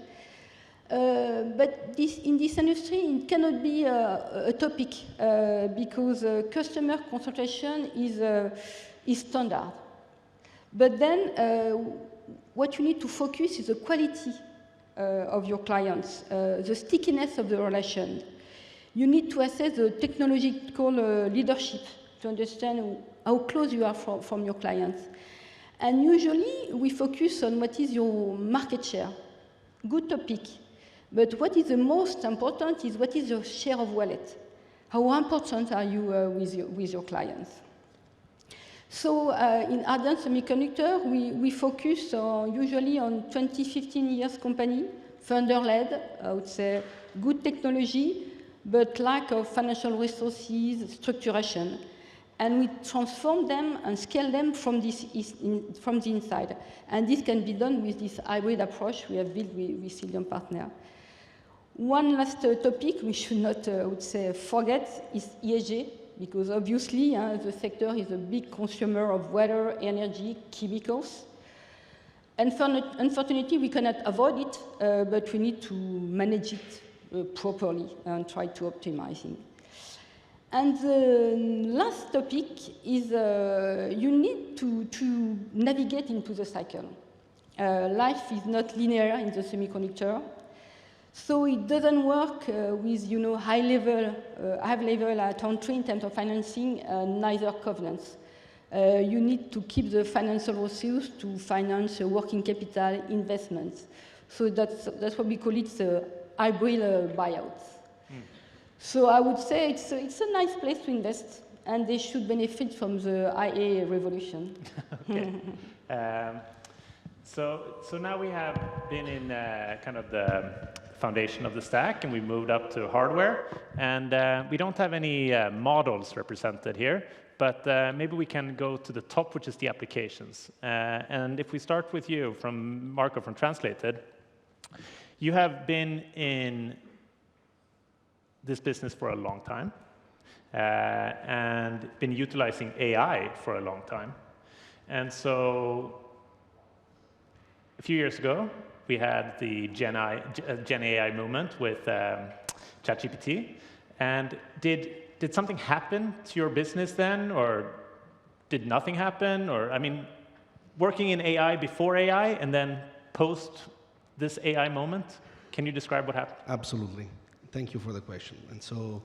But in this industry, it cannot be a topic because customer concentration is standard. But then, what you need to focus is the quality of your clients, the stickiness of the relation. You need to assess the technological leadership to understand how close you are from your clients. And usually, we focus on what is your market share. Good topic. But what is the most important is what is your share of wallet. How important are you with your clients? So in Ardian Semiconductor, we focus usually on 20-15 years company, founder-led, I would say good technology, but lack of financial resources, structuration. And we transform them and scale them from the inside. And this can be done with this hybrid approach we have built with Cilium Partner. One last topic we should not, I would say, forget is ESG, because obviously the sector is a big consumer of water, energy, chemicals. Unfortunately, we cannot avoid it, but we need to manage it properly and try to optimize it. And the last topic is you need to navigate into the cycle. Life is not linear in the semiconductor. So it doesn't work with high level entry in terms of financing, neither covenants. You need to keep the financial resources to finance working capital investments. So that's what we call it the hybrid buyouts. So I would say it's a nice place to invest, and they should benefit from the IA revolution. So now we have been in kind of the foundation of the stack, and we moved up to hardware. And we don't have any models represented here, but maybe we can go to the top, which is the applications. And if we start with you, from Marco from Translated, you have been in this business for a long time and been utilizing AI for a long time. And so a few years ago, we had the Gen AI movement with ChatGPT. And did something happen to your business then, or did nothing happen? Or, I mean, working in AI before AI and then post this AI moment, can you describe what happened? Absolutely. Thank you for the question. And so,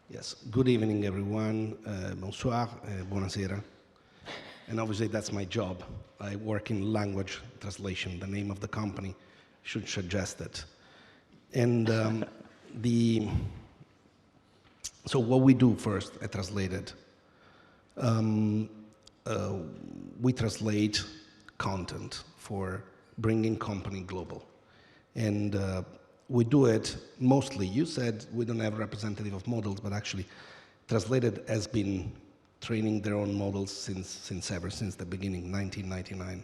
yes, good evening, everyone. Bonsoir, buonasera. And obviously, that's my job. I work in language translation. The name of the company should suggest it. And so what we do first at Translated, we translate content for bringing company global. And we do it mostly, you said we don't have a representative of models, but actually Translated has been training their own models since the beginning, 1999.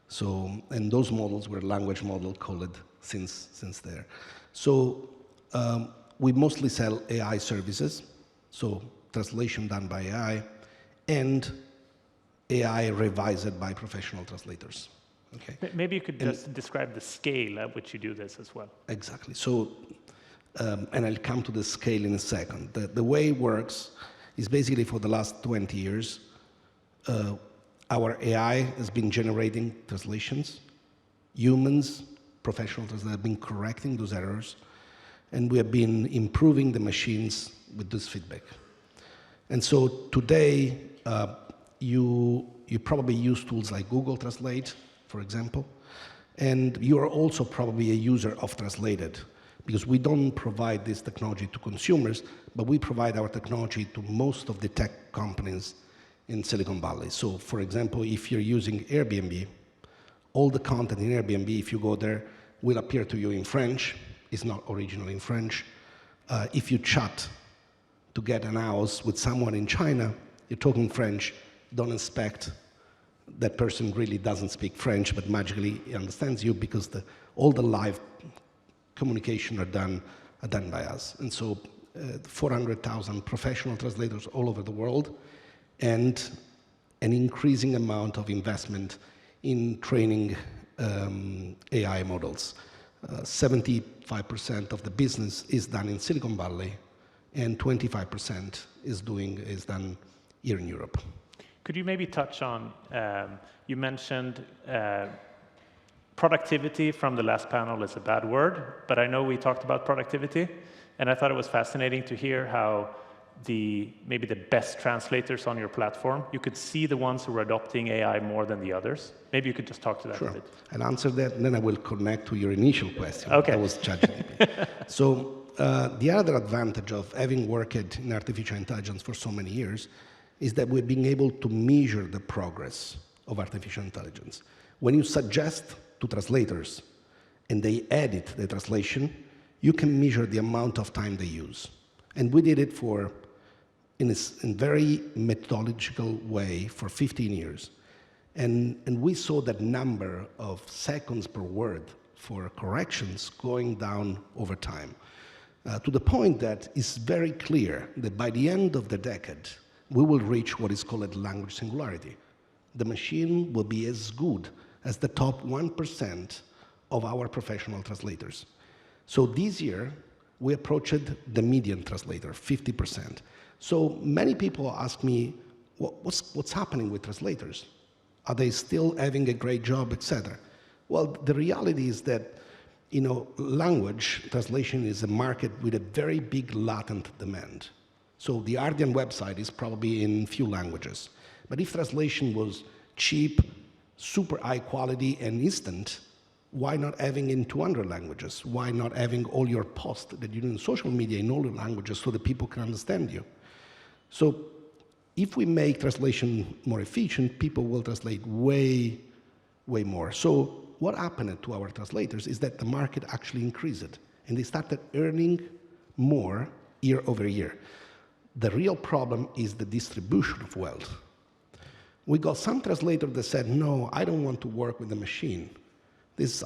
So, and those models were language model coded since there. So we mostly sell AI services, so translation done by AI, and AI revised by professional translators. Okay. Maybe you could just describe the scale at which you do this as well. Exactly. So, and I'll come to the scale in a second. The way it works is basically for the last 20 years, our AI has been generating translations. Humans, professionals have been correcting those errors, and we have been improving the machines with this feedback. And so today, you probably use tools like Google Translate, for example, and you are also probably a user of Translated, because we don't provide this technology to consumers, but we provide our technology to most of the tech companies in Silicon Valley. So, for example, if you're using Airbnb, all the content in Airbnb, if you go there, will appear to you in French. It's not originally in French. If you chat to get an house with someone in China, you're talking French, don't expect that person really doesn't speak French, but magically he understands you, because all the live communication are done are done by us. And so 400,000 professional translators all over the world, and an increasing amount of investment in training AI models. 75% of the business is done in Silicon Valley, and 25% is done here in Europe. Could you maybe touch on, you mentioned productivity from the last panel is a bad word, but I know we talked about productivity, and I thought it was fascinating to hear how maybe the best translators on your platform, you could see the ones who are adopting AI more than the others. Maybe you could just talk to that a bit. I'll answer that, and then I will connect to your initial question. Okay. That was ChatGPT. So the other advantage of having worked in artificial intelligence for so many years is that we're being able to measure the progress of artificial intelligence. When you suggest to translators and they edit the translation, you can measure the amount of time they use. And we did it in a very methodological way for 15 years. And we saw that number of seconds per word for corrections going down over time, to the point that it's very clear that by the end of the decade, we will reach what is called language singularity. The machine will be as good as the top 1% of our professional translators. So this year, we approached the median translator, 50%. So many people ask me, what's happening with translators? Are they still having a great job, etc.? Well, the reality is that, language translation is a market with a very big latent demand. So the Ardian website is probably in few languages. But if translation was cheap, super high quality, and instant, why not having in 200 languages? Why not having all your posts that you do in social media in all your languages so that people can understand you? So if we make translation more efficient, people will translate way, way more. So what happened to our translators is that the market actually increased, and they started earning more year over year. The real problem is the distribution of wealth. We got some translators that said, no, I don't want to work with the machine.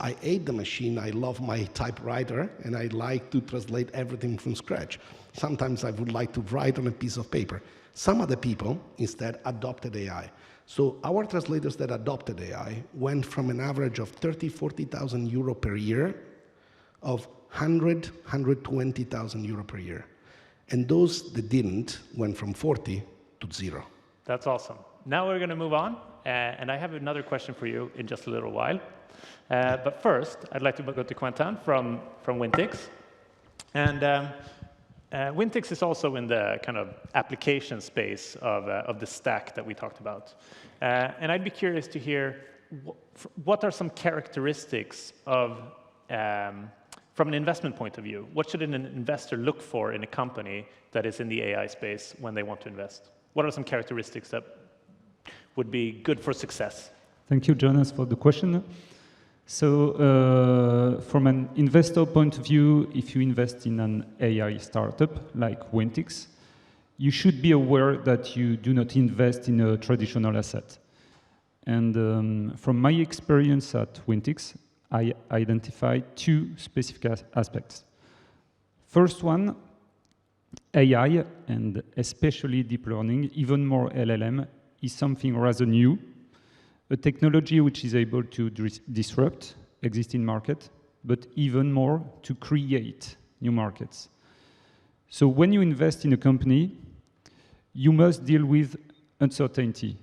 I hate the machine, I love my typewriter, and I like to translate everything from scratch. Sometimes I would like to write on a piece of paper. Some other people instead adopted AI. So our translators that adopted AI went from an average of 30,000, 40,000 euro per year of 120,000 euro per year. And those that didn't went from 40 to 0. That's awesome. Now we're going to move on, and I have another question for you in just a little while. But first, I'd like to go to Quentin from Wintix. And Wintix is also in the kind of application space of the stack that we talked about. And I'd be curious to hear what are some characteristics of, from an investment point of view, what should an investor look for in a company that is in the AI space when they want to invest? What are some characteristics that would be good for success? Thank you, Jonas, for the question. So from an investor point of view, if you invest in an AI startup like Wintix, you should be aware that you do not invest in a traditional asset. And from my experience at Wintix, I identified two specific aspects. First one, AI, and especially deep learning, even more LLM, is something rather new, a technology which is able to disrupt existing market, but even more to create new markets. So when you invest in a company, you must deal with uncertainty.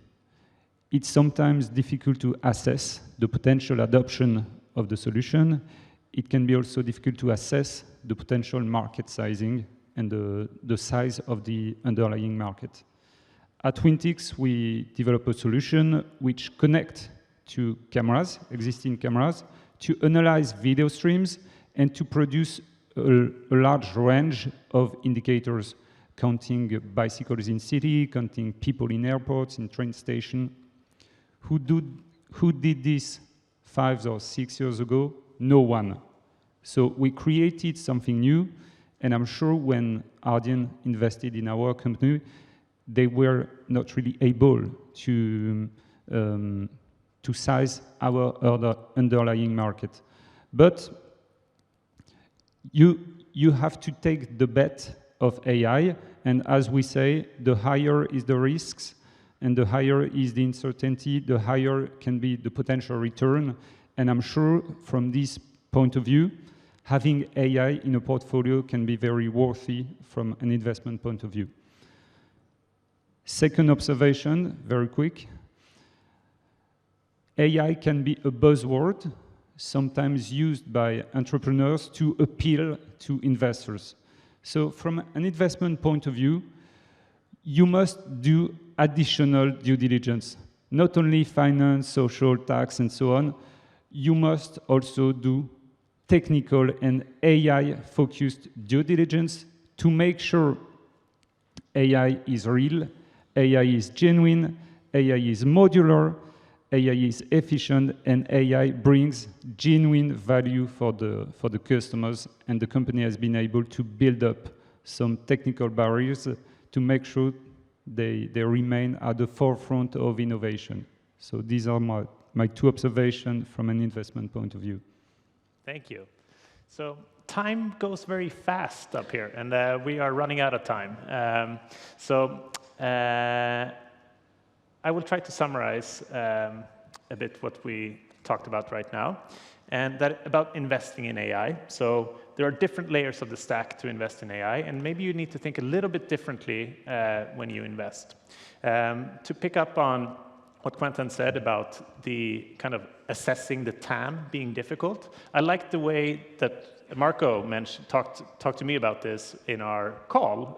It's sometimes difficult to assess the potential adoption of the solution. It can be also difficult to assess the potential market sizing and the size of the underlying market. At Wintix, we develop a solution which connects to cameras, existing cameras, to analyze video streams and to produce a large range of indicators, counting bicycles in city, counting people in airports, in train stations. Who did this 5 or 6 years ago? No one. So we created something new, and I'm sure when Ardian invested in our company, they were not really able to size our underlying market. But you you have to take the bet of AI, and as we say, the higher is the risks, and the higher is the uncertainty, the higher can be the potential return. And I'm sure from this point of view, having AI in a portfolio can be very worthy from an investment point of view. Second observation, very quick. AI can be a buzzword, sometimes used by entrepreneurs to appeal to investors. So from an investment point of view, you must do additional due diligence, not only finance, social, tax, and so on. You must also do technical and AI-focused due diligence to make sure AI is real, AI is genuine, AI is modular, AI is efficient, and AI brings genuine value for the customers, and the company has been able to build up some technical barriers to make sure they remain at the forefront of innovation. So these are my two observations from an investment point of view. Thank you. So time goes very fast up here, and we are running out of time. I will try to summarize a bit what we talked about right now, and that about investing in AI. So there are different layers of the stack to invest in AI, and maybe you need to think a little bit differently when you invest. To pick up on what Quentin said about the kind of assessing the TAM being difficult, I like the way that Marco talked to me about this in our call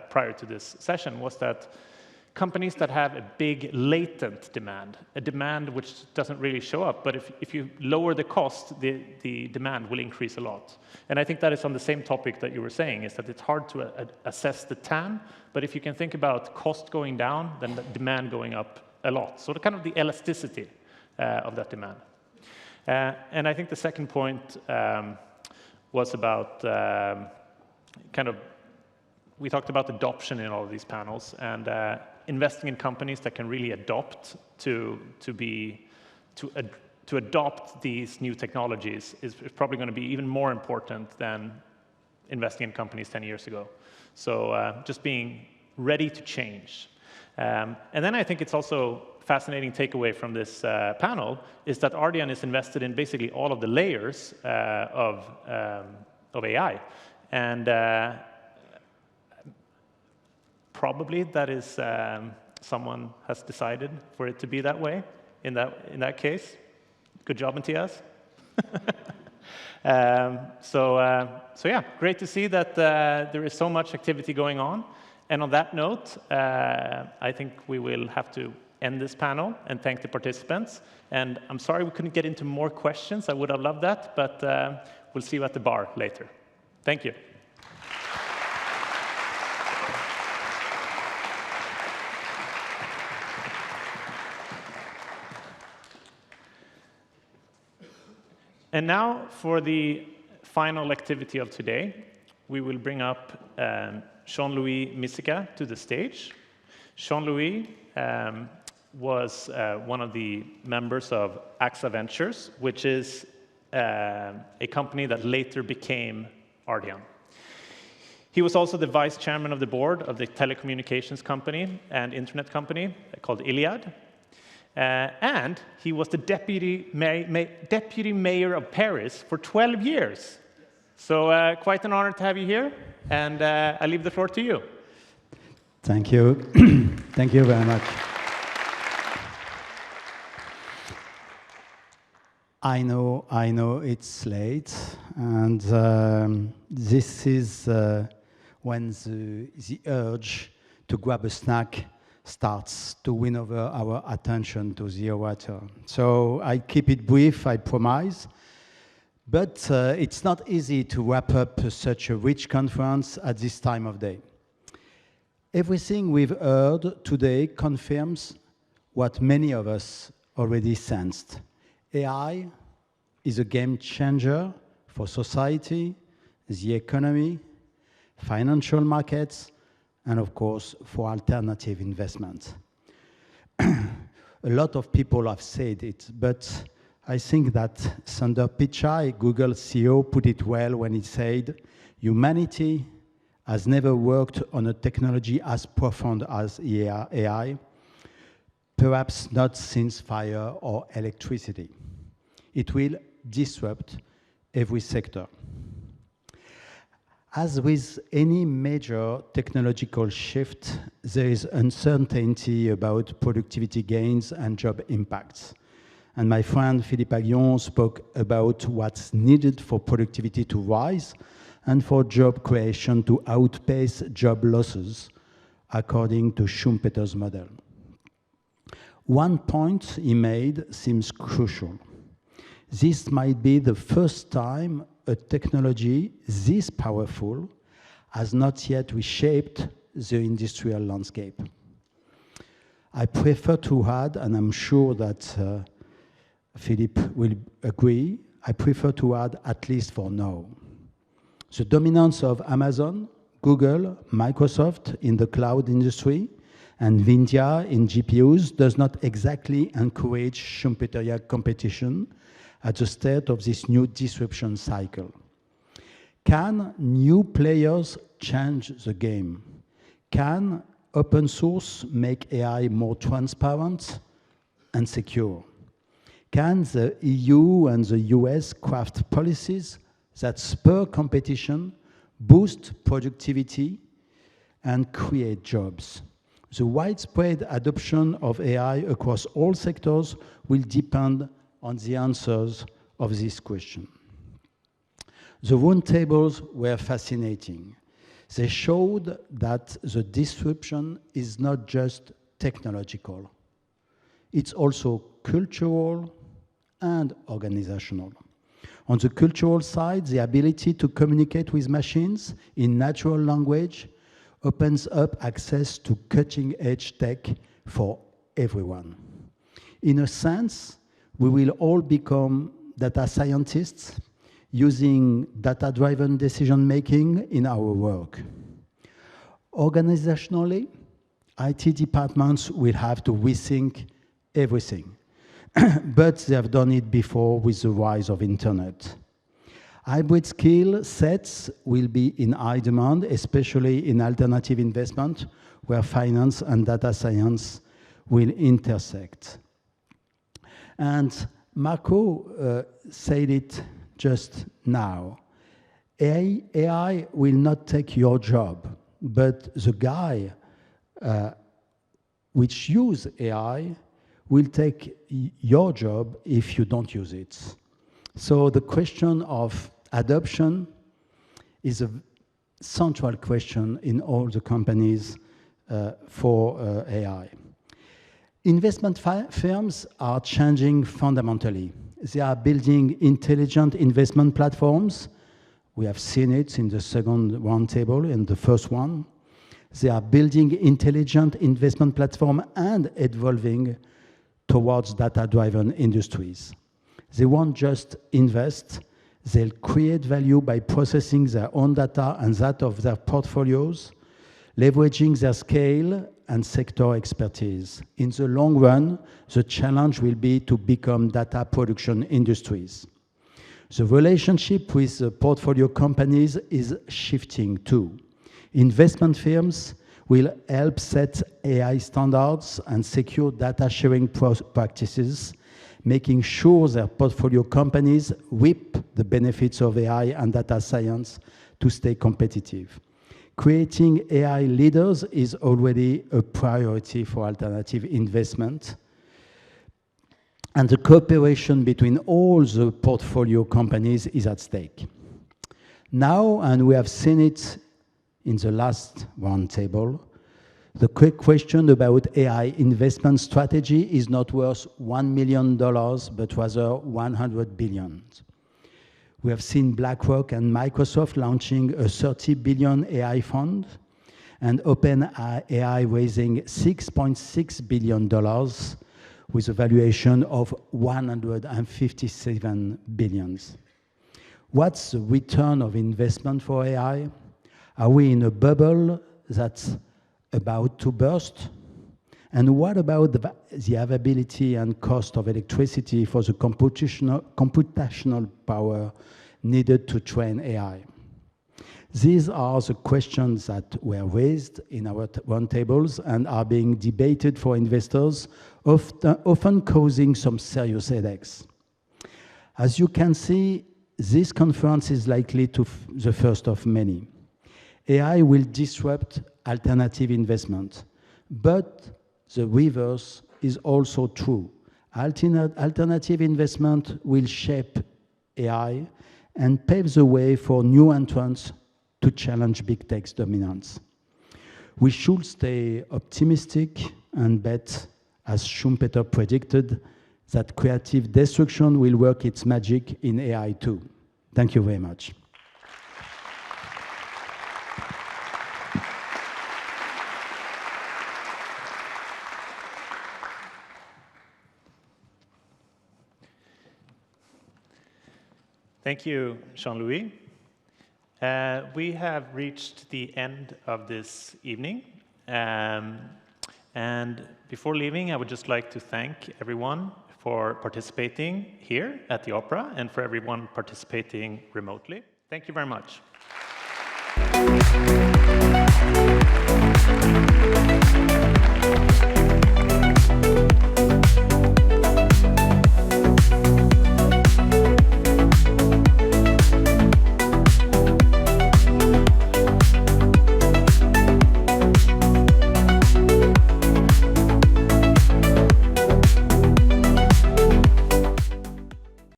prior to this session, was that companies that have a big latent demand, a demand which doesn't really show up, but if you lower the cost, the demand will increase a lot. And I think that is on the same topic that you were saying, is that it's hard to assess the TAM, but if you can think about cost going down, then the demand going up a lot. So the kind of the elasticity of that demand. And I think the second point was about we talked about adoption in all of these panels, and investing in companies that can really adopt to adopt these new technologies is probably going to be even more important than investing in companies 10 years ago. So just being ready to change. And then I think it's also fascinating takeaway from this panel is that Ardian is invested in basically all of the layers of AI. And probably that is someone has decided for it to be that way in that case. Good job, Matthias. So yeah, great to see that there is so much activity going on. And on that note, I think we will have to end this panel and thank the participants. And I'm sorry we couldn't get into more questions. I would have loved that, but we'll see you at the bar later. Thank you. And now for the final activity of today, we will bring up Jean-Louis Misika to the stage. Jean-Louis was one of the members of AXA Ventures, which is a company that later became Ardian. He was also the vice chairman of the board of the telecommunications company and internet company called 𝐰𝐵𝐻. And he was the deputy mayor of Paris for 12 years. So quite an honor to have you here, and I leave the floor to you. Thank you. Thank you very much. I know it's late, and this is when the urge to grab a snack starts to win over our attention to the orator. So I keep it brief, I promise. But it's not easy to wrap up such a rich conference at this time of day. Everything we've heard today confirms what many of us already sensed. AI is a game changer for society, the economy, financial markets, and of course, for alternative investment. A lot of people have said it, but I think that Sundar Pichai, Google CEO, put it well when he said, humanity has never worked on a technology as profound as AI, perhaps not since fire or electricity. It will disrupt every sector. As with any major technological shift, there is uncertainty about productivity gains and job impacts. And my friend Philippe Aghion spoke about what's needed for productivity to rise and for job creation to outpace job losses, according to Schumpeter's model. One point he made seems crucial. This might be the first time a technology this powerful has not yet reshaped the industrial landscape. I prefer to add, and I'm sure that Philippe will agree, I prefer to add at least for now. The dominance of Amazon, Google, Microsoft in the cloud industry, and NVIDIA in GPUs does not exactly encourage Schumpeterian competition at the start of this new disruption cycle. Can new players change the game? Can open source make AI more transparent and secure? Can the EU and the US craft policies that spur competition, boost productivity, and create jobs? The widespread adoption of AI across all sectors will depend on the answers of this question. The roundtables were fascinating. They showed that the disruption is not just technological. It's also cultural and organizational. On the cultural side, the ability to communicate with machines in natural language opens up access to cutting-edge tech for everyone. In a sense, we will all become data scientists using data-driven decision-making in our work. Organizationally, IT departments will have to rethink everything, but they have done it before with the rise of internet. Hybrid skill sets will be in high demand, especially in alternative investment, where finance and data science will intersect. And Marco said it just now. AI will not take your job, but the guy which use AI will take your job if you don't use it. So the question of adoption is a central question in all the companies for AI. Investment firms are changing fundamentally. They are building intelligent investment platforms. We have seen it in the second roundtable and the first one. They are building intelligent investment platform and evolving towards data-driven industries. They won't just invest, they'll create value by processing their own data and that of their portfolios, leveraging their scale and sector expertise. In the long run, the challenge will be to become data production industries. The relationship with the portfolio companies is shifting too. Investment firms will help set AI standards and secure data sharing practices, making sure their portfolio companies reap the benefits of AI and data science to stay competitive. Creating AI leaders is already a priority for alternative investment. And the cooperation between all the portfolio companies is at stake. Now, and we have seen it in the last roundtable, the quick question about AI investment strategy is not worth $1 million, but rather 100 billion. We have seen BlackRock and Microsoft launching a $30 billion AI fund, and OpenAI raising $6.6 billion with a valuation of 157 billion. What's the return of investment for AI? Are we in a bubble that's about to burst? And what about the availability and cost of electricity for the computational power needed to train AI? These are the questions that were raised in our roundtables and are being debated for investors, often causing some serious headaches. As you can see, this conference is likely to the first of many. AI will disrupt alternative investment, but the reverse is also true. Alternative investment will shape AI and pave the way for new entrants to challenge big tech's dominance. We should stay optimistic and bet, as Schumpeter predicted, that creative destruction will work its magic in AI too. Thank you very much. Thank you, Jean-Louis. We have reached the end of this evening. And before leaving, I would just like to thank everyone for participating here at the Opera and for everyone participating remotely. Thank you very much.